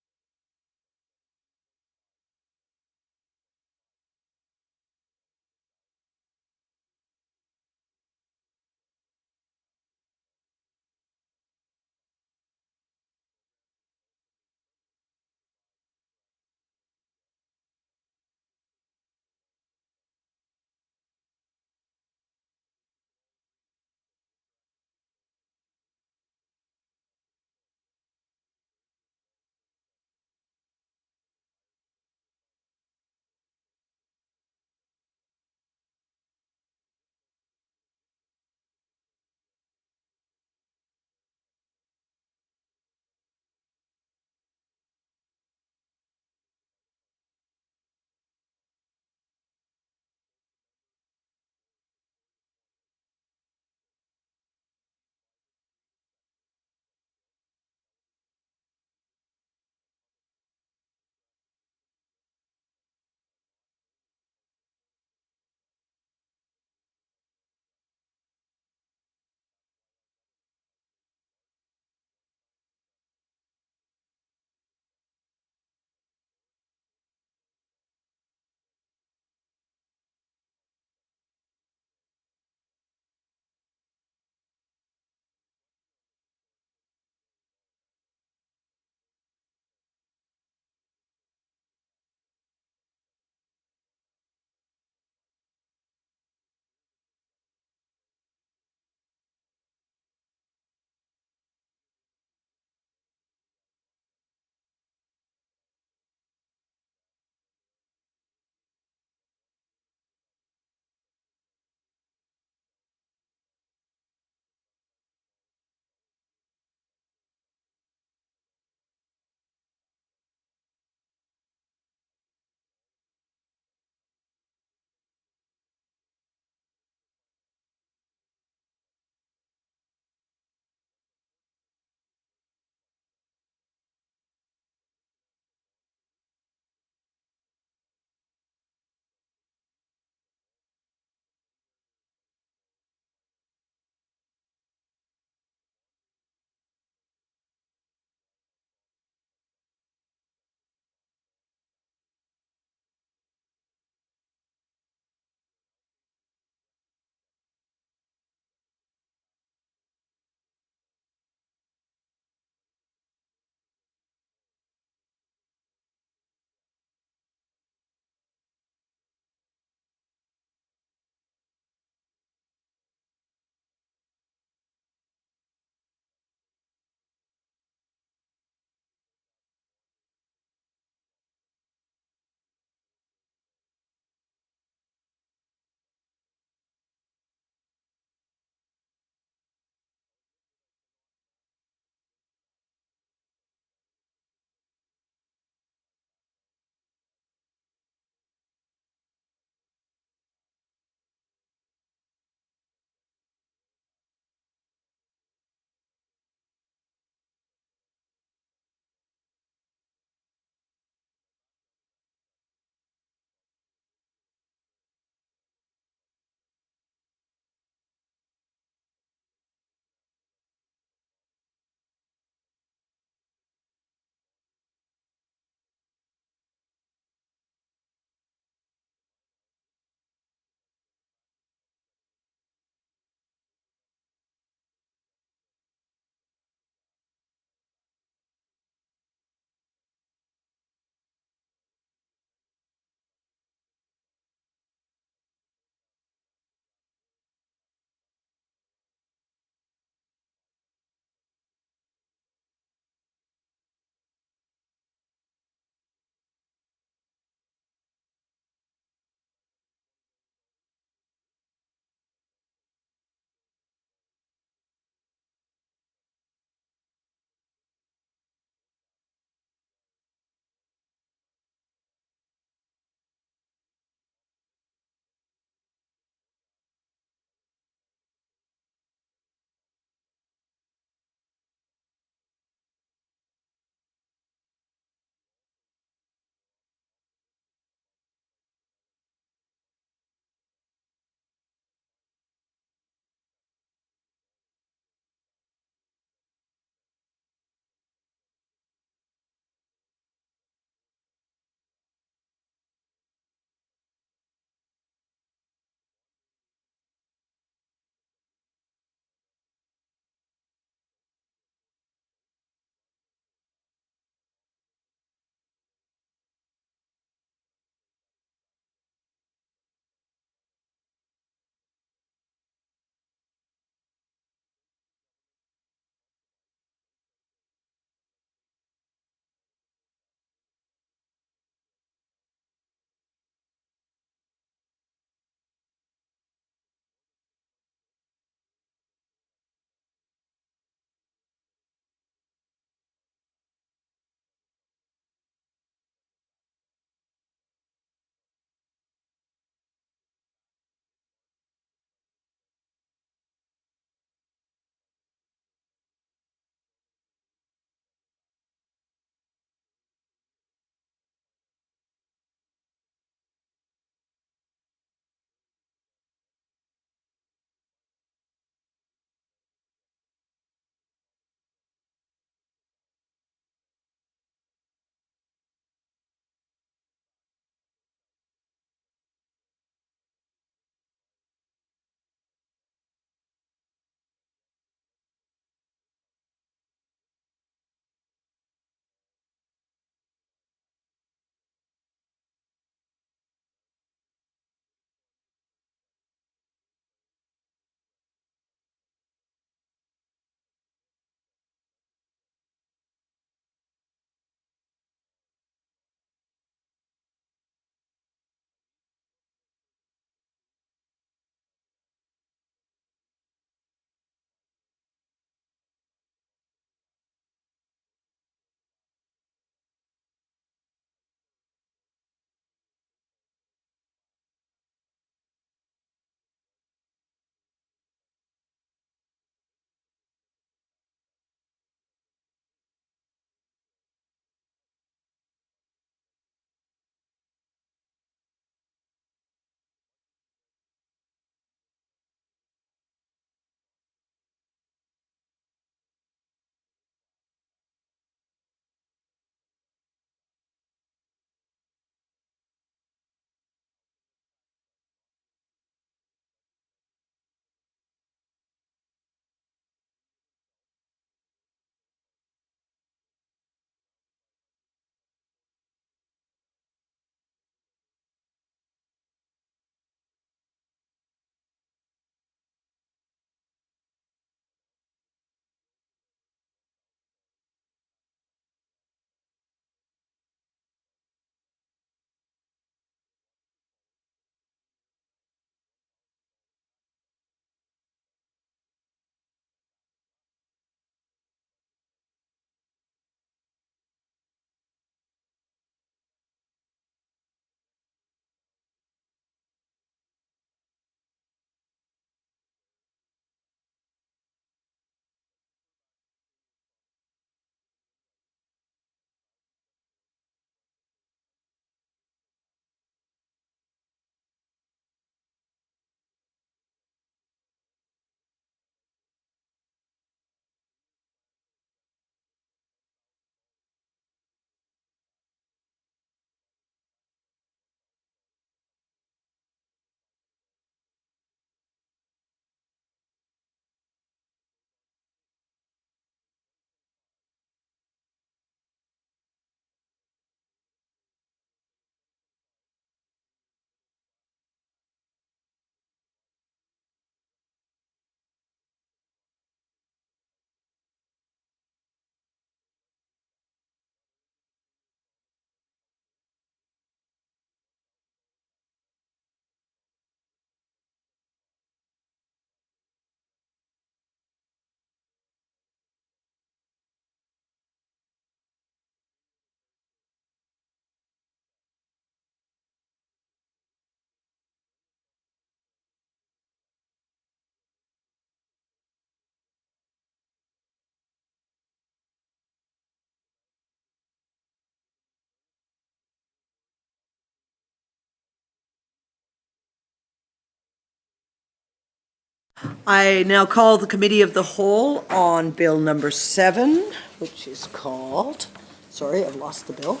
I now call the Committee of the Whole on Bill number 7, which is called, sorry, I've lost the bill.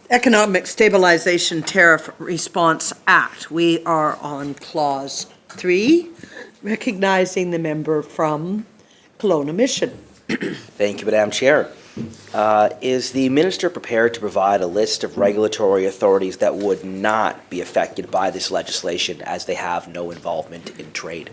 Economic Stabilization Tariff Response Act. We are on Clause 3, recognizing the member from Kelowna Mission. Thank you, Madam Chair. Is the minister prepared to provide a list of regulatory authorities that would not be affected by this legislation as they have no involvement in trade?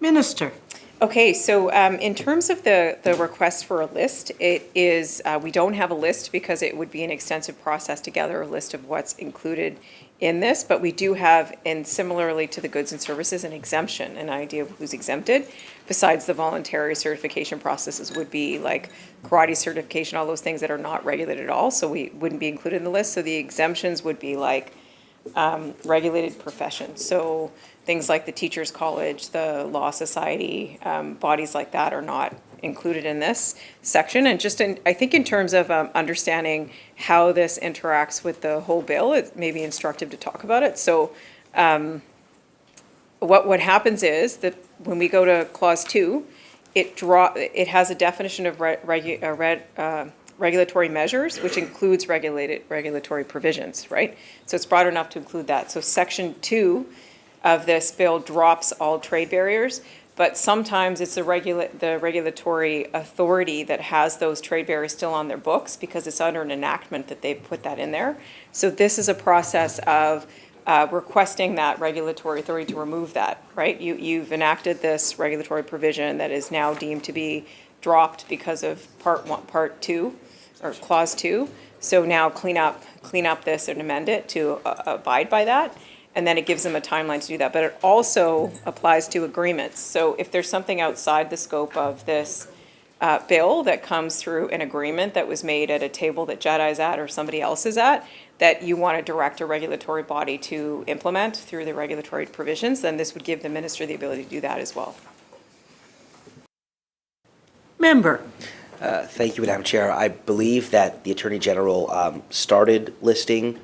Minister. Okay, so in terms of the request for a list, it is, we don't have a list because it would be an extensive process to gather a list of what's included in this, but we do have, and similarly to the goods and services, an exemption, an idea of who's exempted, besides the voluntary certification processes would be like karate certification, all those things that are not regulated at all, so we wouldn't be included in the list. So the exemptions would be like regulated professions. So things like the Teachers College, the Law Society, bodies like that are not included in this section. And just I think in terms of understanding how this interacts with the whole bill, it may be instructive to talk about it. So what happens is that when we go to clause 2, it has a definition of regulatory measures, which includes regulatory provisions, right? So it's broad enough to include that. So section 2 of this bill drops all trade barriers, but sometimes it's the regulatory authority that has those trade barriers still on their books because it's under an enactment that they put that in there. So this is a process of requesting that regulatory authority to remove that, right? You've enacted this regulatory provision that is now deemed to be dropped because of part 2, or clause 2. So now clean up this and amend it to abide by that. And then it gives them a timeline to do that. But it also applies to agreements. So if there's something outside the scope of this bill that comes through an agreement that was made at a table that Jedi's at or somebody else is at, that you want to direct a regulatory body to implement through the regulatory provisions, then this would give the minister the ability to do that as well. Member. Thank you, Madam Chair. I believe that the Attorney General started listing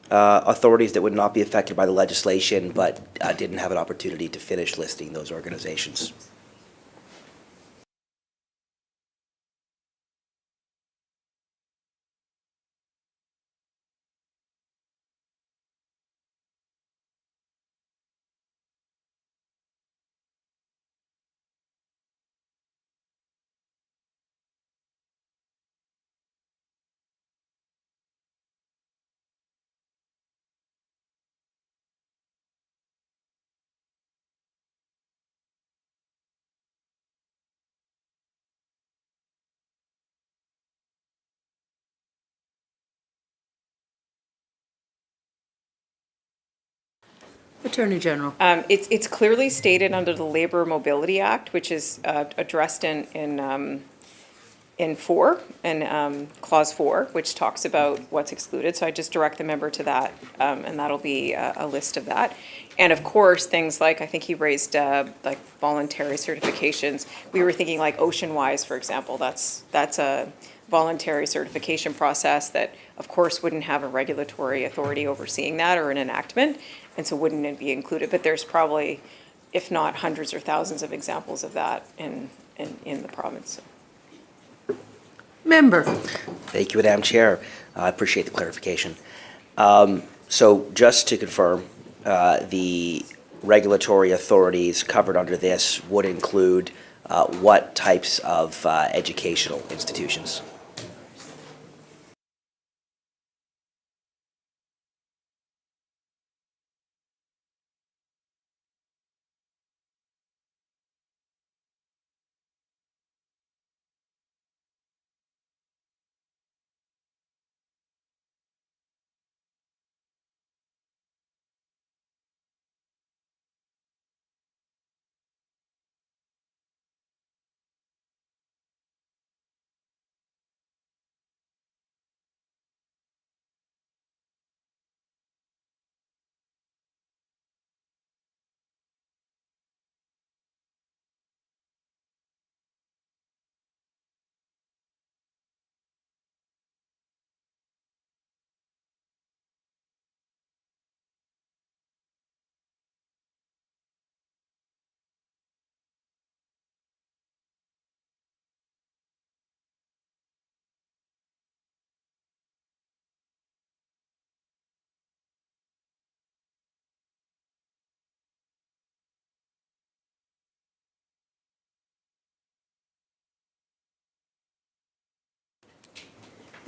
authorities that would not be affected by the legislation, but didn't have an opportunity to finish listing those organizations. Attorney General. It's clearly stated under the Labor Mobility Act, which is addressed in 4, and clause 4, which talks about what's excluded. So I just direct the member to that, and that'll be a list of that. And of course, things like, I think he raised like voluntary certifications. We were thinking like Oceanwise, for example. That's a voluntary certification process that, of course, wouldn't have a regulatory authority overseeing that or an enactment, and so wouldn't it be included. But there's probably, if not hundreds or thousands of examples of that in the province. Member. Thank you, Madam Chair. I appreciate the clarification. So just to confirm, the regulatory authorities covered under this would include what types of educational institutions?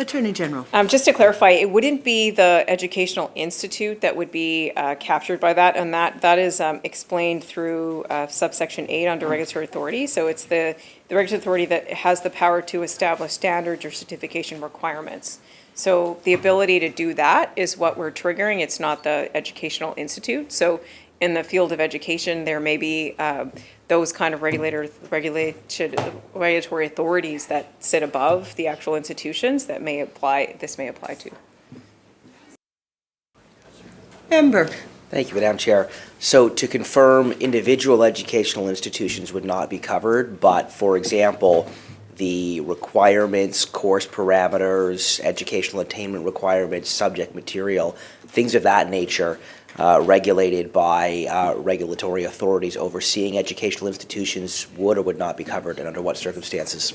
Attorney General. Just to clarify, it wouldn't be the educational institute that would be captured by that, and that is explained through subsection 8 under regulatory authority. So it's the regulatory authority that has the power to establish standards or certification requirements. So the ability to do that is what we're triggering. It's not the educational institute. So in the field of education, there may be those kind of regulatory authorities that sit above the actual institutions that this may apply to. Member. Thank you, Madam Chair. So to confirm, individual educational institutions would not be covered, but for example, the requirements, course parameters, educational attainment requirements, subject material, things of that nature, regulated by regulatory authorities overseeing educational institutions would or would not be covered, and under what circumstances?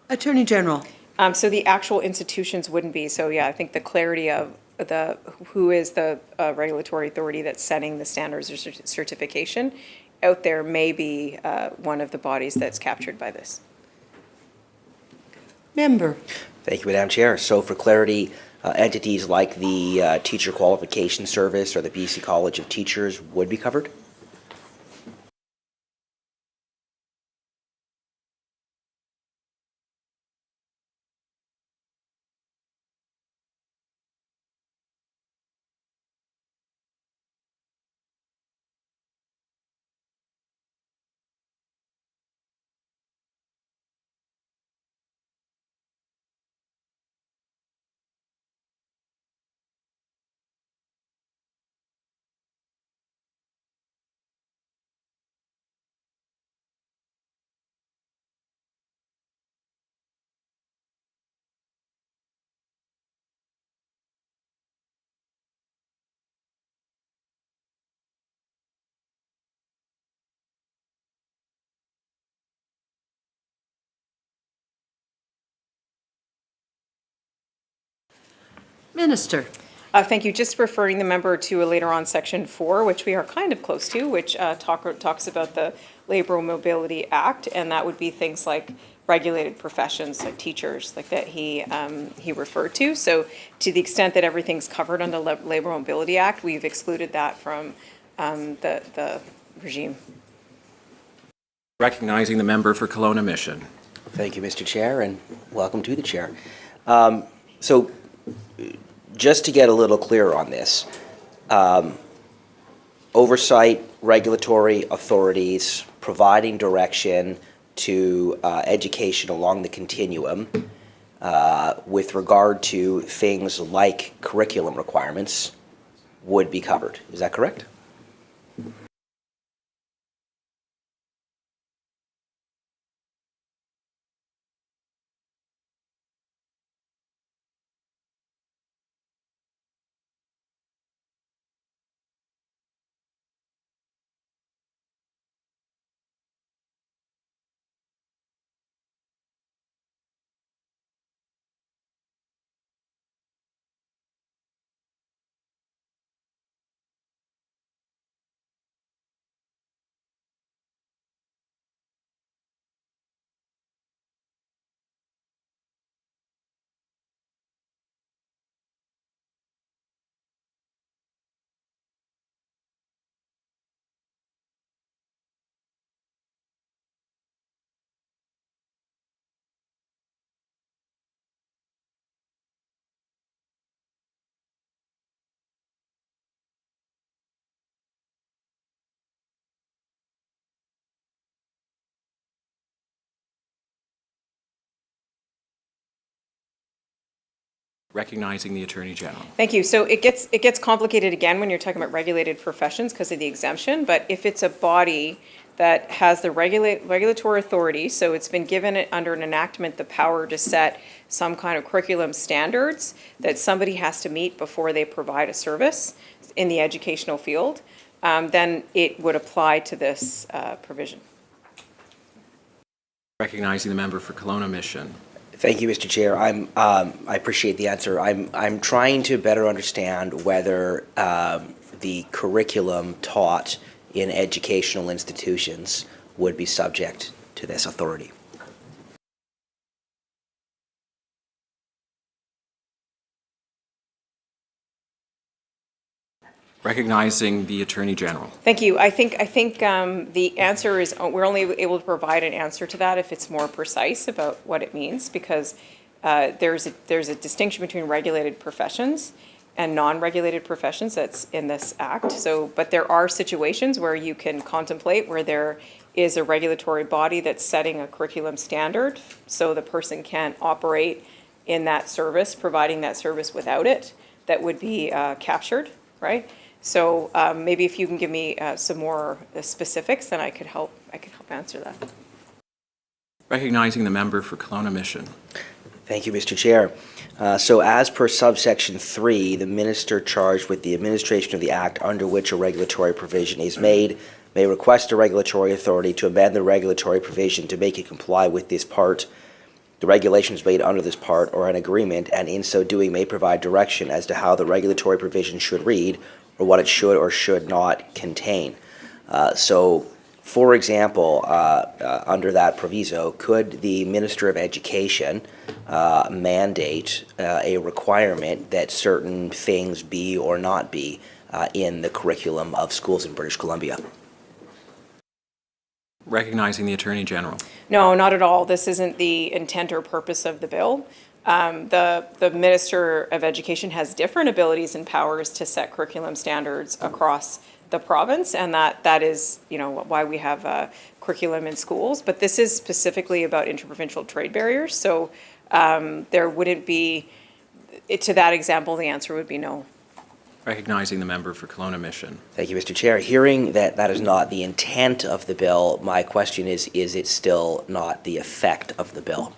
Attorney General. So the actual institutions wouldn't be. So yeah, I think the clarity of who is the regulatory authority that's setting the standards or certification out there may be one of the bodies that's captured by this. Member. Thank you, Madam Chair. So for clarity, entities like the Teacher Qualification Service or the BC College of Teachers would be covered? Minister. Thank you. Just referring the member to later on section 4, which we are kind of close to, which talks about the Labour Mobility Act, and that would be things like regulated professions, like teachers, like that he referred to. So to the extent that everything's covered under the Labour Mobility Act, we've excluded that from the regime. Recognizing the member for Kelowna Mission. Thank you, Mr. Chair, and welcome to the chair. So just to get a little clearer on this, oversight, regulatory authorities providing direction to education along the continuum with regard to things like curriculum requirements would be covered. Is that correct? Recognizing the Attorney General. Thank you. So it gets complicated again when you're talking about regulated professions because of the exemption, but if it's a body that has the regulatory authority, so it's been given it under an enactment the power to set some kind of curriculum standards that somebody has to meet before they provide a service in the educational field, then it would apply to this provision. Recognizing the member for Kelowna Mission. Thank you, Mr. Chair. I appreciate the answer. I'm trying to better understand whether the curriculum taught in educational institutions would be subject to this authority. Recognizing the Attorney General. Thank you. I think the answer is, we're only able to provide an answer to that if it's more precise about what it means, because there's a distinction between regulated professions and non-regulated professions that's in this act. So, but there are situations where you can contemplate where there is a regulatory body that's setting a curriculum standard, so the person can operate in that service, providing that service without it, that would be captured, right? So maybe if you can give me some more specifics, then I could help answer that. Recognizing the member for Kelowna Mission. Thank you, Mr. Chair. So as per subsection 3, the minister charged with the administration of the act under which a regulatory provision is made may request a regulatory authority to amend the regulatory provision to make it comply with this part, the regulations made under this part, or an agreement, and in so doing may provide direction as to how the regulatory provision should read or what it should or should not contain. So, for example, under that proviso, could the Minister of Education mandate a requirement that certain things be or not be in the curriculum of schools in British Columbia? Recognizing the Attorney General. No, not at all. This isn't the intent or purpose of the bill. The Minister of Education has different abilities and powers to set curriculum standards across the province, and that is, why we have curriculum in schools. But this is specifically about interprovincial trade barriers, so there wouldn't be, to that example, the answer would be no. Recognizing the member for Kelowna Mission. Thank you, Mr. Chair. Hearing that that is not the intent of the bill, my question is it still not the effect of the bill?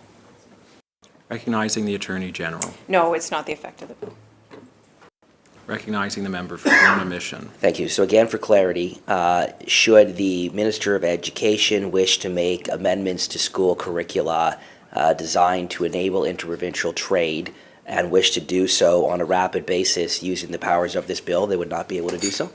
Recognizing the Attorney General. No, it's not the effect of the bill. Recognizing the member for Kelowna Mission. Thank you. So again, for clarity, should the Minister of Education wish to make amendments to school curricula designed to enable interprovincial trade and wish to do so on a rapid basis using the powers of this bill, they would not be able to do so?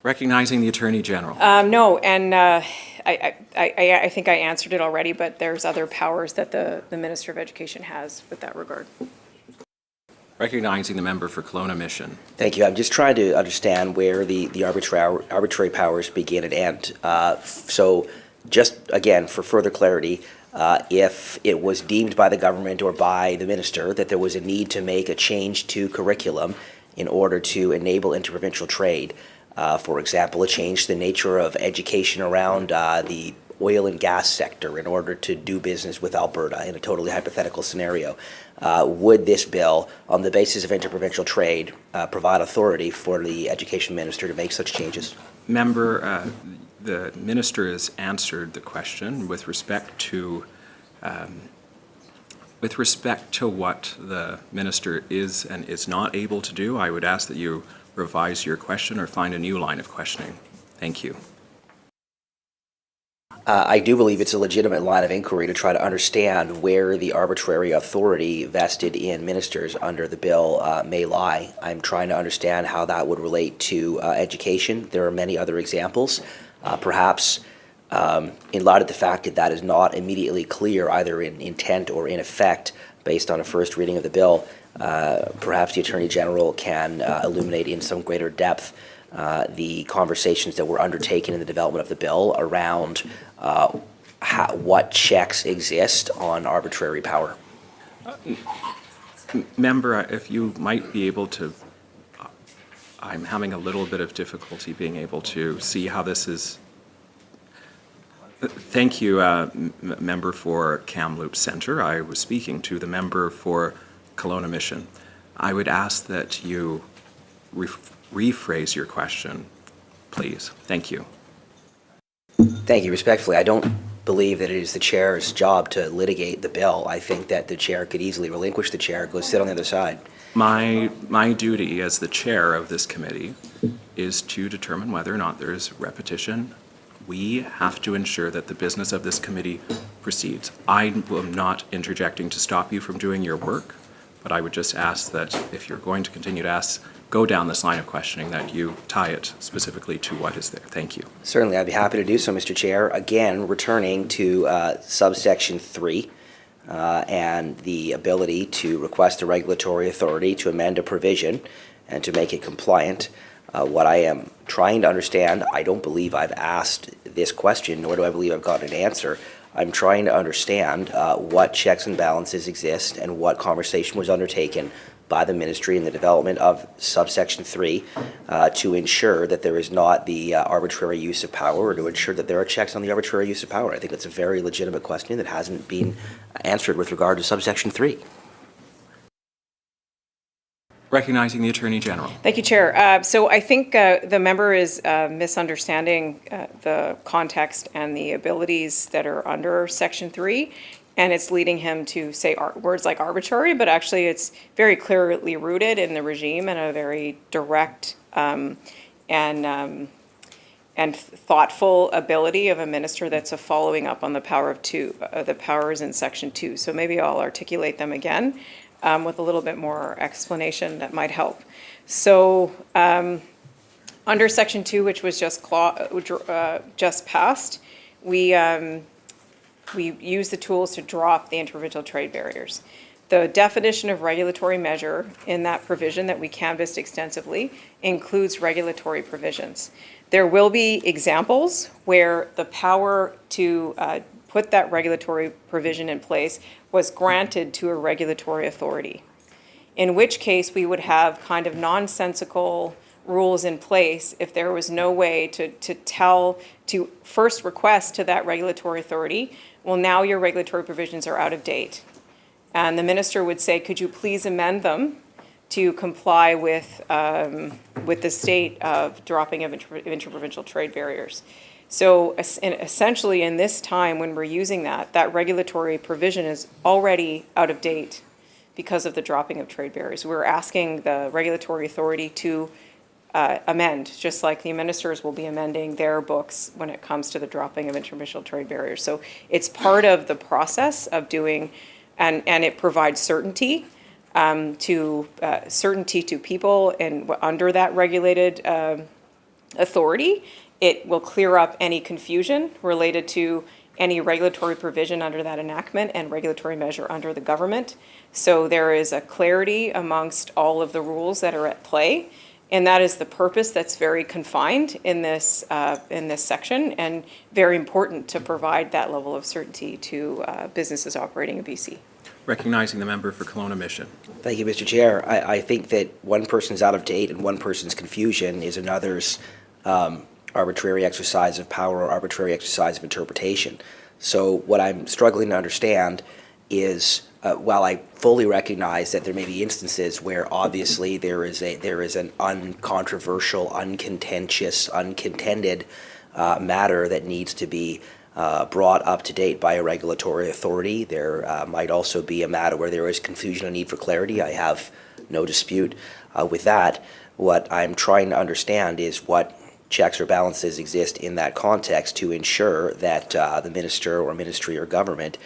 Recognizing the Attorney General. No, and I think I answered it already, but there's other powers that the Minister of Education has with that regard. Recognizing the member for Kelowna Mission. Thank you. I'm just trying to understand where the arbitrary powers begin and end. So just again, for further clarity, if it was deemed by the government or by the minister that there was a need to make a change to curriculum in order to enable interprovincial trade, for example, a change to the nature of education around the oil and gas sector in order to do business with Alberta in a totally hypothetical scenario, would this bill, on the basis of interprovincial trade, provide authority for the education minister to make such changes? Member, the minister has answered the question with respect to what the minister is and is not able to do. I would ask that you revise your question or find a new line of questioning. Thank you. I do believe it's a legitimate line of inquiry to try to understand where the arbitrary authority vested in ministers under the bill may lie. I'm trying to understand how that would relate to education. There are many other examples. Perhaps in light of the fact that that is not immediately clear either in intent or in effect based on a first reading of the bill, perhaps the Attorney General can illuminate in some greater depth the conversations that were undertaken in the development of the bill around what checks exist on arbitrary power. Member, if you might be able to, I'm having a little bit of difficulty being able to see how this is, Thank you, member for Kamloops Centre. I was speaking to the member for Kelowna Mission. I would ask that you rephrase your question, please. Thank you. Thank you. Respectfully, I don't believe that it is the chair's job to litigate the bill. I think that the chair could easily relinquish the chair, go sit on the other side. My duty as the chair of this committee is to determine whether or not there is repetition. We have to ensure that the business of this committee proceeds. I am not interjecting to stop you from doing your work, but I would just ask that if you're going to continue to go down this line of questioning, that you tie it specifically to what is there. Thank you. Certainly, I'd be happy to do so, Mr. Chair. Again, returning to subsection 3 and the ability to request a regulatory authority to amend a provision and to make it compliant. What I am trying to understand, I don't believe I've asked this question, nor do I believe I've gotten an answer. I'm trying to understand what checks and balances exist and what conversation was undertaken by the ministry in the development of subsection 3 to ensure that there is not the arbitrary use of power, or to ensure that there are checks on the arbitrary use of power. I think that's a very legitimate question that hasn't been answered with regard to subsection 3. Recognizing the Attorney General. Thank you, Chair. So I think the member is misunderstanding the context and the abilities that are under Section 3, and it's leading him to say words like arbitrary, but actually it's very clearly rooted in the regime and a very direct and thoughtful ability of a minister that's a following up on the powers in Section 2. So maybe I'll articulate them again. With a little bit more explanation that might help. So under Section 2, which was just passed, we use the tools to drop the interprovincial trade barriers. The definition of regulatory measure in that provision that we canvassed extensively includes regulatory provisions. There will be examples where the power to put that regulatory provision in place was granted to a regulatory authority, in which case we would have kind of nonsensical rules in place if there was no way to first request to that regulatory authority, well, now your regulatory provisions are out of date. And the minister would say, could you please amend them to comply with the state of dropping of interprovincial trade barriers. So essentially in this time when we're using that regulatory provision is already out of date because of the dropping of trade barriers. We're asking the regulatory authority to amend, just like the ministers will be amending their books when it comes to the dropping of interprovincial trade barriers. So it's part of the process of doing, and it provides certainty to people and under that regulated authority. It will clear up any confusion related to any regulatory provision under that enactment and regulatory measure under the government. So there is a clarity amongst all of the rules that are at play. And that is the purpose that's very confined in this section and very important to provide that level of certainty to businesses operating in BC. Recognizing the member for Kelowna Mission. Thank you, Mr. Chair. I think that one person's out of date and one person's confusion is another's arbitrary exercise of power or arbitrary exercise of interpretation. So what I'm struggling to understand is, while I fully recognize that there may be instances where obviously there is an uncontroversial, uncontentious, uncontended matter that needs to be brought up to date by a regulatory authority, there might also be a matter where there is confusion and need for clarity. I have no dispute with that. What I'm trying to understand is what checks or balances exist in that context to ensure that the minister or ministry or government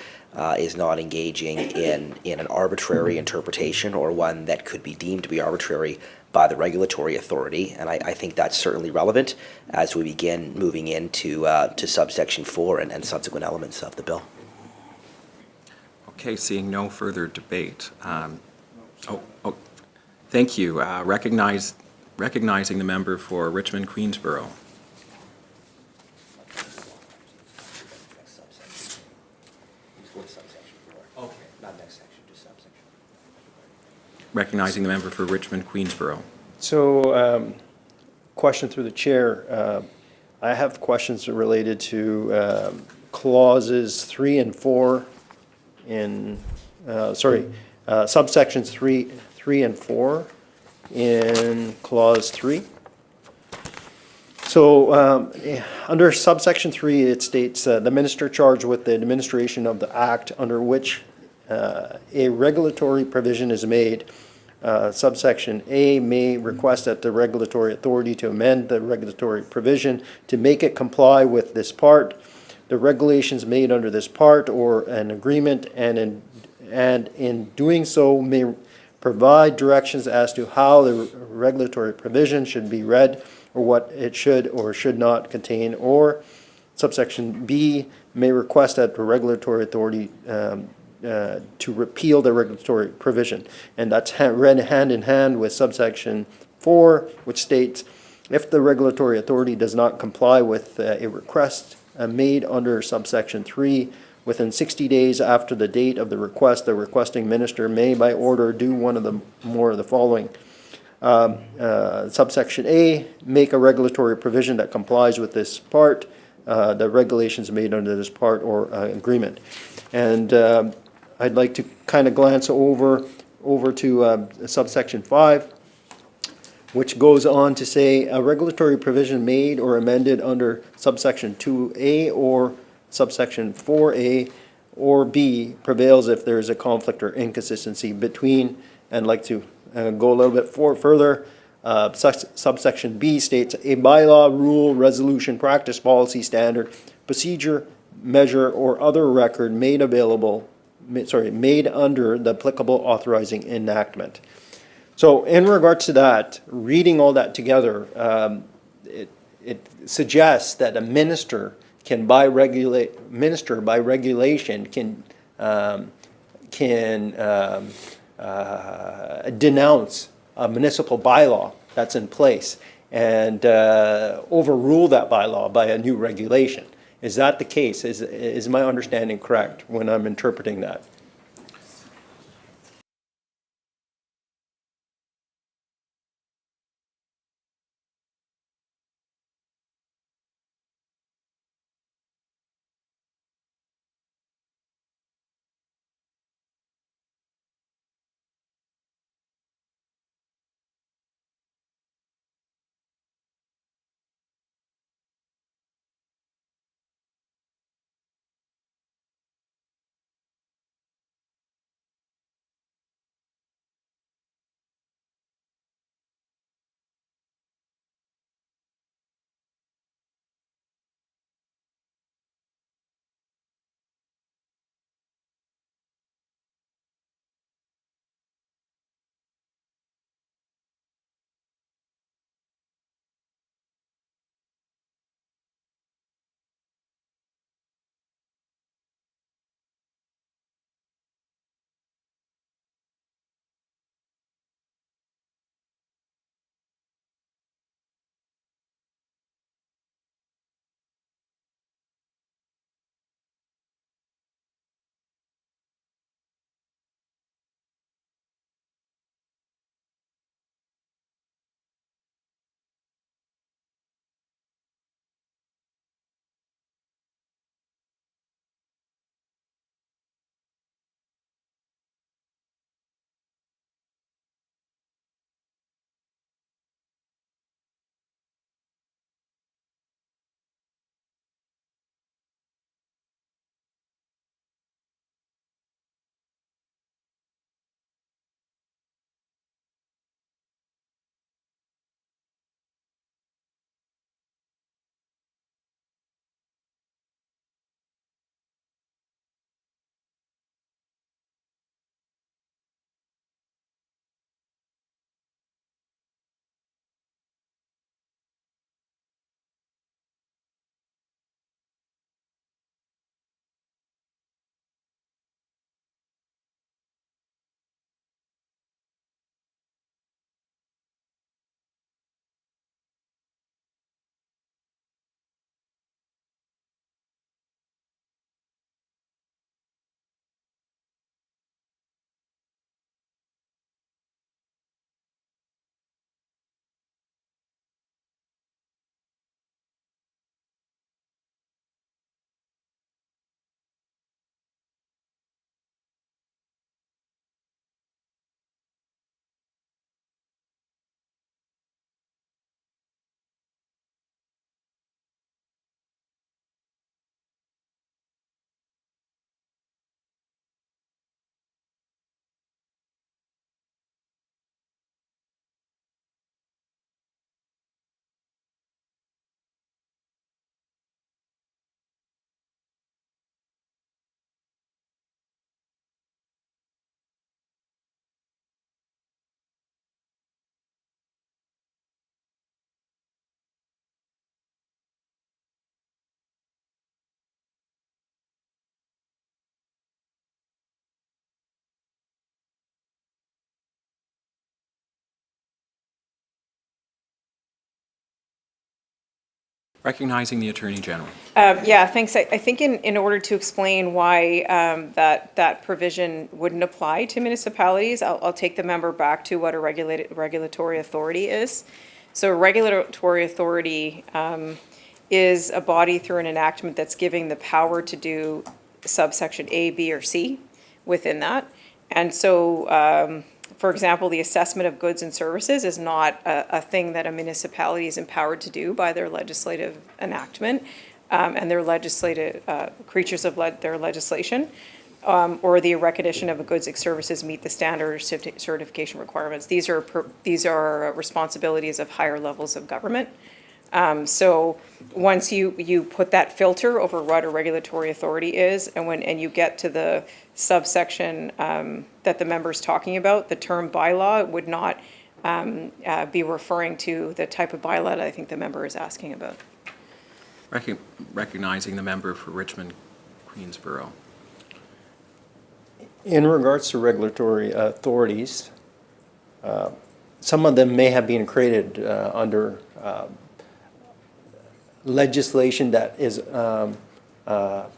is not engaging in an arbitrary interpretation or one that could be deemed to be arbitrary by the regulatory authority. And I think that's certainly relevant as we begin moving into to subsection 4 and subsequent elements of the bill. Okay, seeing no further debate. Thank you. Recognizing the member for Richmond Queensborough. Recognizing the member for Richmond Queensborough. So, question through the chair. I have questions related to clauses 3 and 4 in, subsections 3 and 4 in clause 3. So, under subsection 3, it states, the minister charged with the administration of the act under which a regulatory provision is made, subsection A, may request that the regulatory authority to amend the regulatory provision to make it comply with this part, the regulations made under this part, or an agreement, and in doing so may provide directions as to how the regulatory provision should be read, or what it should or should not contain, or subsection B, may request that the regulatory authority to repeal the regulatory provision. And that's read hand in hand with subsection 4, which states, if the regulatory authority does not comply with a request made under subsection 3, within 60 days after the date of the request, the requesting minister may by order do one of the more of the following. Subsection A, make a regulatory provision that complies with this part, the regulations made under this part or agreement. And I'd like to kind of glance over to subsection 5, which goes on to say a regulatory provision made or amended under subsection 2A or subsection 4A or B prevails if there is a conflict or inconsistency between, and I'd like to go a little bit further. Subsection B states a bylaw, rule, resolution, practice, policy, standard, procedure, measure, or other record made made under the applicable authorizing enactment. So in regards to that, reading all that together, it suggests that a minister by regulation can denounce a municipal bylaw that's in place and overrule that bylaw by a new regulation. Is that the case? Is my understanding correct when I'm interpreting that? Recognizing the Attorney General. Yeah, thanks. I think in order to explain why that provision wouldn't apply to municipalities, I'll take the member back to what a regulatory authority is. So a regulatory authority is a body through an enactment that's giving the power to do subsection A, B, or C within that. And so, for example, the assessment of goods and services is not a thing that a municipality is empowered to do by their legislative enactment and their legislative creatures of their legislation, or the recognition of a goods and services meet the standard or certification requirements. These are responsibilities of higher levels of government. So once you put that filter over what a regulatory authority is, and you get to the subsection that the member's talking about, the term bylaw would not be referring to the type of bylaw that I think the member is asking about. Recognizing the member for Richmond, Queensborough. In regards to regulatory authorities, some of them may have been created under legislation that is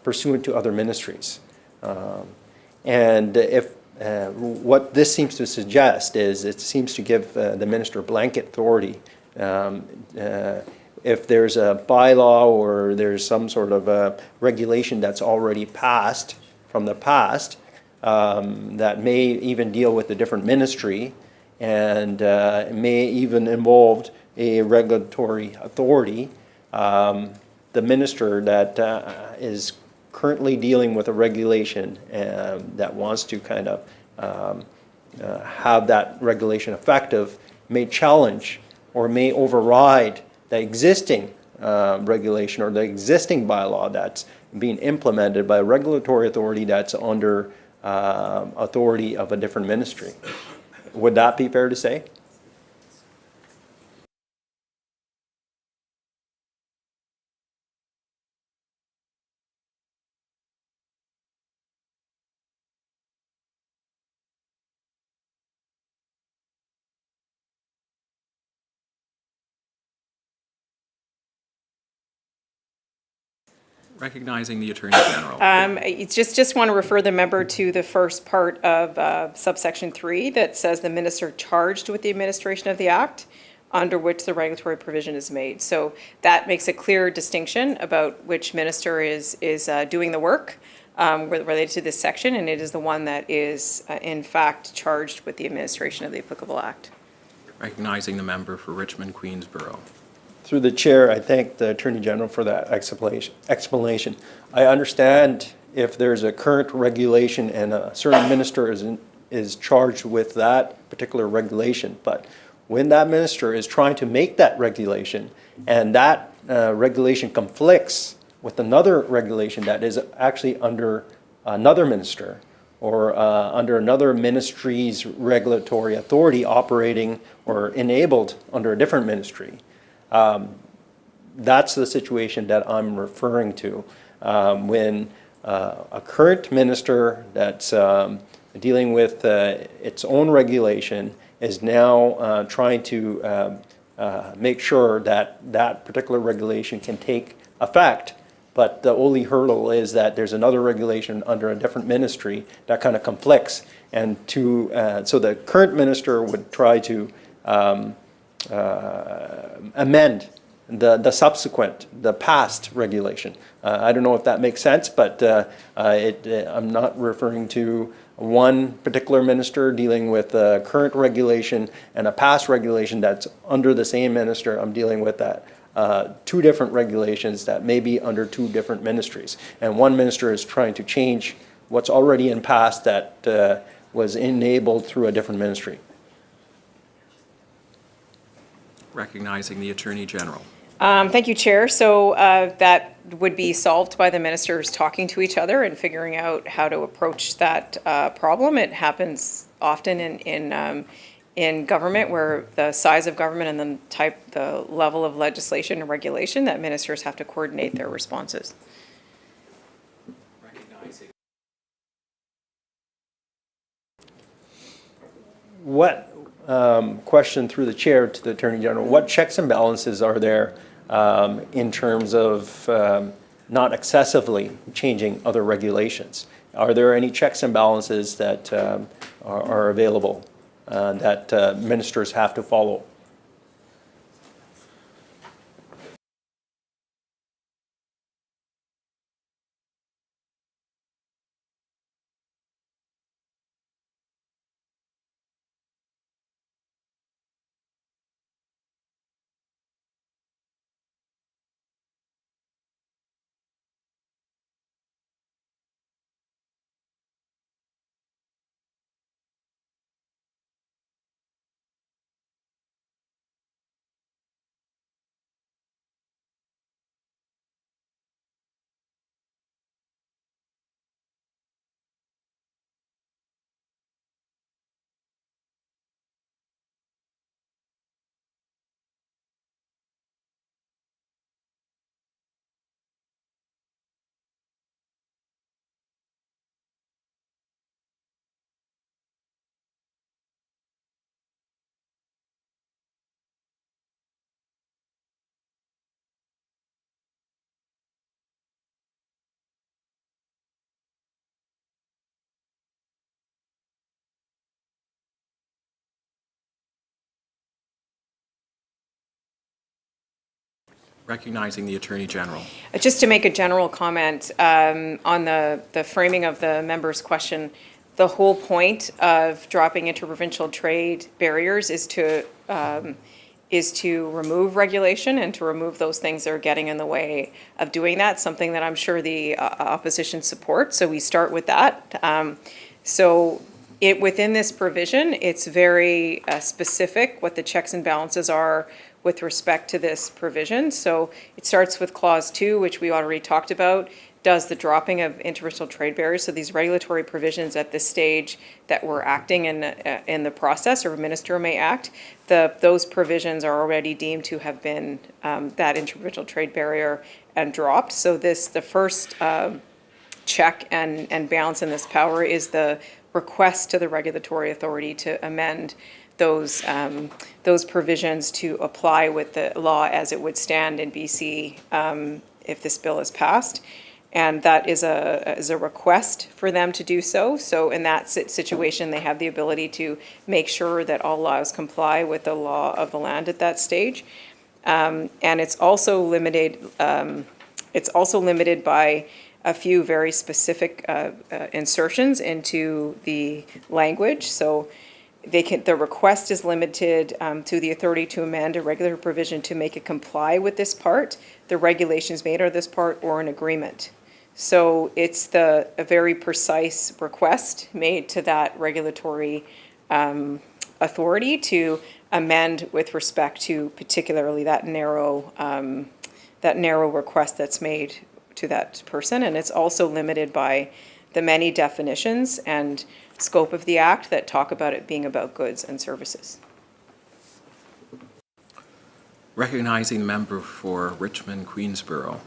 pursuant to other ministries. And if what this seems to suggest is it seems to give the minister blanket authority. If there's a bylaw or there's some sort of regulation that's already passed from the past that may even deal with a different ministry and may even involve a regulatory authority, the minister that is currently dealing with a regulation that wants to kind of have that regulation effective may challenge or may override the existing regulation or the existing bylaw that's being implemented by a regulatory authority that's under authority of a different ministry. Would that be fair to say? Recognizing the Attorney General. It's just want to refer the member to the first part of subsection 3 that says the minister charged with the administration of the act under which the regulatory provision is made. So that makes a clear distinction about which minister is doing the work related to this section, and it is the one that is in fact charged with the administration of the applicable act. Recognizing the member for Richmond, Queensborough. Through the chair, I thank the Attorney General for that explanation. I understand if there's a current regulation and a certain minister is charged with that particular regulation, but when that minister is trying to make that regulation and that regulation conflicts with another regulation that is actually under another minister or under another ministry's regulatory authority operating or enabled under a different ministry, that's the situation that I'm referring to. When a current minister that's dealing with its own regulation is now trying to make sure that that particular regulation can take effect, but the only hurdle is that there's another regulation under a different ministry that kind of conflicts. And so the current minister would try to amend the past regulation. I don't know if that makes sense, but I'm not referring to one particular minister dealing with a current regulation and a past regulation that's under the same minister. I'm dealing with that two different regulations that may be under two different ministries. And one minister is trying to change what's already in past that was enabled through a different ministry. Recognizing the Attorney General. Thank you, Chair. So that would be solved by the ministers talking to each other and figuring out how to approach that problem. It happens often in government where the size of government and the level of legislation and regulation that ministers have to coordinate their responses. What question through the chair to the Attorney General? What checks and balances are there in terms of not excessively changing other regulations? Are there any checks and balances that are available that ministers have to follow? Recognizing the Attorney General. Just to make a general comment on the framing of the member's question, the whole point of dropping interprovincial trade barriers is to remove regulation and to remove those things that are getting in the way of doing that, something that I'm sure the opposition supports. So we start with that. Within this provision, it's very specific what the checks and balances are with respect to this provision. So it starts with clause 2, which we already talked about, does the dropping of interprovincial trade barriers. So these regulatory provisions at this stage that we're acting in the process, or a minister may act, those provisions are already deemed to have been that interprovincial trade barrier and dropped. So the first check and balance in this power is the request to the regulatory authority to amend those provisions to apply with the law as it would stand in BC if this bill is passed. And that is a request for them to do so. So in that situation, they have the ability to make sure that all laws comply with the law of the land at that stage. And it's also limited. It's also limited by a few very specific insertions into the language. So the request is limited to the authority to amend a regular provision to make it comply with this part, the regulations made under this part, or an agreement. So it's a very precise request made to that regulatory authority to amend with respect to particularly that narrow request that's made to that person. And it's also limited by the many definitions and scope of the act that talk about it being about goods and services. Recognizing the member for Richmond Queensborough.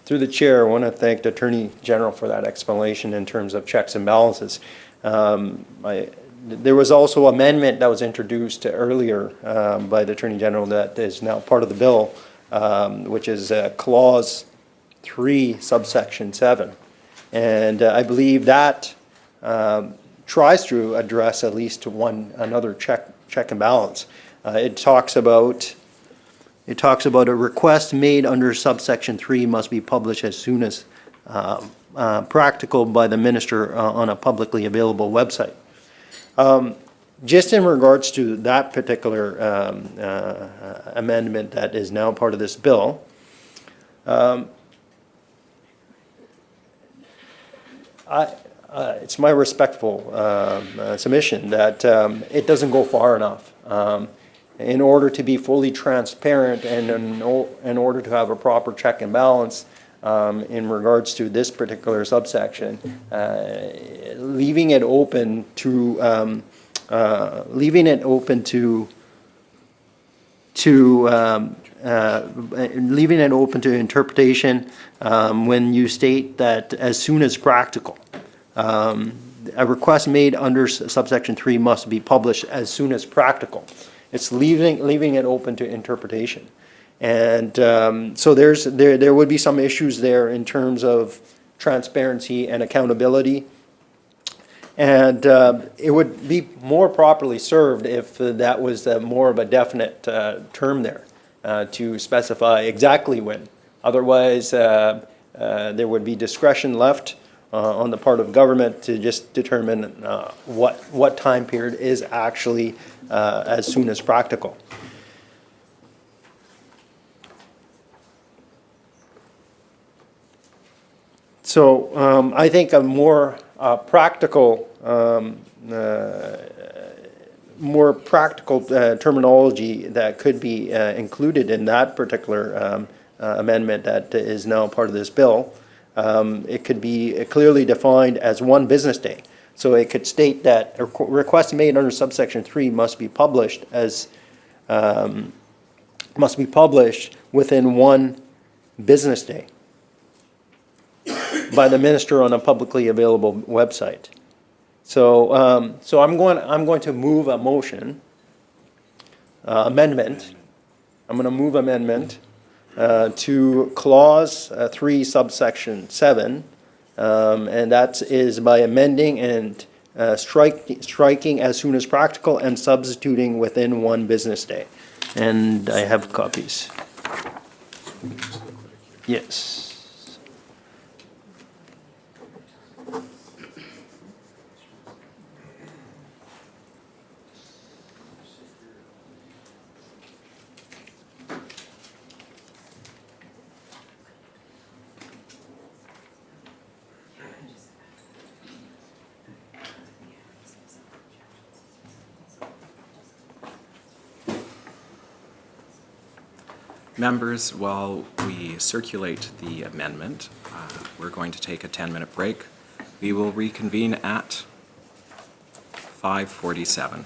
Through the chair, I want to thank the Attorney General for that explanation in terms of checks and balances. There was also amendment that was introduced earlier by the Attorney General that is now part of the bill, which is Clause 3, subsection 7. And I believe that tries to address at least another check and balance. It talks about a request made under subsection 3 must be published as soon as practical by the minister on a publicly available website. Just in regards to that particular amendment that is now part of this bill, it's my respectful submission that it doesn't go far enough. In order to be fully transparent and in order to have a proper check and balance in regards to this particular subsection, leaving it open to interpretation when you state that as soon as practical. A request made under subsection 3 must be published as soon as practical. It's leaving it open to interpretation. And so there would be some issues there in terms of transparency and accountability. And it would be more properly served if that was more of a definite term there to specify exactly when. Otherwise, there would be discretion left on the part of government to just determine what time period is actually as soon as practical. So I think a more practical terminology that could be included in that particular amendment that is now part of this bill, it could be clearly defined as 1 business day. So it could state that a request made under subsection 3 must be published within 1 business day by the minister on a publicly available website. So, so I'm going to move a motion, amendment. I'm going to move amendment to clause 3, subsection 7, and that is by amending and striking as soon as practical and substituting within 1 business day. And I have copies. Yes. Members, while we circulate the amendment, we're going to take a 10-minute break. We will reconvene at 5:47.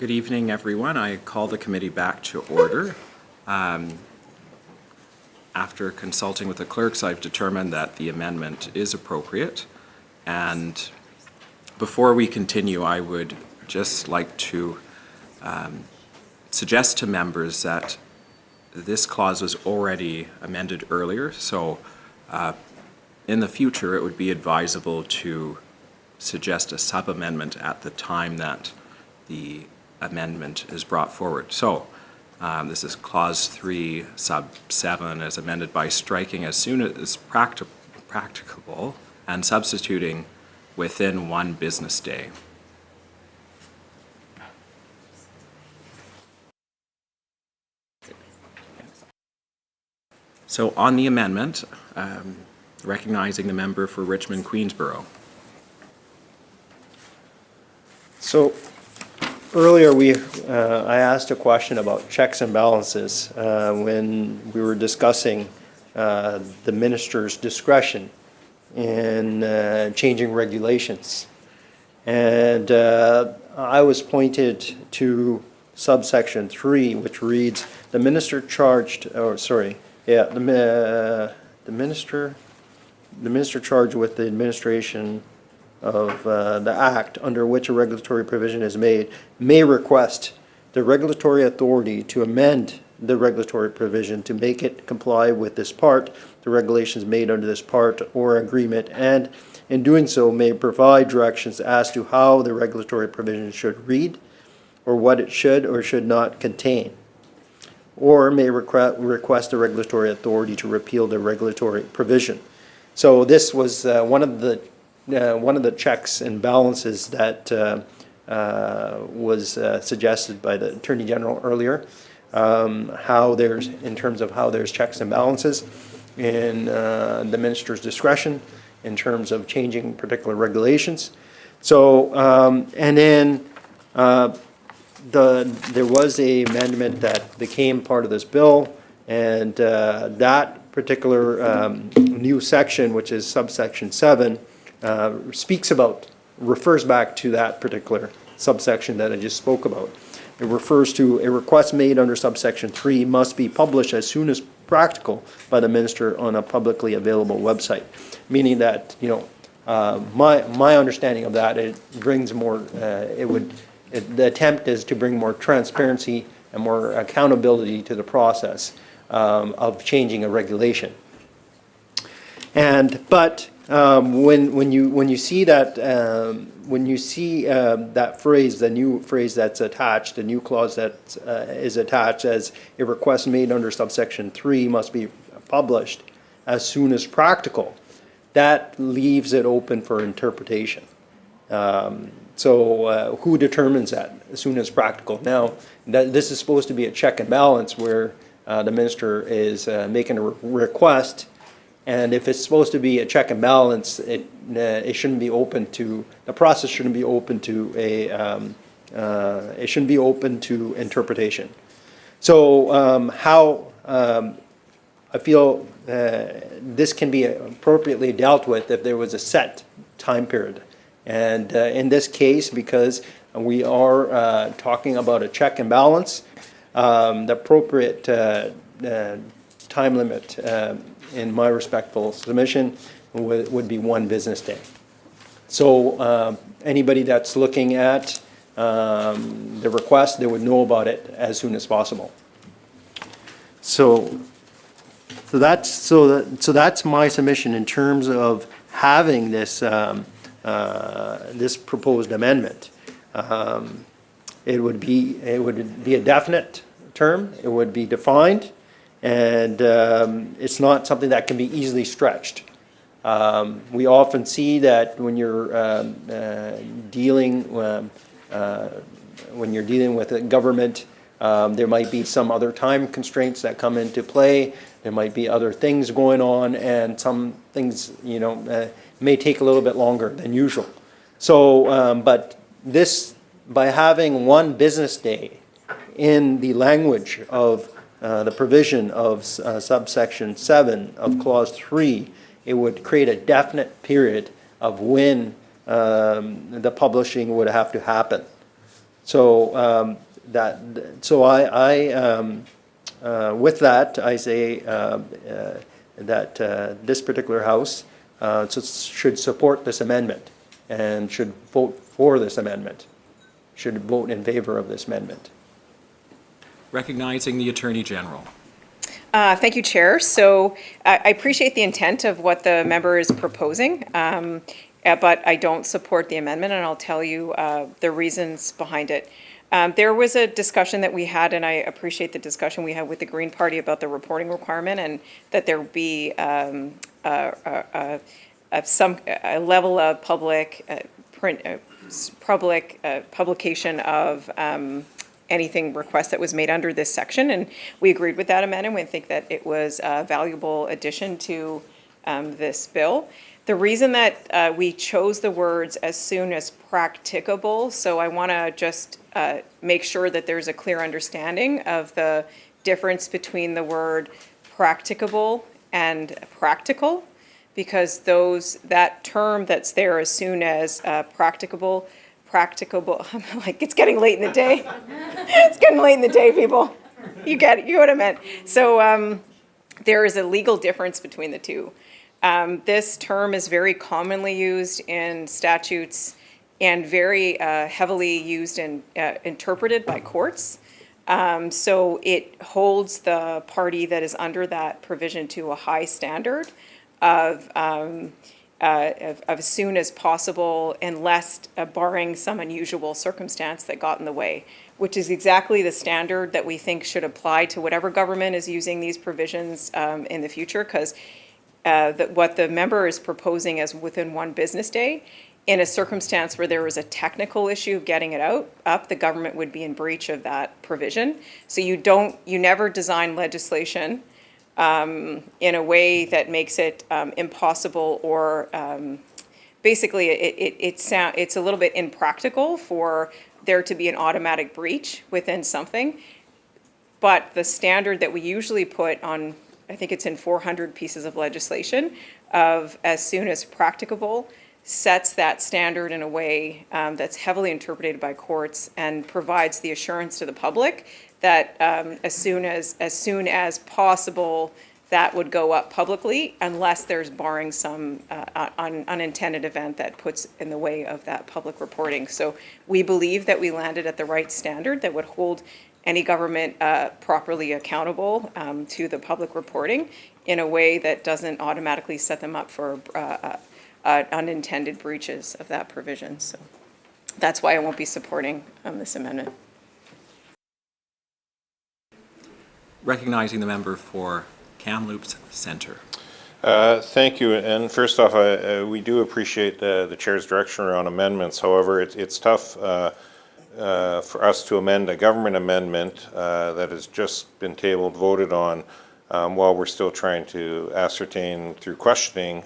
Good evening, everyone. I call the committee back to order. After consulting with the clerks, I've determined that the amendment is appropriate. And before we continue, I would just like to suggest to members that this clause was already amended earlier, so in the future, it would be advisable to suggest a sub-amendment at the time that the amendment is brought forward. So this is clause 3, sub 7, as amended by striking as soon as practicable and substituting within 1 business day. So on the amendment, recognizing the member for Richmond Queensborough. So earlier I asked a question about checks and balances when we were discussing the minister's discretion in changing regulations. And I was pointed to subsection 3, which reads, the minister charged, the minister charged with the administration of the act under which a regulatory provision is made may request the regulatory authority to amend the regulatory provision to make it comply with this part, the regulations made under this part or agreement, and in doing so may provide directions as to how the regulatory provision should read or what it should or should not contain, or may request the regulatory authority to repeal the regulatory provision. So this was one of the checks and balances that was suggested by the Attorney General earlier. In terms of how there's checks and balances in the minister's discretion in terms of changing particular regulations. So and then there was a amendment that became part of this bill, and that particular new section, which is subsection 7, refers back to that particular subsection that I just spoke about. It refers to a request made under subsection 3 must be published as soon as practical by the minister on a publicly available website, meaning that, my understanding of that, it brings more, the attempt is to bring more transparency and more accountability to the process of changing a regulation. But when you see that that phrase, the new phrase that's attached, the new clause that is attached as a request made under subsection 3 must be published as soon as practical, that leaves it open for interpretation. So who determines that as soon as practical? Now, this is supposed to be a check and balance where the minister is making a request, and if it's supposed to be a check and balance, it shouldn't be open to, the process shouldn't be open to it shouldn't be open to interpretation. So I feel this can be appropriately dealt with if there was a set time period. And in this case, because we are talking about a check and balance, the appropriate time limit, in my respectful submission, would be 1 business day. So anybody that's looking at the request, they would know about it as soon as possible. So that's my submission in terms of having this this proposed amendment. It would be a definite term. It would be defined, and it's not something that can be easily stretched. We often see that when you're dealing with a government, there might be some other time constraints that come into play. There might be other things going on, and some things, may take a little bit longer than usual. So, but this, by having 1 business day in the language of the provision of subsection 7 of clause 3, it would create a definite period of when the publishing would have to happen. So with that, I say that this particular House should support this amendment and should vote for this amendment, should vote in favor of this amendment. Recognizing the Attorney General. Thank you, Chair. So I appreciate the intent of what the member is proposing, but I don't support the amendment, and I'll tell you the reasons behind it. There was a discussion that we had, and I appreciate the discussion we had with the Green Party about the reporting requirement, and that there be a level of public publication of anything request that was made under this section, and we agreed with that amendment. We think that it was a valuable addition to this bill. The reason that we chose the words "as soon as practicable," so I want to just make sure that there's a clear understanding of the difference between the word practicable and practical, because that term that's there, as soon as practicable, like, it's getting late in the day. It's getting late in the day, people. You get it, you know what I meant. So there is a legal difference between the two. This term is very commonly used in statutes and very heavily used and interpreted by courts. So it holds the party that is under that provision to a high standard of as soon as possible, unless barring some unusual circumstance that got in the way, which is exactly the standard that we think should apply to whatever government is using these provisions in the future, because what the member is proposing as within 1 business day, in a circumstance where there was a technical issue of getting it up, the government would be in breach of that provision. So you never design legislation in a way that makes it impossible, or basically it's a little bit impractical for there to be an automatic breach within something. But the standard that we usually put on, I think it's in 400 pieces of legislation, of as soon as practicable, sets that standard in a way that's heavily interpreted by courts and provides the assurance to the public that as soon as possible, that would go up publicly, unless there's barring some unintended event that puts in the way of that public reporting. So we believe that we landed at the right standard that would hold any government properly accountable to the public reporting in a way that doesn't automatically set them up for unintended breaches of that provision. So that's why I won't be supporting this amendment. Recognizing the member for Kamloops Centre. Thank you. And first off, we do appreciate the chair's direction around amendments. However, it's tough for us to amend a government amendment that has just been tabled, voted on, while we're still trying to ascertain through questioning,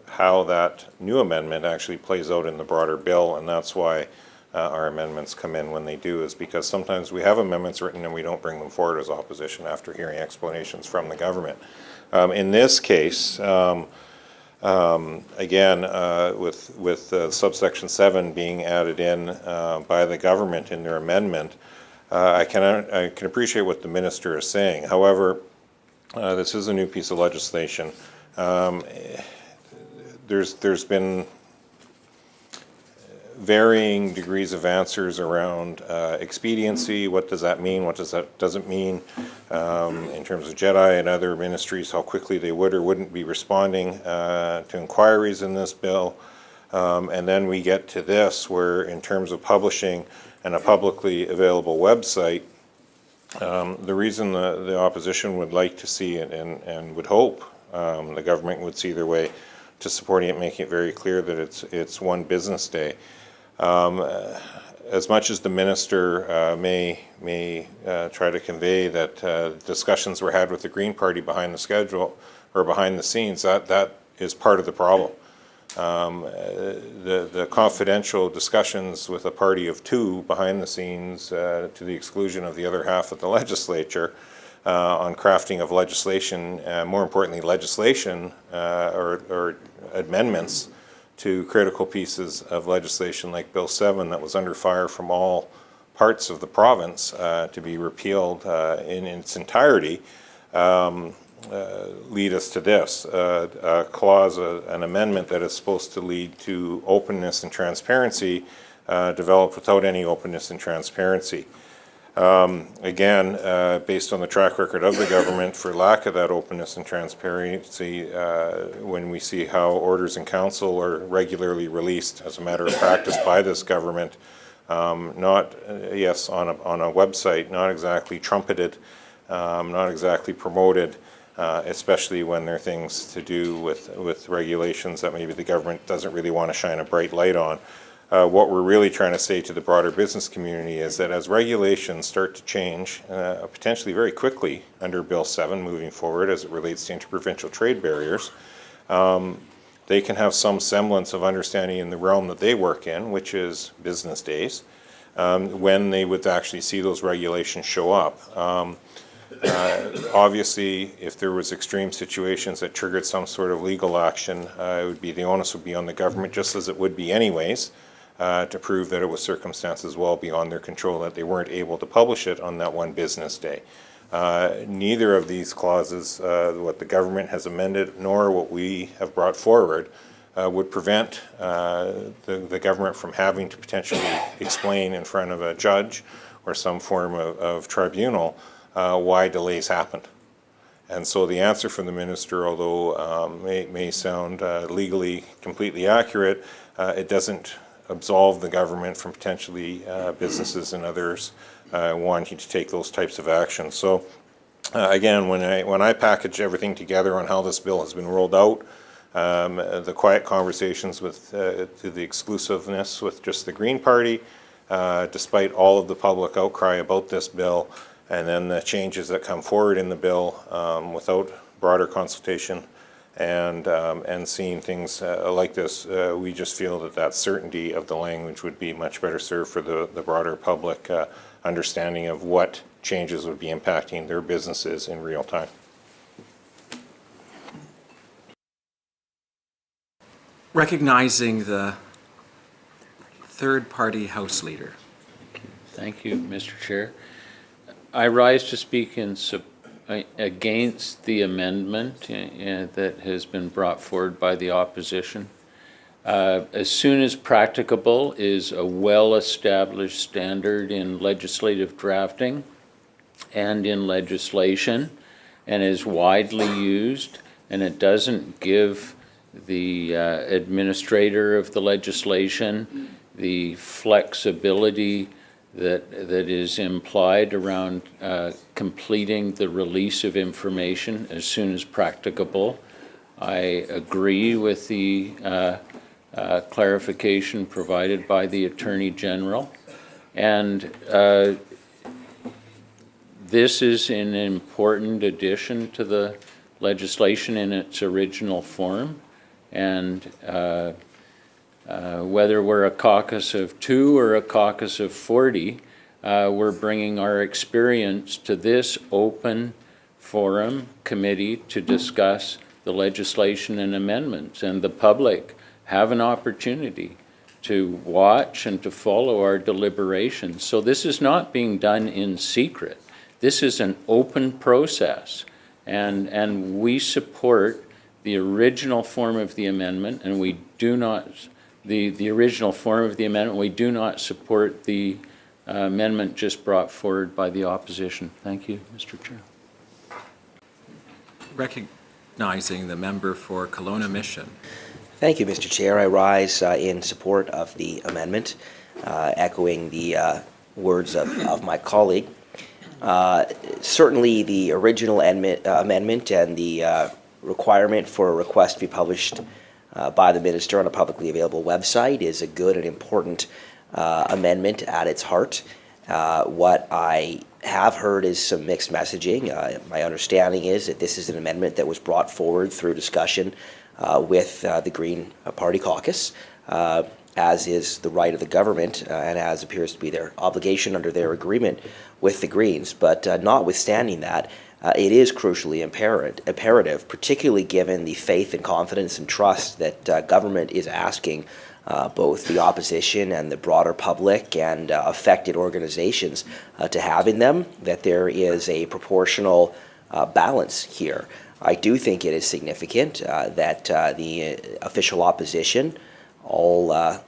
how that new amendment actually plays out in the broader bill. And that's why our amendments come in when they do, is because sometimes we have amendments written and we don't bring them forward as opposition after hearing explanations from the government. In this case, again, with subsection 7 being added in by the government in their amendment, I can appreciate what the minister is saying. However, this is a new piece of legislation. There's been varying degrees of answers around expediency. What does that mean? What doesn't mean? In terms of JEDI and other ministries, how quickly they would or wouldn't be responding to inquiries in this bill. And then we get to this, where in terms of publishing and a publicly available website, the reason the opposition would like to see it and would hope the government would see their way to supporting it, making it very clear that it's 1 business day. As much as the minister may try to convey that discussions were had with the Green Party behind the schedule or behind the scenes, that is part of the problem. The confidential discussions with a party of 2 behind the scenes, to the exclusion of the other half of the legislature, on crafting of legislation, more importantly legislation or amendments to critical pieces of legislation like Bill 7 that was under fire from all parts of the province to be repealed in its entirety, lead us to this. A clause, an amendment that is supposed to lead to openness and transparency developed without any openness and transparency. Again, based on the track record of the government for lack of that openness and transparency, when we see how orders in council are regularly released as a matter of practice by this government, not, yes, on a website, not exactly trumpeted, not exactly promoted, especially when there are things to do with regulations that maybe the government doesn't really want to shine a bright light on. What we're really trying to say to the broader business community is that as regulations start to change, potentially very quickly under Bill 7 moving forward as it relates to interprovincial trade barriers, they can have some semblance of understanding in the realm that they work in, which is business days, when they would actually see those regulations show up. Obviously, if there was extreme situations that triggered some sort of legal action, the onus would be on the government, just as it would be anyways, to prove that it was circumstances well beyond their control that they weren't able to publish it on that one business day. Neither of these clauses, what the government has amended, nor what we have brought forward, would prevent the government from having to potentially explain in front of a judge or some form of tribunal why delays happened. And so the answer from the minister, although may sound legally completely accurate, it doesn't absolve the government from potentially businesses and others wanting to take those types of actions. So again, when I package everything together on how this bill has been rolled out, the quiet conversations with to the exclusiveness with just the Green Party, despite all of the public outcry about this bill, and then the changes that come forward in the bill without broader consultation and seeing things like this, we just feel that certainty of the language would be much better served for the broader public understanding of what changes would be impacting their businesses in real time. Recognizing the third-party House Leader. Thank you, Mr. Chair. I rise to speak against the amendment that has been brought forward by the opposition. As soon as practicable is a well-established standard in legislative drafting and in legislation, and is widely used, and it doesn't give the administrator of the legislation the flexibility that is implied around completing the release of information as soon as practicable. I agree with the clarification provided by the Attorney General, and this is an important addition to the legislation in its original form, and whether we're a caucus of 2 or a caucus of 40, we're bringing our experience to this open forum committee to discuss the legislation and amendments, and the public have an opportunity to watch and to follow our deliberations. So this is not being done in secret. This is an open process, and we support the original form of the amendment, and we do not the original form of the amendment. We do not support the amendment just brought forward by the opposition. Thank you, Mr. Chair. Recognizing the member for Kelowna Mission. Thank you, Mr. Chair. I rise in support of the amendment, echoing the words of my colleague. Certainly, the original amendment and the requirement for a request to be published by the minister on a publicly available website is a good and important amendment at its heart. What I have heard is some mixed messaging. My understanding is that this is an amendment that was brought forward through discussion with the Green Party caucus, as is the right of the government and as appears to be their obligation under their agreement with the Greens. But notwithstanding that, it is crucially imperative, particularly given the faith and confidence and trust that government is asking both the opposition and the broader public and affected organizations to have in them, that there is a proportional balance here. I do think it is significant that the official opposition, all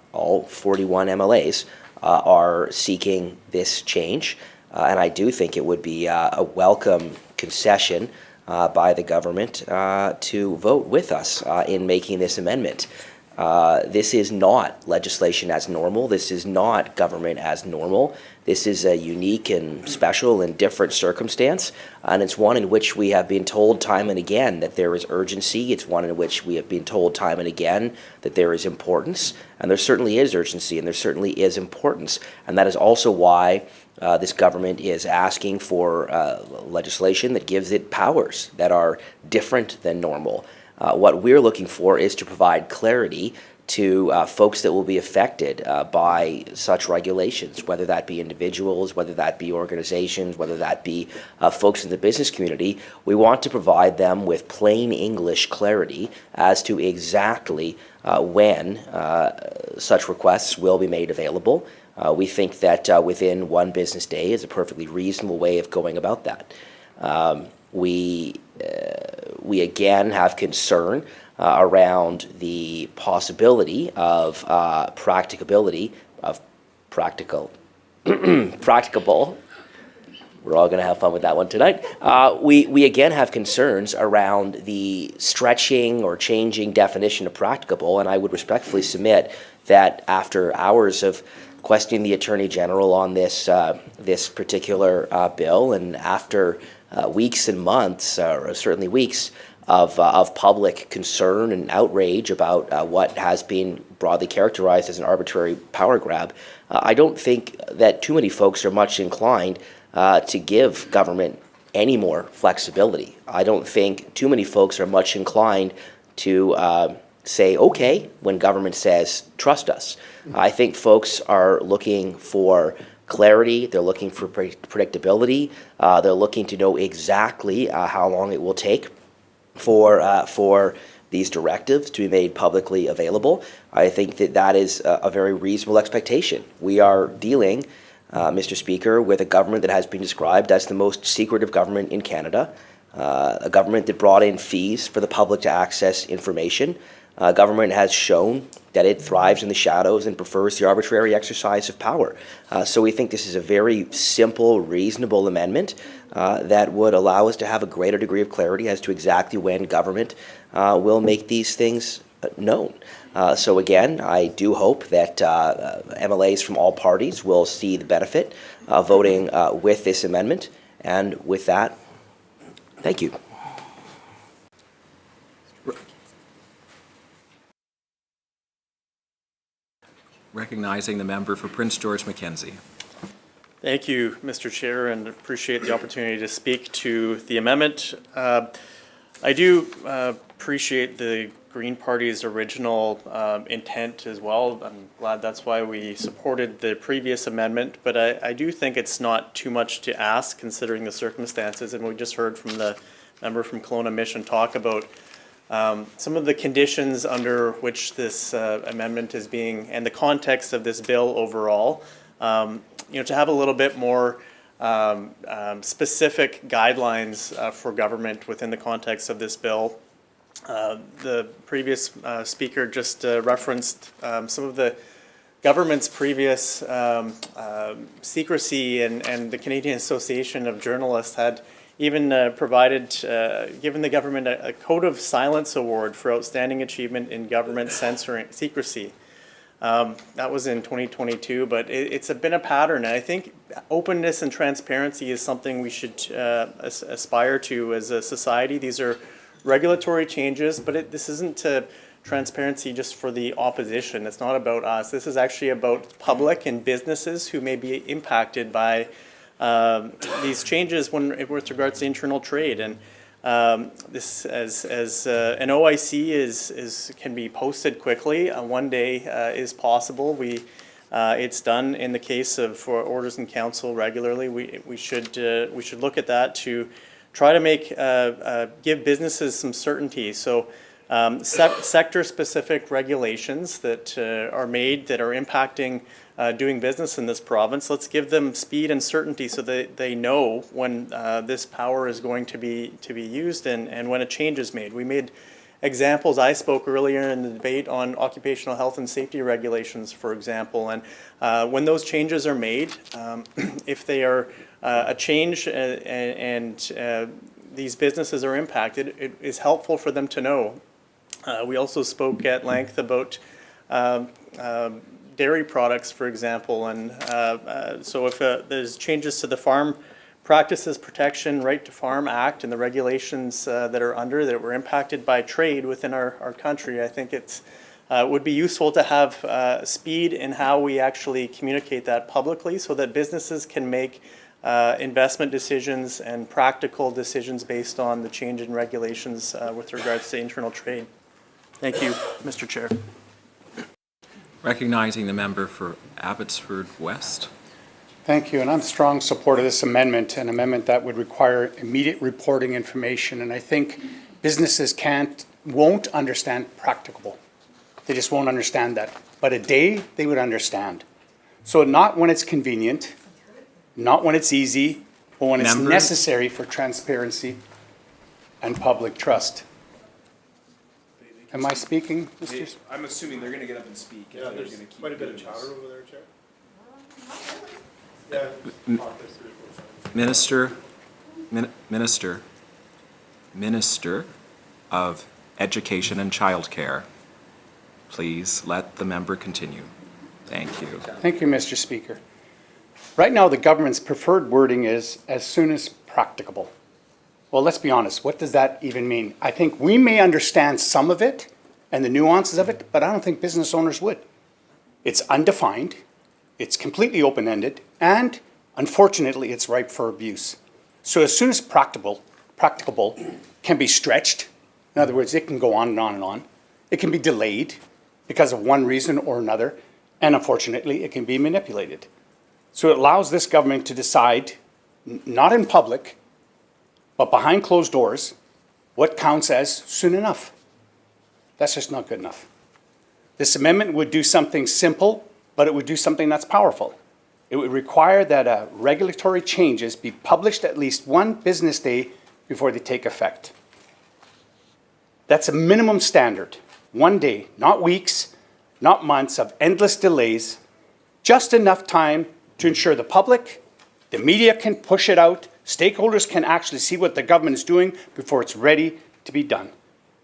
41 MLAs, are seeking this change. And I do think it would be a welcome concession by the government to vote with us in making this amendment. This is not legislation as normal. This is not government as normal. This is a unique and special and different circumstance, and it's one in which we have been told time and again that there is urgency. It's one in which we have been told time and again that there is importance, and there certainly is urgency and there certainly is importance, and that is also why this government is asking for legislation that gives it powers that are different than normal. What we're looking for is to provide clarity to folks that will be affected by such regulations, whether that be individuals, whether that be organizations, whether that be folks in the business community. We want to provide them with plain English clarity as to exactly when such requests will be made available. We think that within one business day is a perfectly reasonable way of going about that. We again have concern around the possibility of practicable. We're all going to have fun with that one tonight. We again have concerns around the stretching or changing definition of practicable, and I would respectfully submit that after hours of questioning the Attorney General on this particular bill, and after weeks and months, or certainly weeks, of public concern and outrage about what has been broadly characterized as an arbitrary power grab, I don't think that too many folks are much inclined to give government any more flexibility. I don't think too many folks are much inclined to say okay when government says trust us. I think folks are looking for clarity, they're looking for predictability, they're looking to know exactly how long it will take for these directives to be made publicly available. I think that is a very reasonable expectation. We are dealing, Mr. Speaker, with a government that has been described as the most secretive government in Canada, a government that brought in fees for the public to access information. Government has shown that it thrives in the shadows and prefers the arbitrary exercise of power. So we think this is a very simple, reasonable amendment that would allow us to have a greater degree of clarity as to exactly when government will make these things known. So again, I do hope that MLAs from all parties will see the benefit of voting with this amendment. And with that, thank you. Recognizing the member for Prince George Mackenzie. Thank you, Mr. Chair, and appreciate the opportunity to speak to the amendment. I do appreciate the Green Party's original intent as well. I'm glad that's why we supported the previous amendment, but I do think it's not too much to ask considering the circumstances, and we just heard from the member from Kelowna Mission talk about some of the conditions under which this amendment is being, and the context of this bill overall. To have a little bit more specific guidelines for government within the context of this bill. The previous speaker just referenced some of the government's previous secrecy, and the Canadian Association of Journalists had even given the government a Code of Silence Award for outstanding achievement in government censoring secrecy. That was in 2022, but it's been a pattern, and I think openness and transparency is something we should aspire to as a society. These are regulatory changes, but this isn't transparency just for the opposition. It's not about us. This is actually about public and businesses who may be impacted by these changes with regards to internal trade. And this, as an OIC can be posted quickly. One day is possible. It's done in the case of for orders in council regularly. We should look at that to try to make, give businesses some certainty. So sector-specific regulations that are made that are impacting doing business in this province, let's give them speed and certainty so that they know when this power is going to be used and when a change is made. We made examples. I spoke earlier in the debate on occupational health and safety regulations, for example, and when those changes are made, if they are a change and these businesses are impacted, it is helpful for them to know. We also spoke at length about dairy products, for example, and so if there's changes to the Farm Practices Protection Right to Farm Act and the regulations that are under that were impacted by trade within our country, I think it's would be useful to have speed in how we actually communicate that publicly so that businesses can make investment decisions and practical decisions based on the change in regulations with regards to internal trade. Thank you, Mr. Chair. Recognizing the member for Abbotsford West. Thank you, and I'm in strong support of this amendment, an amendment that would require immediate reporting information, and I think businesses won't understand practicable. They just won't understand that. But a day, they would understand. So not when it's convenient, not when it's easy, but when it's necessary for transparency and public trust. Am I speaking, Mr. I'm assuming they're going to get up and speak. Yeah, there's quite a bit of chatter over there, Chair. Minister of Education and Childcare, please let the member continue. Thank you. Thank you, Mr. Speaker. Right now, the government's preferred wording is as soon as practicable. Well, let's be honest, what does that even mean? I think we may understand some of it and the nuances of it, but I don't think business owners would. It's undefined, it's completely open-ended, and unfortunately, it's ripe for abuse. So as soon as practicable can be stretched. In other words, it can go on and on and on. It can be delayed because of one reason or another, and unfortunately, it can be manipulated. So it allows this government to decide, not in public, but behind closed doors, what counts as soon enough. That's just not good enough. This amendment would do something simple, but it would do something that's powerful. It would require that regulatory changes be published at least one business day before they take effect. That's a minimum standard. One day, not weeks, not months of endless delays, just enough time to ensure the public, the media can push it out, stakeholders can actually see what the government is doing before it's ready to be done.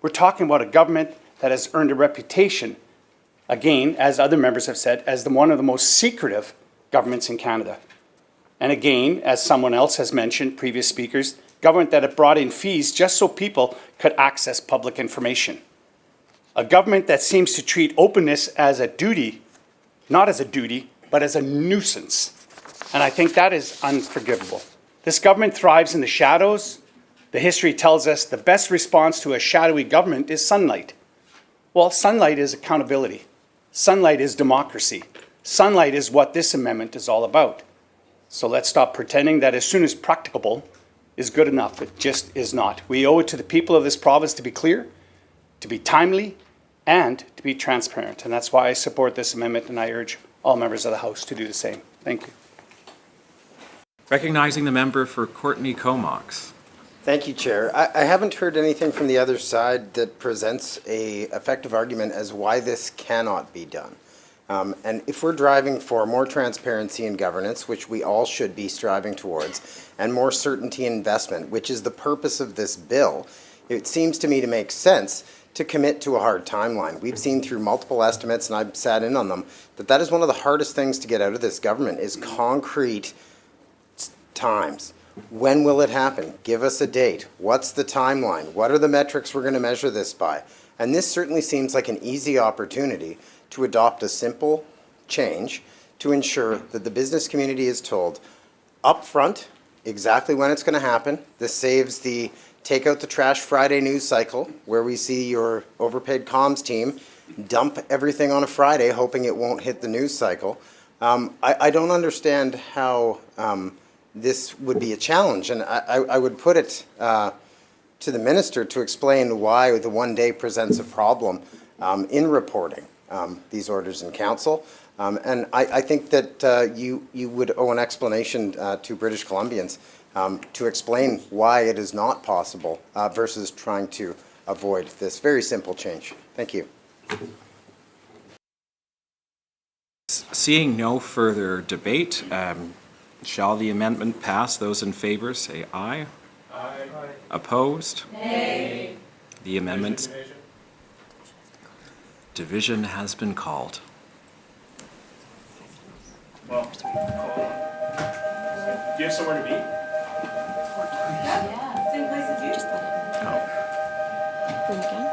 We're talking about a government that has earned a reputation, again, as other members have said, as one of the most secretive governments in Canada. And again, as someone else has mentioned, previous speakers, government that have brought in fees just so people could access public information. A government that seems to treat openness as a duty, not as a duty, but as a nuisance. And I think that is unforgivable. This government thrives in the shadows. The history tells us the best response to a shadowy government is sunlight. Well, sunlight is accountability. Sunlight is democracy. Sunlight is what this amendment is all about. So let's stop pretending that as soon as practicable is good enough. It just is not. We owe it to the people of this province to be clear, to be timely, and to be transparent. And that's why I support this amendment, and I urge all members of the House to do the same. Thank you. Recognizing the member for Courtenay Comox. Thank you, Chair. I haven't heard anything from the other side that presents a effective argument as why this cannot be done. And if we're driving for more transparency in governance, which we all should be striving towards, and more certainty in investment, which is the purpose of this bill, it seems to me to make sense to commit to a hard timeline. We've seen through multiple estimates, and I've sat in on them, that is one of the hardest things to get out of this government is concrete times. When will it happen? Give us a date. What's the timeline? What are the metrics we're going to measure this by? And this certainly seems like an easy opportunity to adopt a simple change to ensure that the business community is told upfront exactly when it's going to happen. This saves the take out the trash Friday news cycle where we see your overpaid comms team dump everything on a Friday hoping it won't hit the news cycle. I don't understand how this would be a challenge. And I would put it to the minister to explain why the 1 day presents a problem in reporting these orders in council. And I think that you would owe an explanation to British Columbians to explain why it is not possible versus trying to avoid this very simple change. Thank you. Seeing no further debate, shall the amendment pass? Those in favor say aye. Aye. Opposed? Nay. The amendment. Division has been called. Well, do you have somewhere to be? Yeah, same place as you. Just let it. Oh. Then again.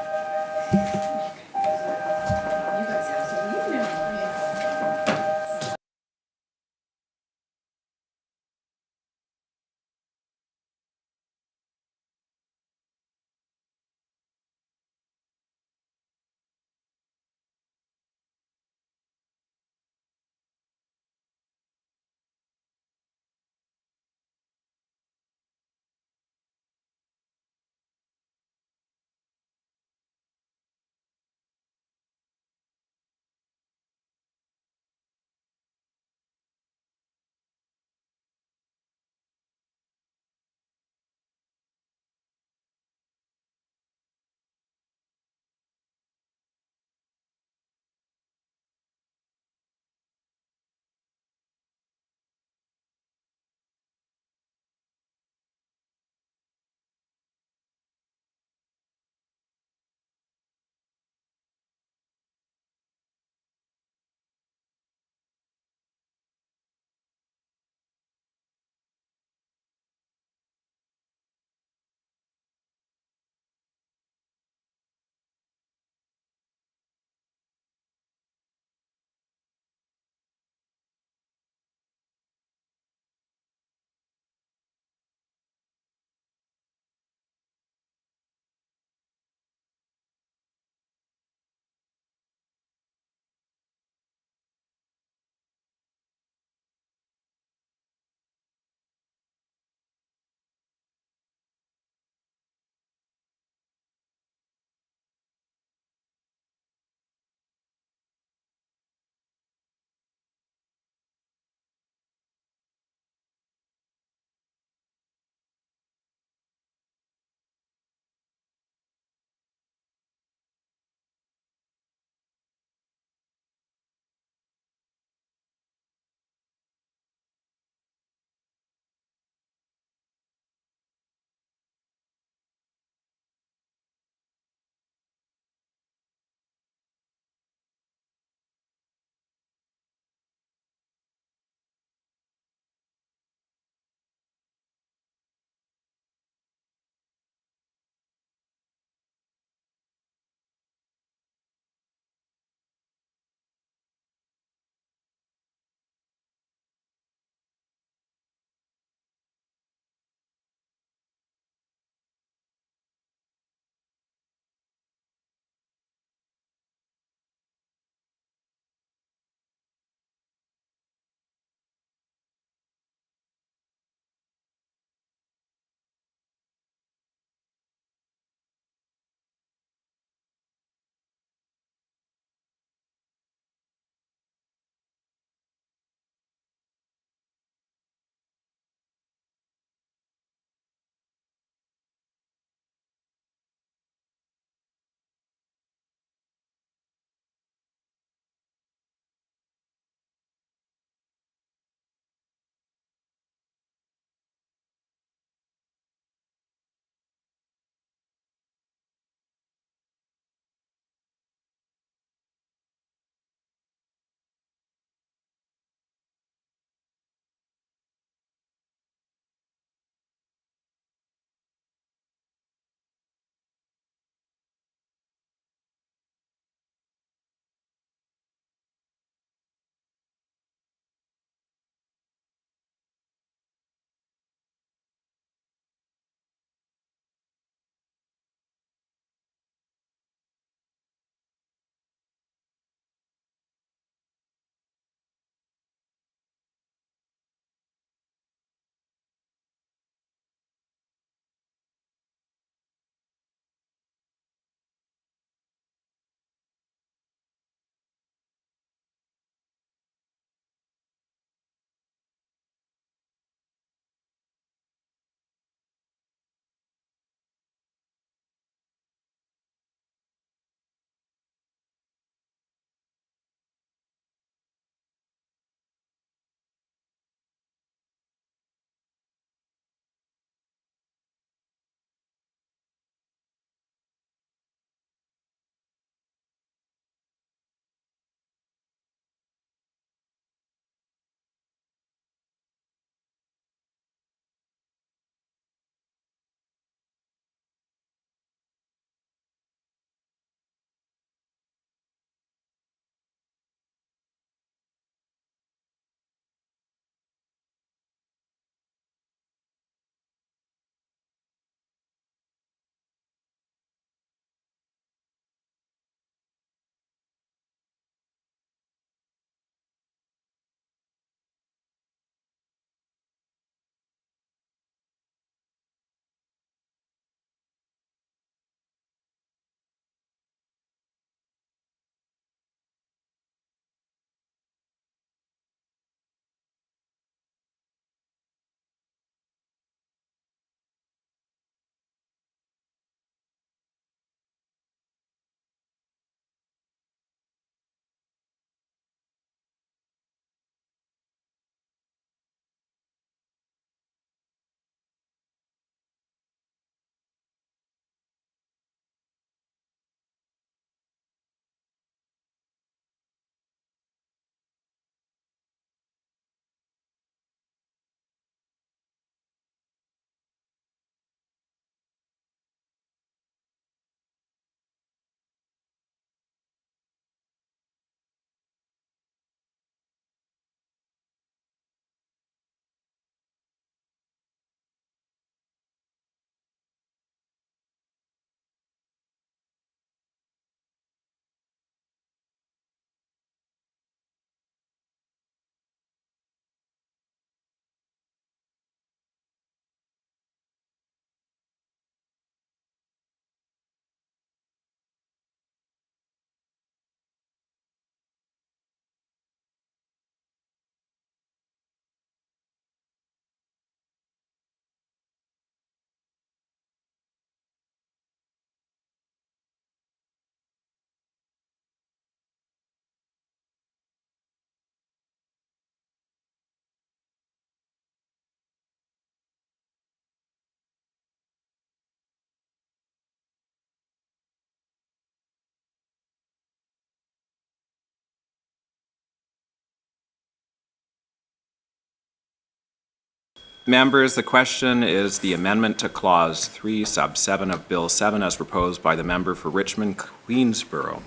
Members, the question is the amendment to Clause 3, Sub 7 of Bill 7 as proposed by the member for Richmond Queensborough.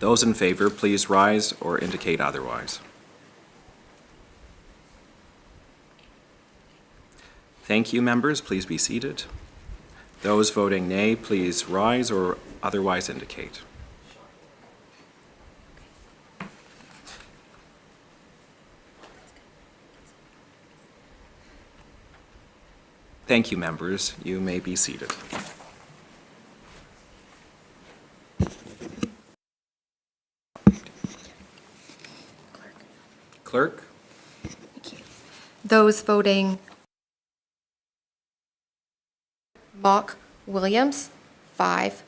Those in favor, please rise or indicate otherwise. Thank you, members. Please be seated. Those voting nay, please rise or otherwise indicate. Thank you, members. You may be seated. Clerk? Those voting Mock Williams, 5.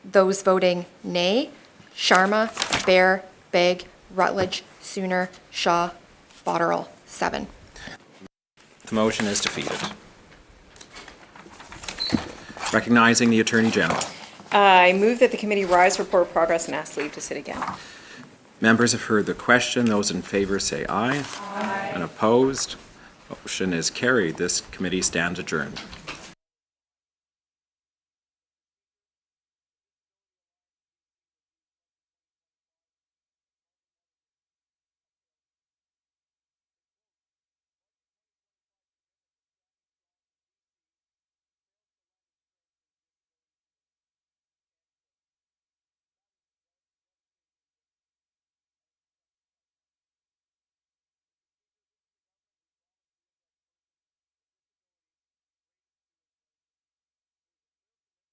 Those voting nay, Sharma, Bear, Begg, Rutledge, Sooner, Shaw, Botterill, 7. The motion is defeated. Recognizing the Attorney General. I move that the committee rise, report progress, and ask leave to sit again. Members have heard the question. Those in favor say aye. Aye. And opposed? Motion is carried. This committee stands adjourned.